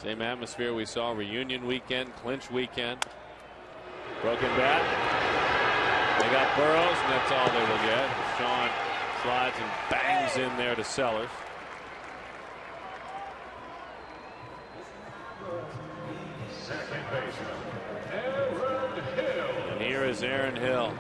S7: Same atmosphere we saw reunion weekend, clinch weekend. Broken bat. They got Burroughs, and that's all they will get. Sean slides and bangs in there to Sellers.
S5: Second baseman, Aaron Hill.
S7: And here is Aaron Hill.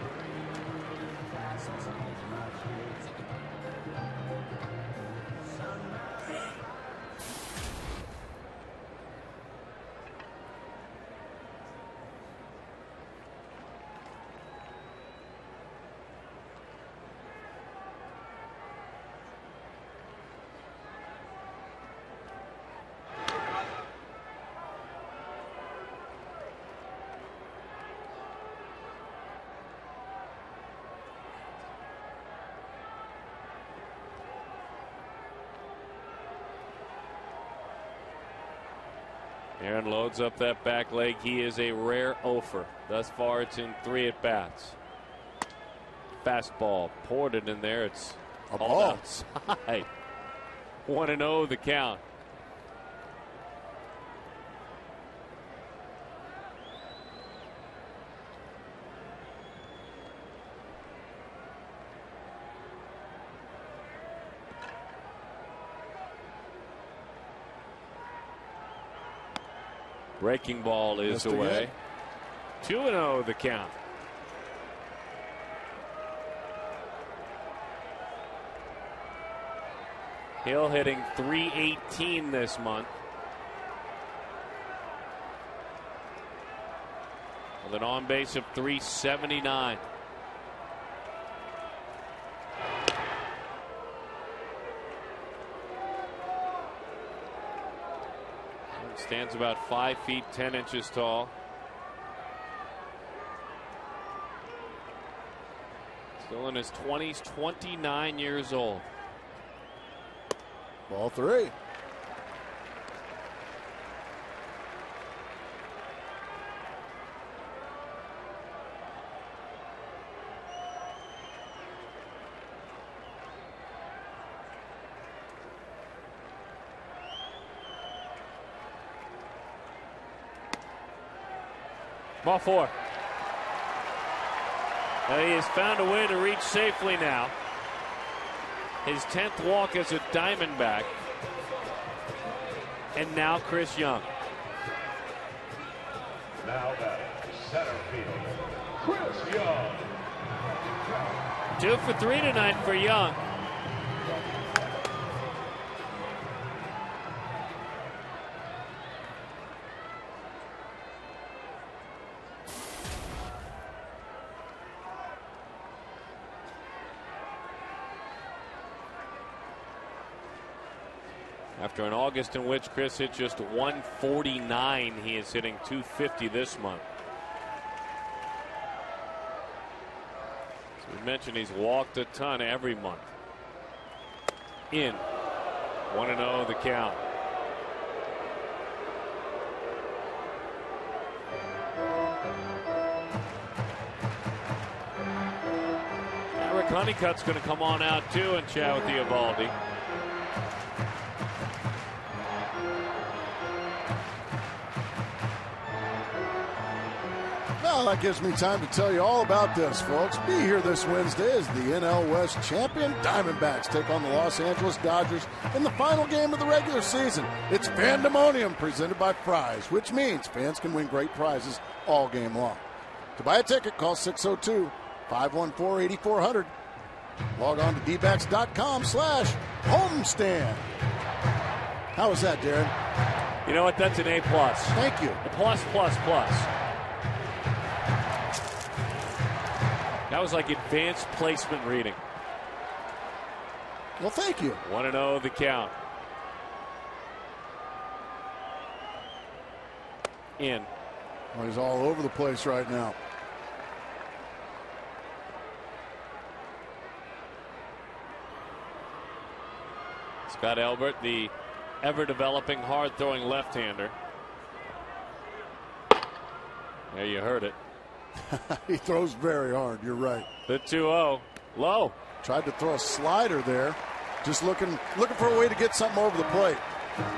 S7: Aaron loads up that back leg. He is a rare offer. Thus far, it's in 3 at-bats. Fastball poured it in there. It's
S2: a
S7: all
S2: ball
S7: outside. 1-0 the count. Breaking ball is away. 2-0 the count. Hill hitting .318 this month, with an on base of .379. Stands about 5 feet 10 inches tall. Still in his 20s, 29 years old.
S2: Ball 3.
S7: Ball 4. He has found a way to reach safely now. His 10th walk as a Diamondback. And now Chris Young.
S5: Now batting, center field, Chris Young.
S7: 2 for 3 tonight for Young. After an August in which Chris hit just 149, he is hitting 250 this month. As we mentioned, he's walked a ton every month. In. 1-0 the count. Eric Honeycutt's going to come on out too and chat with Eovaldi.
S2: Well, that gives me time to tell you all about this, folks. Be here this Wednesday as the NL West champion Diamondbacks take on the Los Angeles Dodgers in the final game of the regular season. It's Fandemonium presented by Fry's, which means fans can win great prizes all game long. To buy a ticket, call 602-514-8400. Log on to dbacks.com/homestand. How was that, Darren?
S7: You know what? That's an A+.
S2: Thank you.
S7: A plus. That was like advanced placement reading.
S2: Well, thank you.
S7: 1-0 the count. In.
S2: Well, he's all over the place right now.
S7: Scott Elbert, the ever-developing, hard-throwing left-hander. There you heard it.
S2: He throws very hard. You're right.
S7: The 2-0. Low.
S2: Tried to throw a slider there. Just looking for a way to get something over the plate.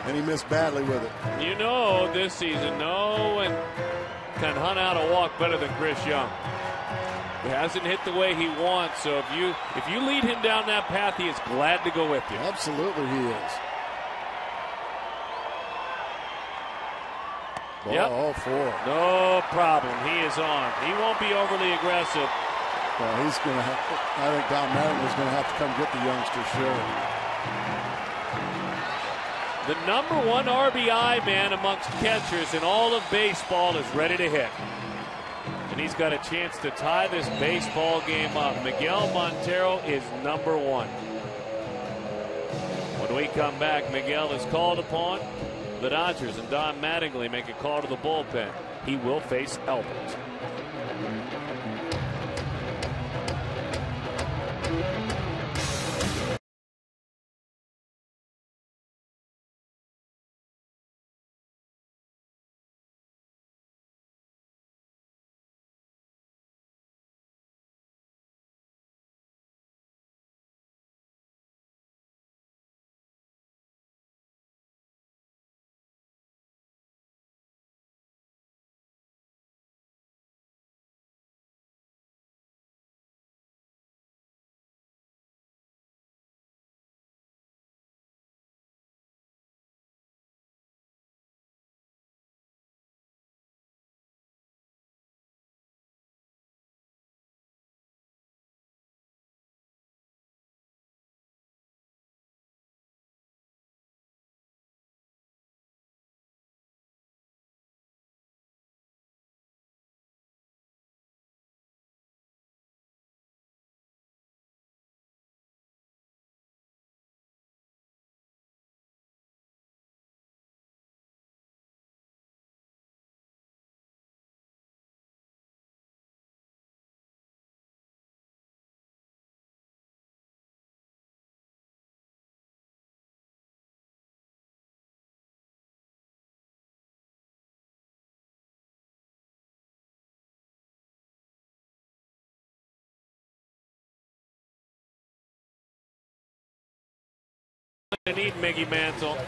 S2: And he missed badly with it.
S7: You know this season, no one can hunt out a walk better than Chris Young. He hasn't hit the way he wants, so if you lead him down that path, he is glad to go with you.
S2: Absolutely he is.
S7: Yep.
S2: All four.
S7: No problem. He is on. He won't be overly aggressive.
S2: Well, he's going to have, I think Don Mattingly's going to have to come get the youngster, sure.
S7: The #1 RBI man amongst catchers in all of baseball is ready to hit. And he's got a chance to tie this baseball game up. Miguel Montero is #1. When we come back, Miguel is called upon. The Dodgers and Don Mattingly make a call to the bullpen. He will face Elbert. Need Miggy Mantle.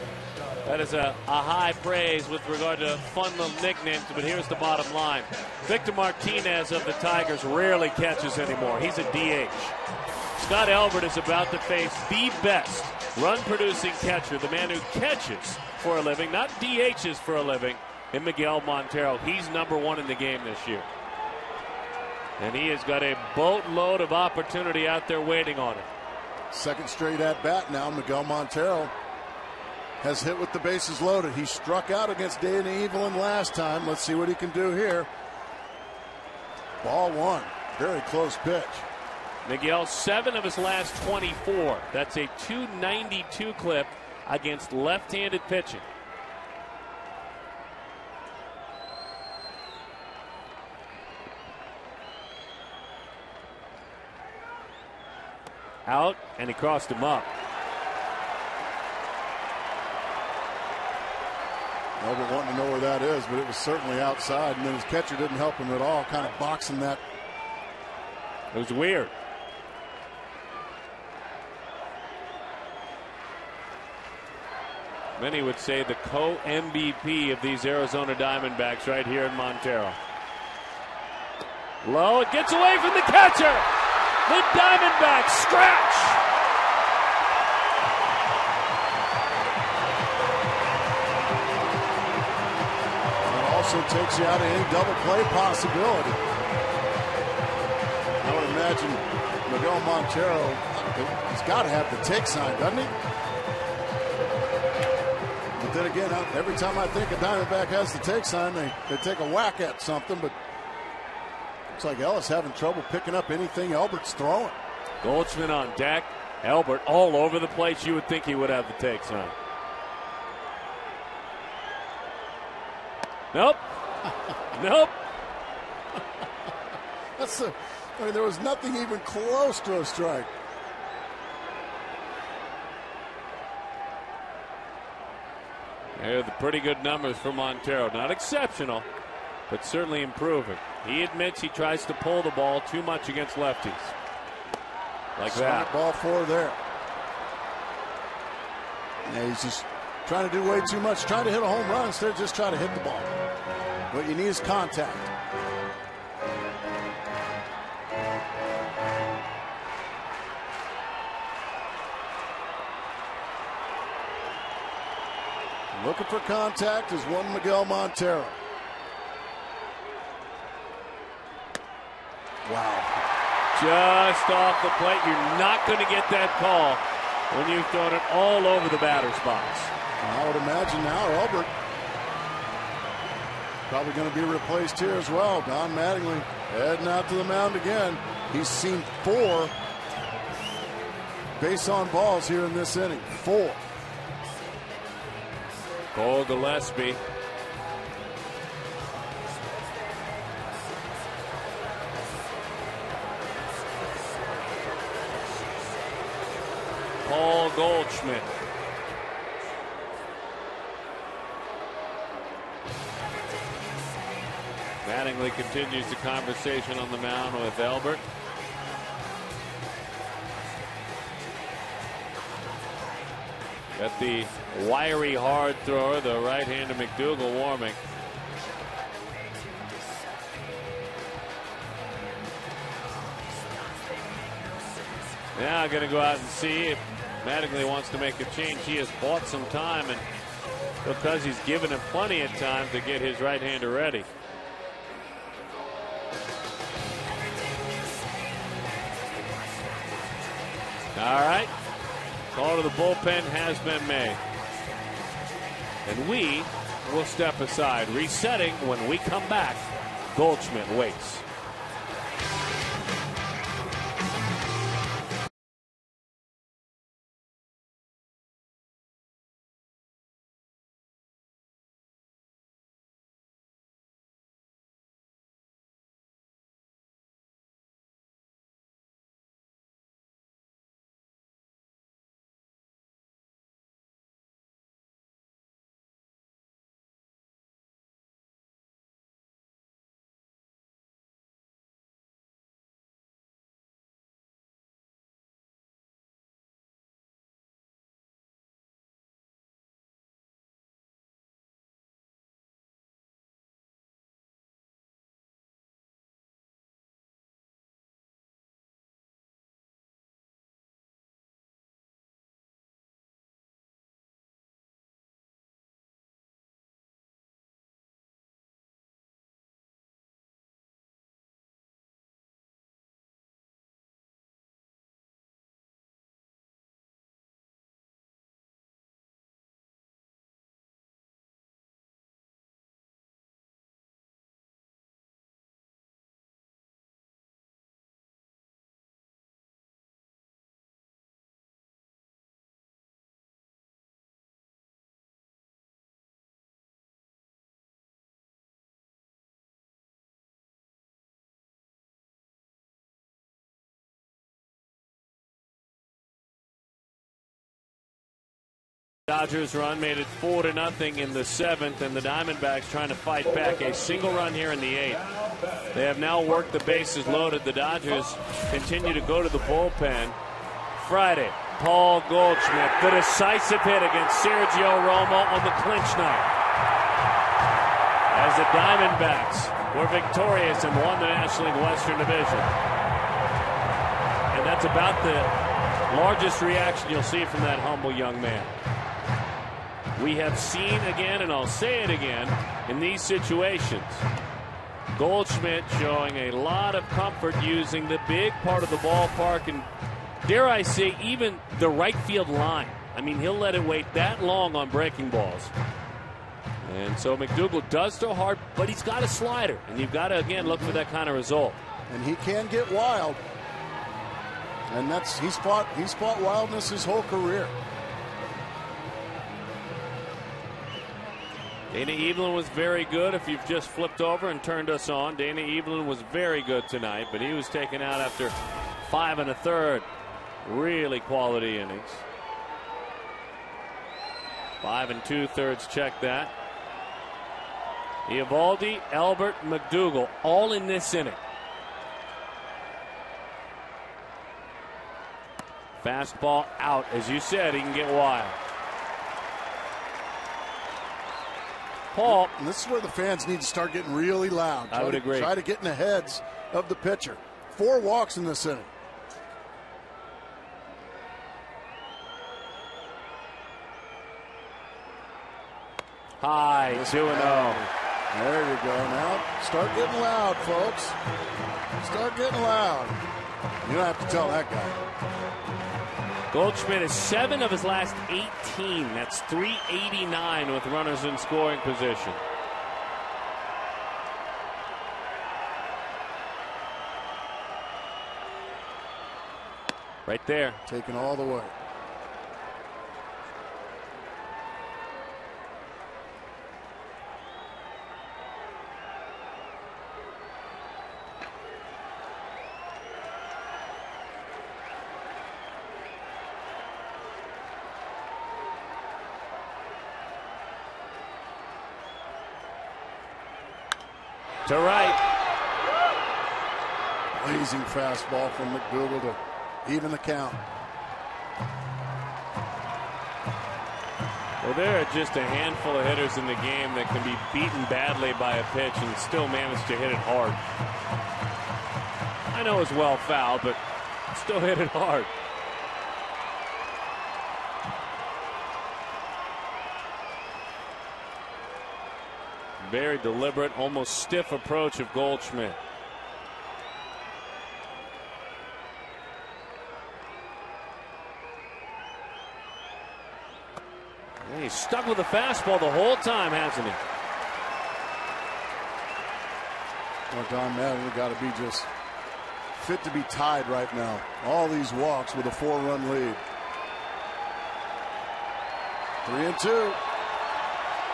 S7: That is a high praise with regard to fun little nicknames, but here's the bottom line. Victor Martinez of the Tigers rarely catches anymore. He's a DH. Scott Elbert is about to face the best run-producing catcher, the man who catches for a living, not DHs for a living, in Miguel Montero. He's #1 in the game this year. And he has got a boatload of opportunity out there waiting on him.
S2: Second straight at bat now. Miguel Montero has hit with the bases loaded. He struck out against Dana Evelyn last time. Let's see what he can do here. Ball one. Very close pitch.
S7: Miguel, 7 of his last 24. That's a 292 clip against left-handed pitching. Out, and he crossed him up.
S2: Albert wanting to know where that is, but it was certainly outside, and then his catcher didn't help him at all, kind of boxing that.
S7: It was weird. Many would say the co-MVP of these Arizona Diamondbacks right here in Montero. Low, it gets away from the catcher. The Diamondbacks scratch.
S2: It also takes you out of any double play possibility. I would imagine Miguel Montero, he's got to have the take sign, doesn't he? But then again, every time I think a Diamondback has the take sign, they take a whack at something, but looks like Ellis having trouble picking up anything Elbert's throwing.
S7: Goldschmidt on deck. Albert all over the place. You would think he would have the take sign. Nope. Nope.
S2: There was nothing even close to a strike.
S7: They're the pretty good numbers for Montero. Not exceptional, but certainly improving. He admits he tries to pull the ball too much against lefties. Like that.
S2: Ball 4 there. Yeah, he's just trying to do way too much, trying to hit a home run instead of just trying to hit the ball. What you need is contact. Looking for contact is one Miguel Montero. Wow.
S7: Just off the plate. You're not going to get that call when you've thrown it all over the batter's box.
S2: I would imagine now Albert probably going to be replaced here as well. Don Mattingly heading out to the mound again. He's seen 4 base on balls here in this inning. 4.
S7: Cole Gillespie. Paul Goldschmidt. Mattingly continues the conversation on the mound with Albert. Got the wiry hard thrower, the right-hander McDougal warming. Now going to go out and see if Mattingly wants to make a change. He has bought some time, and because he's given him plenty of time to get his right-hander ready. All right. Call to the bullpen has been made. And we will step aside. Resetting when we come back. Goldschmidt waits. Dodgers run made it 4-0 in the 7th, and the Diamondbacks trying to fight back. A single run here in the 8th. They have now worked the bases loaded. The Dodgers continue to go to the bullpen. Friday, Paul Goldschmidt, the decisive hit against Sergio Romo on the clinch night, as the Diamondbacks were victorious and won the National League Western Division. And that's about the largest reaction you'll see from that humble young man. We have seen again, and I'll say it again, in these situations, Goldschmidt showing a lot of comfort using the big part of the ballpark, and dare I say even the right field line. I mean, he'll let it wait that long on breaking balls. And so McDougal does throw hard, but he's got a slider, and you've got to, again, look for that kind of result.
S2: And he can get wild. And he's fought wildness his whole career.
S7: Dana Evelyn was very good. If you've just flipped over and turned us on, Dana Evelyn was very good tonight, but he was taken out after 5 1/3. Really quality innings. 5 2/3, check that. Eovaldi, Albert, McDougal, all in this inning. Fastball out. As you said, he can get wild. Paul.
S2: And this is where the fans need to start getting really loud.
S7: I would agree.
S2: Try to get in the heads of the pitcher. 4 walks in this inning.
S7: High, 2-0.
S2: There you go. Now start getting loud, folks. Start getting loud. You don't have to tell that guy.
S7: Goldschmidt is 7 of his last 18. That's 389 with runners in scoring position. Right there.
S2: Taken all the way.
S7: To right.
S2: Blazing fastball from McDougal to even the count.
S7: Well, there are just a handful of hitters in the game that can be beaten badly by a pitch and still manage to hit it hard. I know it's well fouled, but still hit it hard. Very deliberate, almost stiff approach of Goldschmidt. And he's stuck with the fastball the whole time, hasn't he?
S2: Well, Don Madden got to be just fit to be tied right now. All these walks with a 4-run lead. 3-2.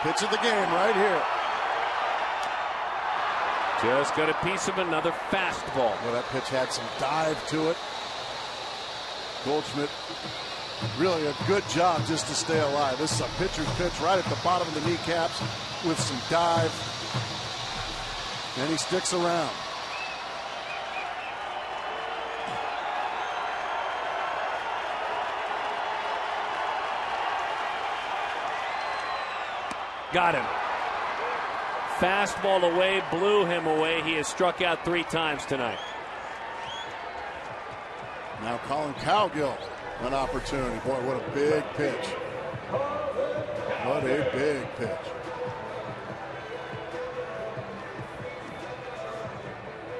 S2: Pitch of the game right here.
S7: Just got a piece of another fastball.
S2: Well, that pitch had some dive to it. Goldschmidt, really a good job just to stay alive. This is a pitcher's pitch right at the bottom of the kneecaps with some dive. And he sticks around.
S7: Got him. Fastball away, blew him away. He has struck out 3 times tonight.
S2: Now Colin Cowgill, an opportunity. Boy, what a big pitch. What a big pitch.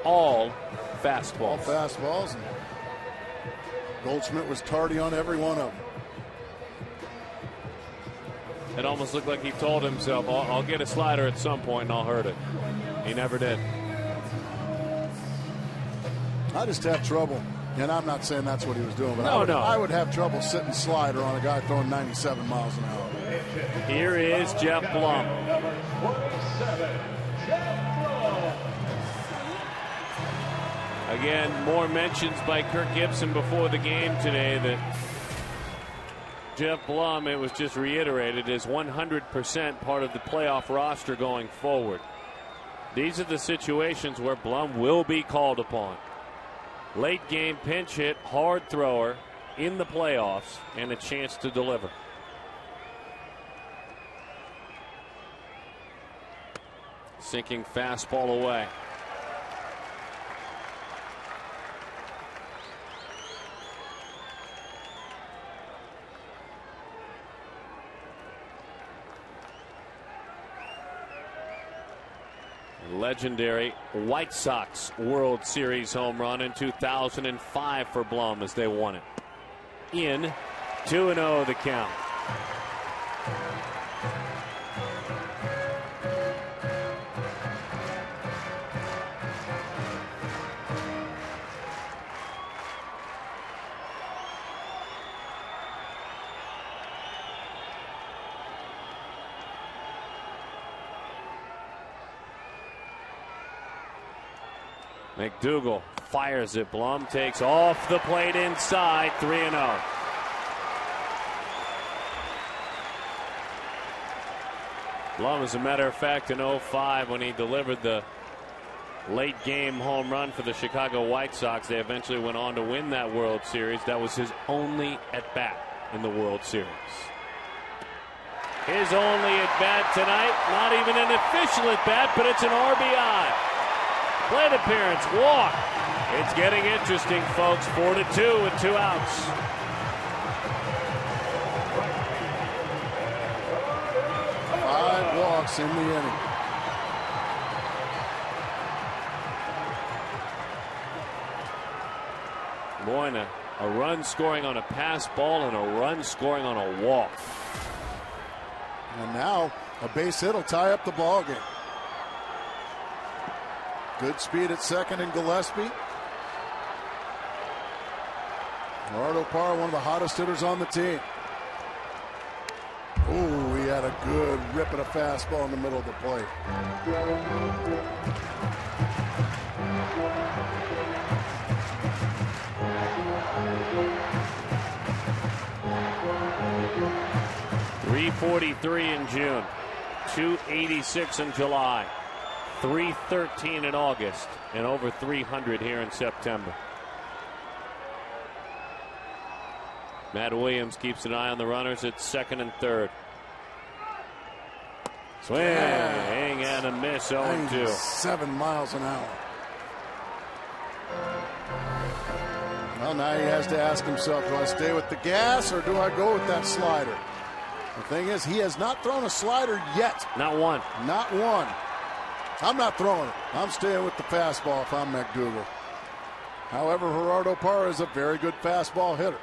S7: All fastballs.
S2: All fastballs. And Goldschmidt was tardy on every one of them.
S7: It almost looked like he told himself, I'll get a slider at some point and I'll hurt it. He never did.
S2: I just have trouble, and I'm not saying that's what he was doing, but
S7: No.
S2: I would have trouble sitting slider on a guy throwing 97 miles an hour.
S7: Here is Jeff Blum. Again, more mentions by Kirk Gibson before the game today that Jeff Blum, it was just reiterated, is 100% part of the playoff roster going forward. These are the situations where Blum will be called upon. Late game pinch hit, hard thrower in the playoffs, and a chance to deliver. Sinking fastball away. Legendary White Sox World Series home run in 2005 for Blum as they won it. In 2-0 the count. McDougal fires it. Blum takes off the plate inside. 3-0. Blum, as a matter of fact, in 05, when he delivered the late game home run for the Chicago White Sox, they eventually went on to win that World Series. That was his only at bat in the World Series. His only at bat tonight, not even an official at bat, but it's an RBI. Plate appearance, walk. It's getting interesting, folks. 4-2 with 2 outs.
S2: Five walks in the inning.
S7: Moyna, a run scoring on a pass ball and a run scoring on a walk.
S2: And now a base hit will tie up the ball game. Good speed at second in Gillespie. Gerardo Parra, one of the hottest hitters on the team. Oh, he had a good rip at a fastball in the middle of the plate.
S7: .343 in June, 286 in July. 313 in August, and over 300 here in September. Matt Williams keeps an eye on the runners at second and third. Swing and a miss. 0-2.
S2: 7 miles an hour. Well, now he has to ask himself, do I stay with the gas or do I go with that slider? The thing is, he has not thrown a slider yet.
S7: Not one.
S2: Not one. I'm not throwing it. I'm staying with the fastball if I'm McDougal. However, Gerardo Parra is a very good fastball hitter.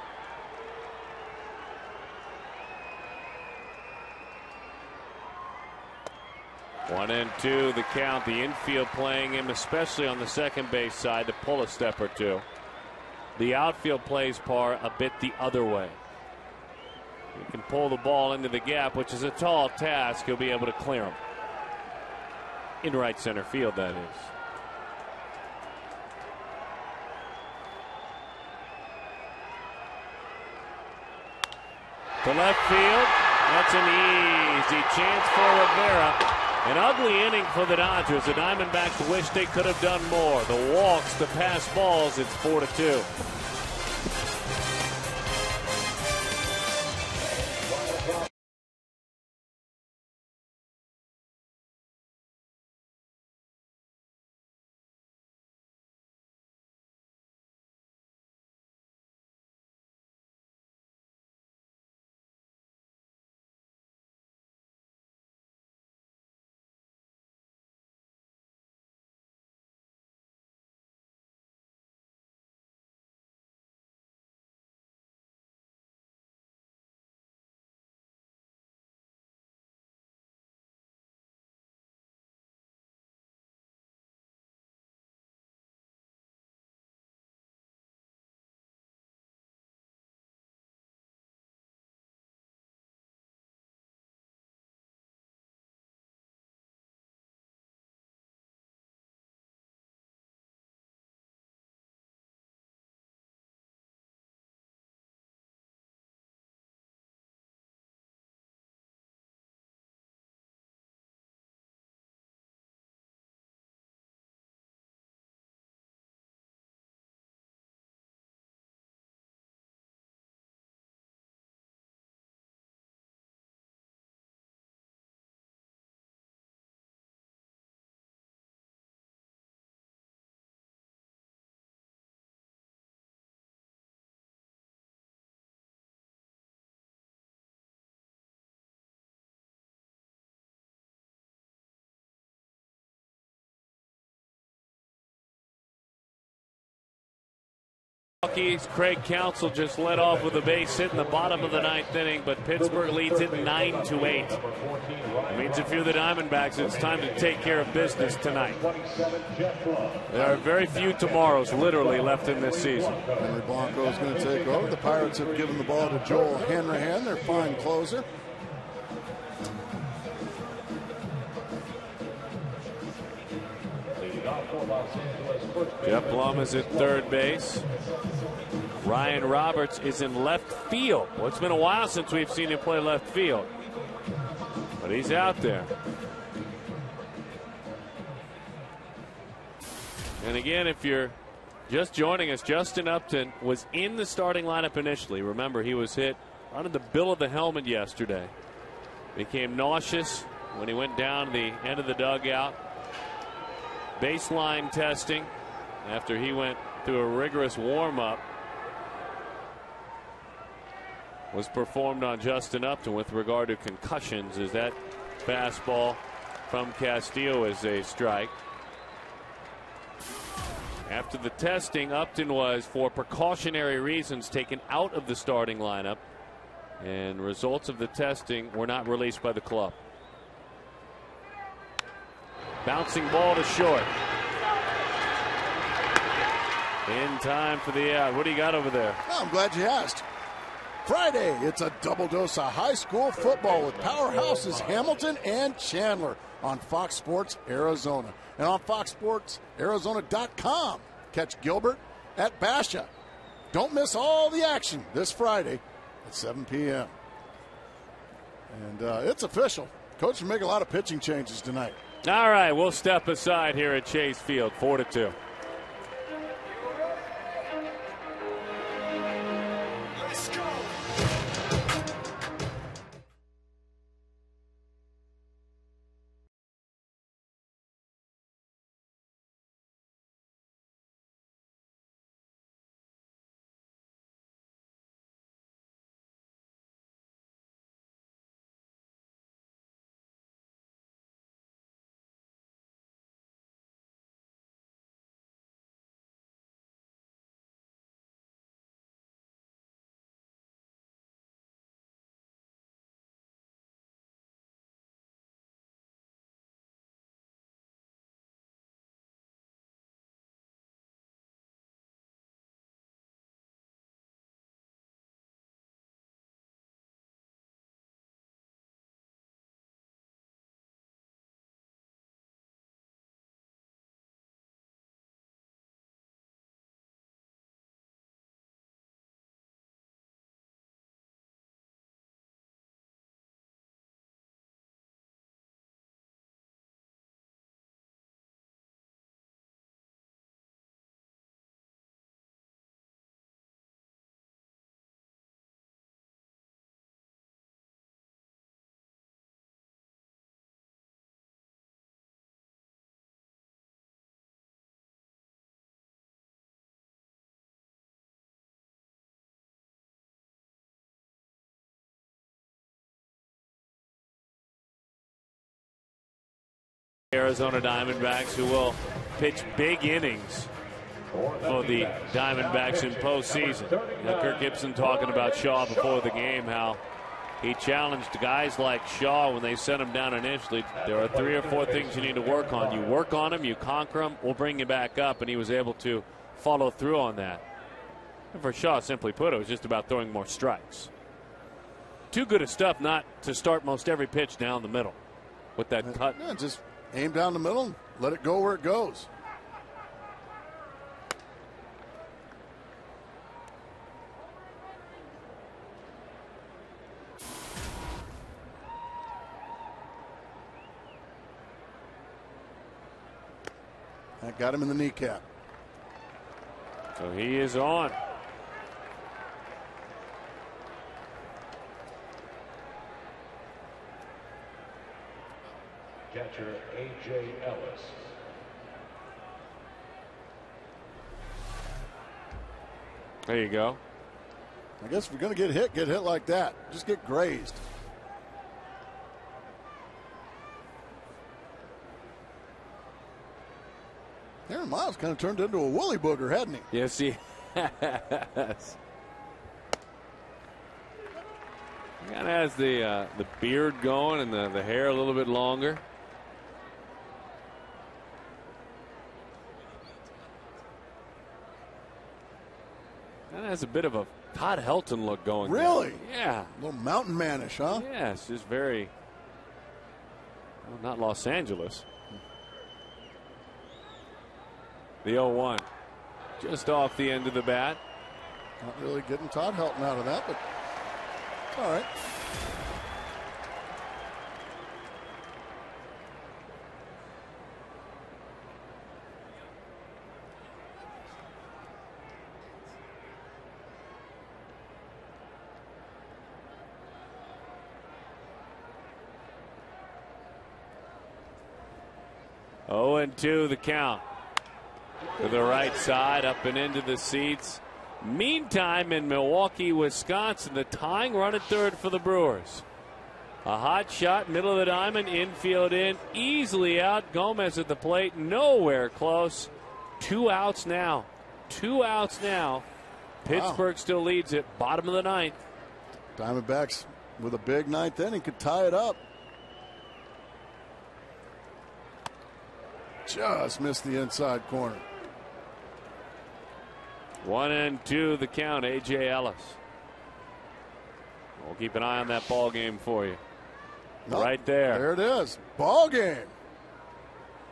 S7: One and two, the count. The infield playing him, especially on the second base side, to pull a step or two. The outfield plays Parra a bit the other way. He can pull the ball into the gap, which is a tall task. He'll be able to clear him. In right center field, that is. To left field. That's an easy chance for Rivera. An ugly inning for the Dodgers. The Diamondbacks wish they could have done more. The walks, the pass balls, it's 4-2. Craig Counsell just led off with a base hit in the bottom of the 9th inning, but Pittsburgh leads it 9-8. It means if you're the Diamondbacks, it's time to take care of business tonight. There are very few tomorrows literally left in this season.
S2: Henry Blanco is going to take over. The Pirates have given the ball to Joel Hanrahan, their fine closer.
S7: Jeff Blum is at third base. Ryan Roberts is in left field. Well, it's been a while since we've seen him play left field, but he's out there. And again, if you're just joining us, Justin Upton was in the starting lineup initially. Remember, he was hit under the bill of the helmet yesterday. Became nauseous when he went down the end of the dugout. Baseline testing after he went through a rigorous warm-up was performed on Justin Upton with regard to concussions, as that fastball from Castillo is a strike. After the testing, Upton was, for precautionary reasons, taken out of the starting lineup, and results of the testing were not released by the club. Bouncing ball to short. In time for the out. What do you got over there?
S2: Well, I'm glad you asked. Friday, it's a double dose of high school football with powerhouses Hamilton and Chandler on Fox Sports Arizona. And on FoxSportsArizona.com. Catch Gilbert at Basha. Don't miss all the action this Friday at 7 p.m. And it's official. Coach will make a lot of pitching changes tonight.
S7: All right, we'll step aside here at Chase Field, 4-2.
S10: Let's go.
S7: Arizona Diamondbacks, who will pitch big innings for the Diamondbacks in postseason. You know, Kirk Gibson talking about Shaw before the game, how he challenged guys like Shaw when they sent him down initially. There are 3 or 4 things you need to work on. You work on them, you conquer them, we'll bring you back up, and he was able to follow through on that. And for Shaw, simply put, it was just about throwing more strikes. Too good of stuff not to start most every pitch down the middle with that cut.
S2: Yeah, just aim down the middle and let it go where it goes. That got him in the kneecap.
S7: So he is on.
S5: Catcher A.J. Ellis.
S7: There you go.
S2: I guess if we're going to get hit like that. Just get grazed. Aaron Miles kind of turned into a woolly booger, hadn't he?
S7: Yes, he Yes. Kind of has the beard going and the hair a little bit longer. Kind of has a bit of a Todd Helton look going.
S2: Really?
S7: There. Yeah.
S2: A little mountain manish, huh?
S7: Yeah, it's just very, well, not Los Angeles. The 0-1. Just off the end of the bat.
S2: Not really getting Todd Helton out of that, but all right.
S7: Oh, and 2 the count. To the right side, up and into the seats. Meantime, in Milwaukee, Wisconsin, the tying run at third for the Brewers. A hot shot, middle of the diamond, infield in, easily out. Gomez at the plate, nowhere close. 2 outs now. 2 outs now. Pittsburgh still leads it, bottom of the ninth.
S2: Diamondbacks with a big ninth inning could tie it up. Just missed the inside corner.
S7: 1 and 2 the count. A.J. Ellis. We'll keep an eye on that ball game for you.
S2: Nope,
S7: right there.
S2: There it is. Ball game.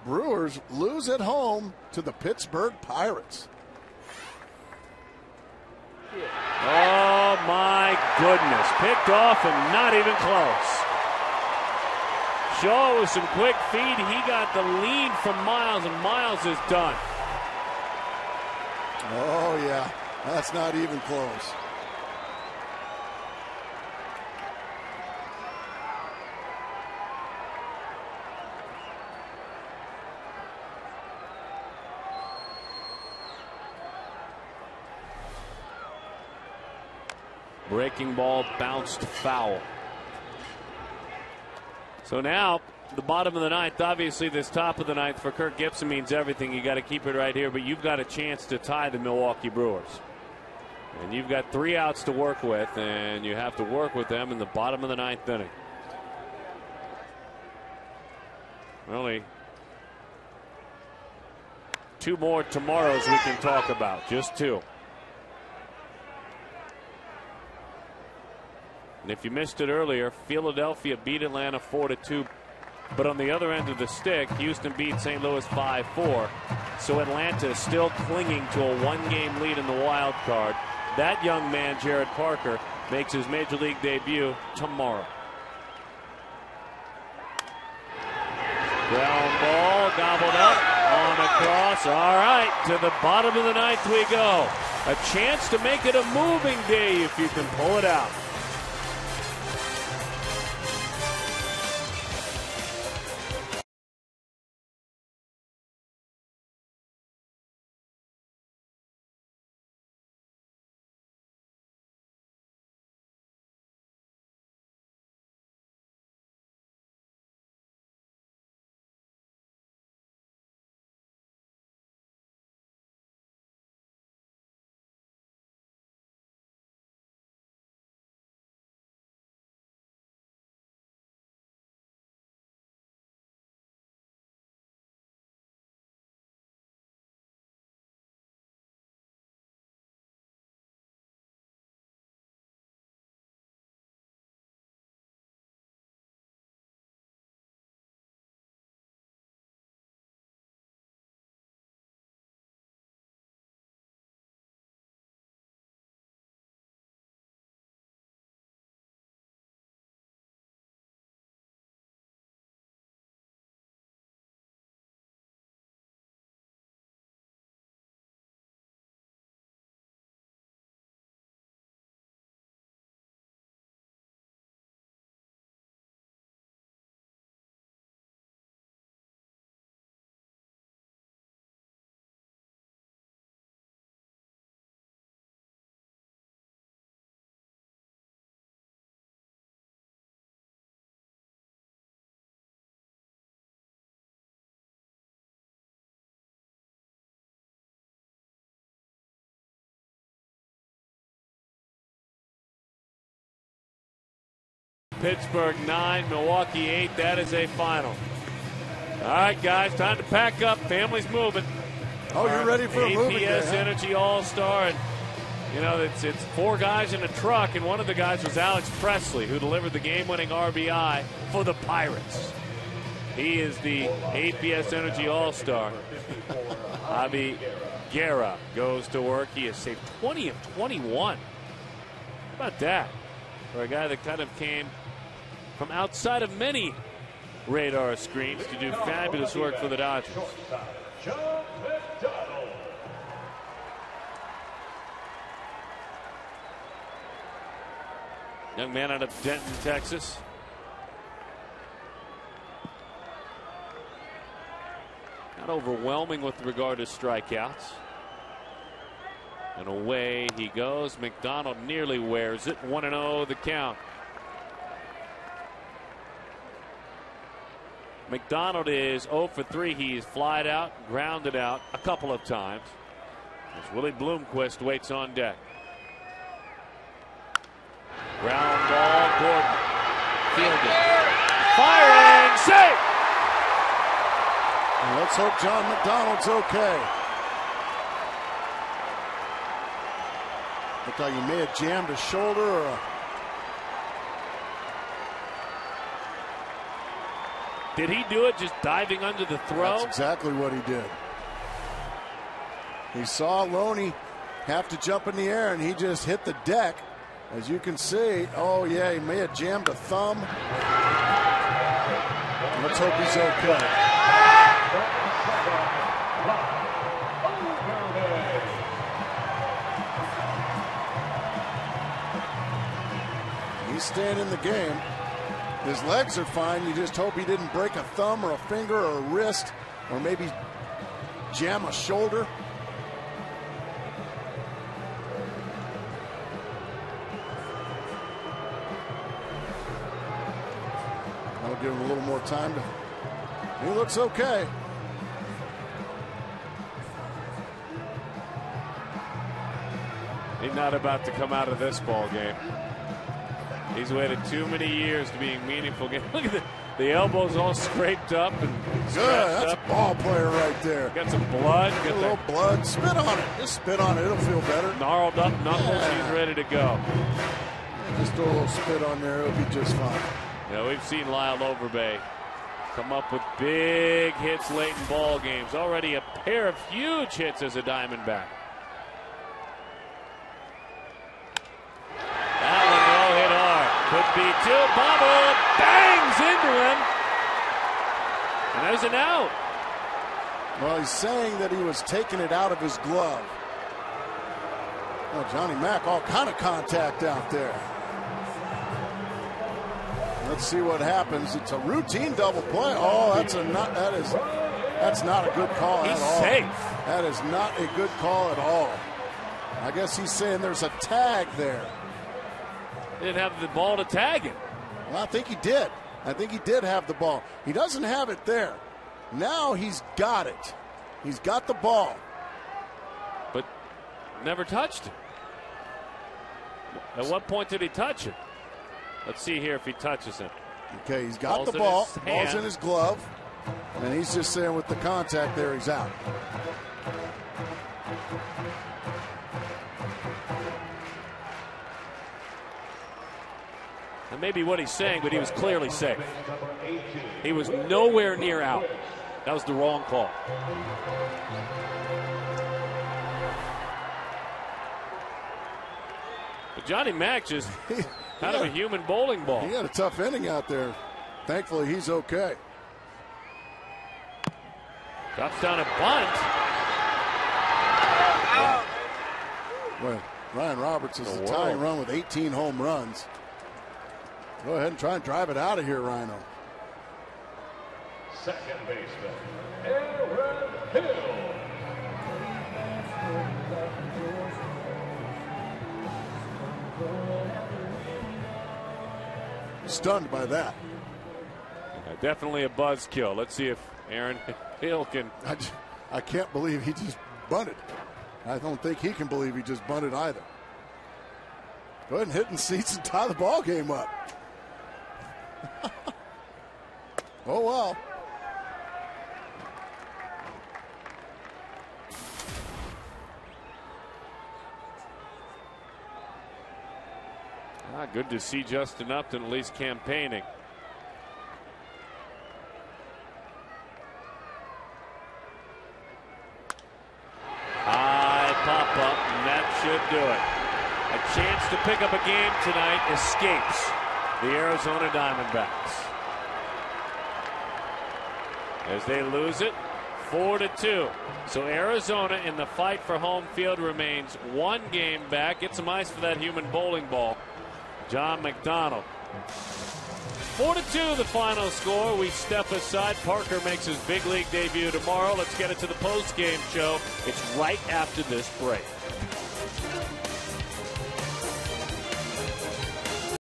S2: Brewers lose at home to the Pittsburgh Pirates.
S7: Oh my goodness. Picked off and not even close. Shaw with some quick feed. He got the lead from Miles, and Miles is done.
S2: Oh, yeah. That's not even close.
S7: Breaking ball bounced foul. So now, the bottom of the ninth, obviously this top of the ninth for Kirk Gibson means everything. You got to keep it right here, but you've got a chance to tie the Milwaukee Brewers. And you've got 3 outs to work with, and you have to work with them in the bottom of the ninth inning. Only 2 more tomorrows we can talk about, just 2. And if you missed it earlier, Philadelphia beat Atlanta 4-2. But on the other end of the stick, Houston beat St. Louis 5-4. So Atlanta is still clinging to a 1-game lead in the wild card. That young man, Jared Parker, makes his Major League debut tomorrow. Ground ball, gobbled up, on across. All right, to the bottom of the ninth we go. A chance to make it a moving day if you can pull it out. Pittsburgh 9, Milwaukee 8. That is a final. All right, guys, time to pack up. Family's moving.
S2: Oh, you're ready for a moving day,
S7: APS
S2: huh?
S7: Energy All-Star. And, you know, it's 4 guys in a truck, and one of the guys was Alex Presley, who delivered the game-winning RBI for the Pirates. He is the APS Energy All-Star. Javi Guerra goes to work. He has saved 20 of 21. How about that? For a guy that kind of came from outside of many radar screens to do fabulous work for the Dodgers. Young man out of Denton, Texas. Not overwhelming with regard to strikeouts. And away he goes. McDonald nearly wears it. 1-0 the count. McDonald is 0 for 3. He's flied out, grounded out a couple of times. As Willie Bloomquist waits on deck. Ground ball, Gordon. Fielded. Firing, safe!
S2: And let's hope John McDonald's okay. Looked like he may have jammed a shoulder or a...
S7: Did he do it just diving under the throw?
S2: That's exactly what he did. He saw Loney have to jump in the air, and he just hit the deck. As you can see, oh yeah, he may have jammed a thumb. Let's hope he's okay. He's staying in the game. His legs are fine. You just hope he didn't break a thumb or a finger or a wrist or maybe jam a shoulder. I'll give him a little more time to. He looks okay.
S7: He's not about to come out of this ball game. He's waited too many years to being meaningful. Look at the elbows all scraped up and
S2: That's
S7: up.
S2: a ball player right there.
S7: Got some blood.
S2: Got a little blood. Spit on it. Just spit on it. It'll feel better.
S7: Gnarled up knuckles.
S2: Yeah.
S7: He's ready to go.
S2: Just throw a little spit on there. It'll be just fine.
S7: Yeah, we've seen Lyle Overbay come up with big hits late in ball games. Already a pair of huge hits as a Diamondback. That one no hit hard. Could be two. Bobble bangs into him. And there's an out.
S2: Well, he's saying that he was taking it out of his glove. Well, Johnny Mack, all kind of contact out there. Let's see what happens. It's a routine double play. Oh, that's not a good call at all.
S7: He's safe.
S2: That is not a good call at all. I guess he's saying there's a tag there.
S7: He didn't have the ball to tag him.
S2: Well, I think he did. I think he did have the ball. He doesn't have it there. Now he's got it. He's got the ball.
S7: But never touched it. At what point did he touch it? Let's see here if he touches him.
S2: Okay, he's got
S7: Ball's
S2: the ball.
S7: in his
S2: Ball's
S7: hand.
S2: in his glove. And he's just saying with the contact there, he's out.
S7: That may be what he's saying, but he was clearly safe. He was nowhere near out. That was the wrong call. But Johnny Mack just kind of a human bowling ball.
S2: He had a tough inning out there. Thankfully, he's okay.
S7: Drops down a bunt.
S2: Well, Ryan Roberts is a tying run with 18 home runs. Go ahead and try and drive it out of here, Rhino.
S5: Second baseman, Aaron Hill.
S2: Stunned by that.
S7: Yeah, definitely a buzzkill. Let's see if Aaron Hill can.
S2: I can't believe he just bunted. I don't think he can believe he just bunted either. Go ahead and hit in seats and tie the ball game up. Oh, well.
S7: Good to see Justin Upton at least campaigning. High pop up, and that should do it. A chance to pick up a game tonight escapes the Arizona Diamondbacks as they lose it 4-2. So Arizona in the fight for home field remains one game back. Get some ice for that human bowling ball. John McDonald. 4-2 the final score. We step aside. Parker makes his big league debut tomorrow. Let's get it to the post-game show. It's right after this break.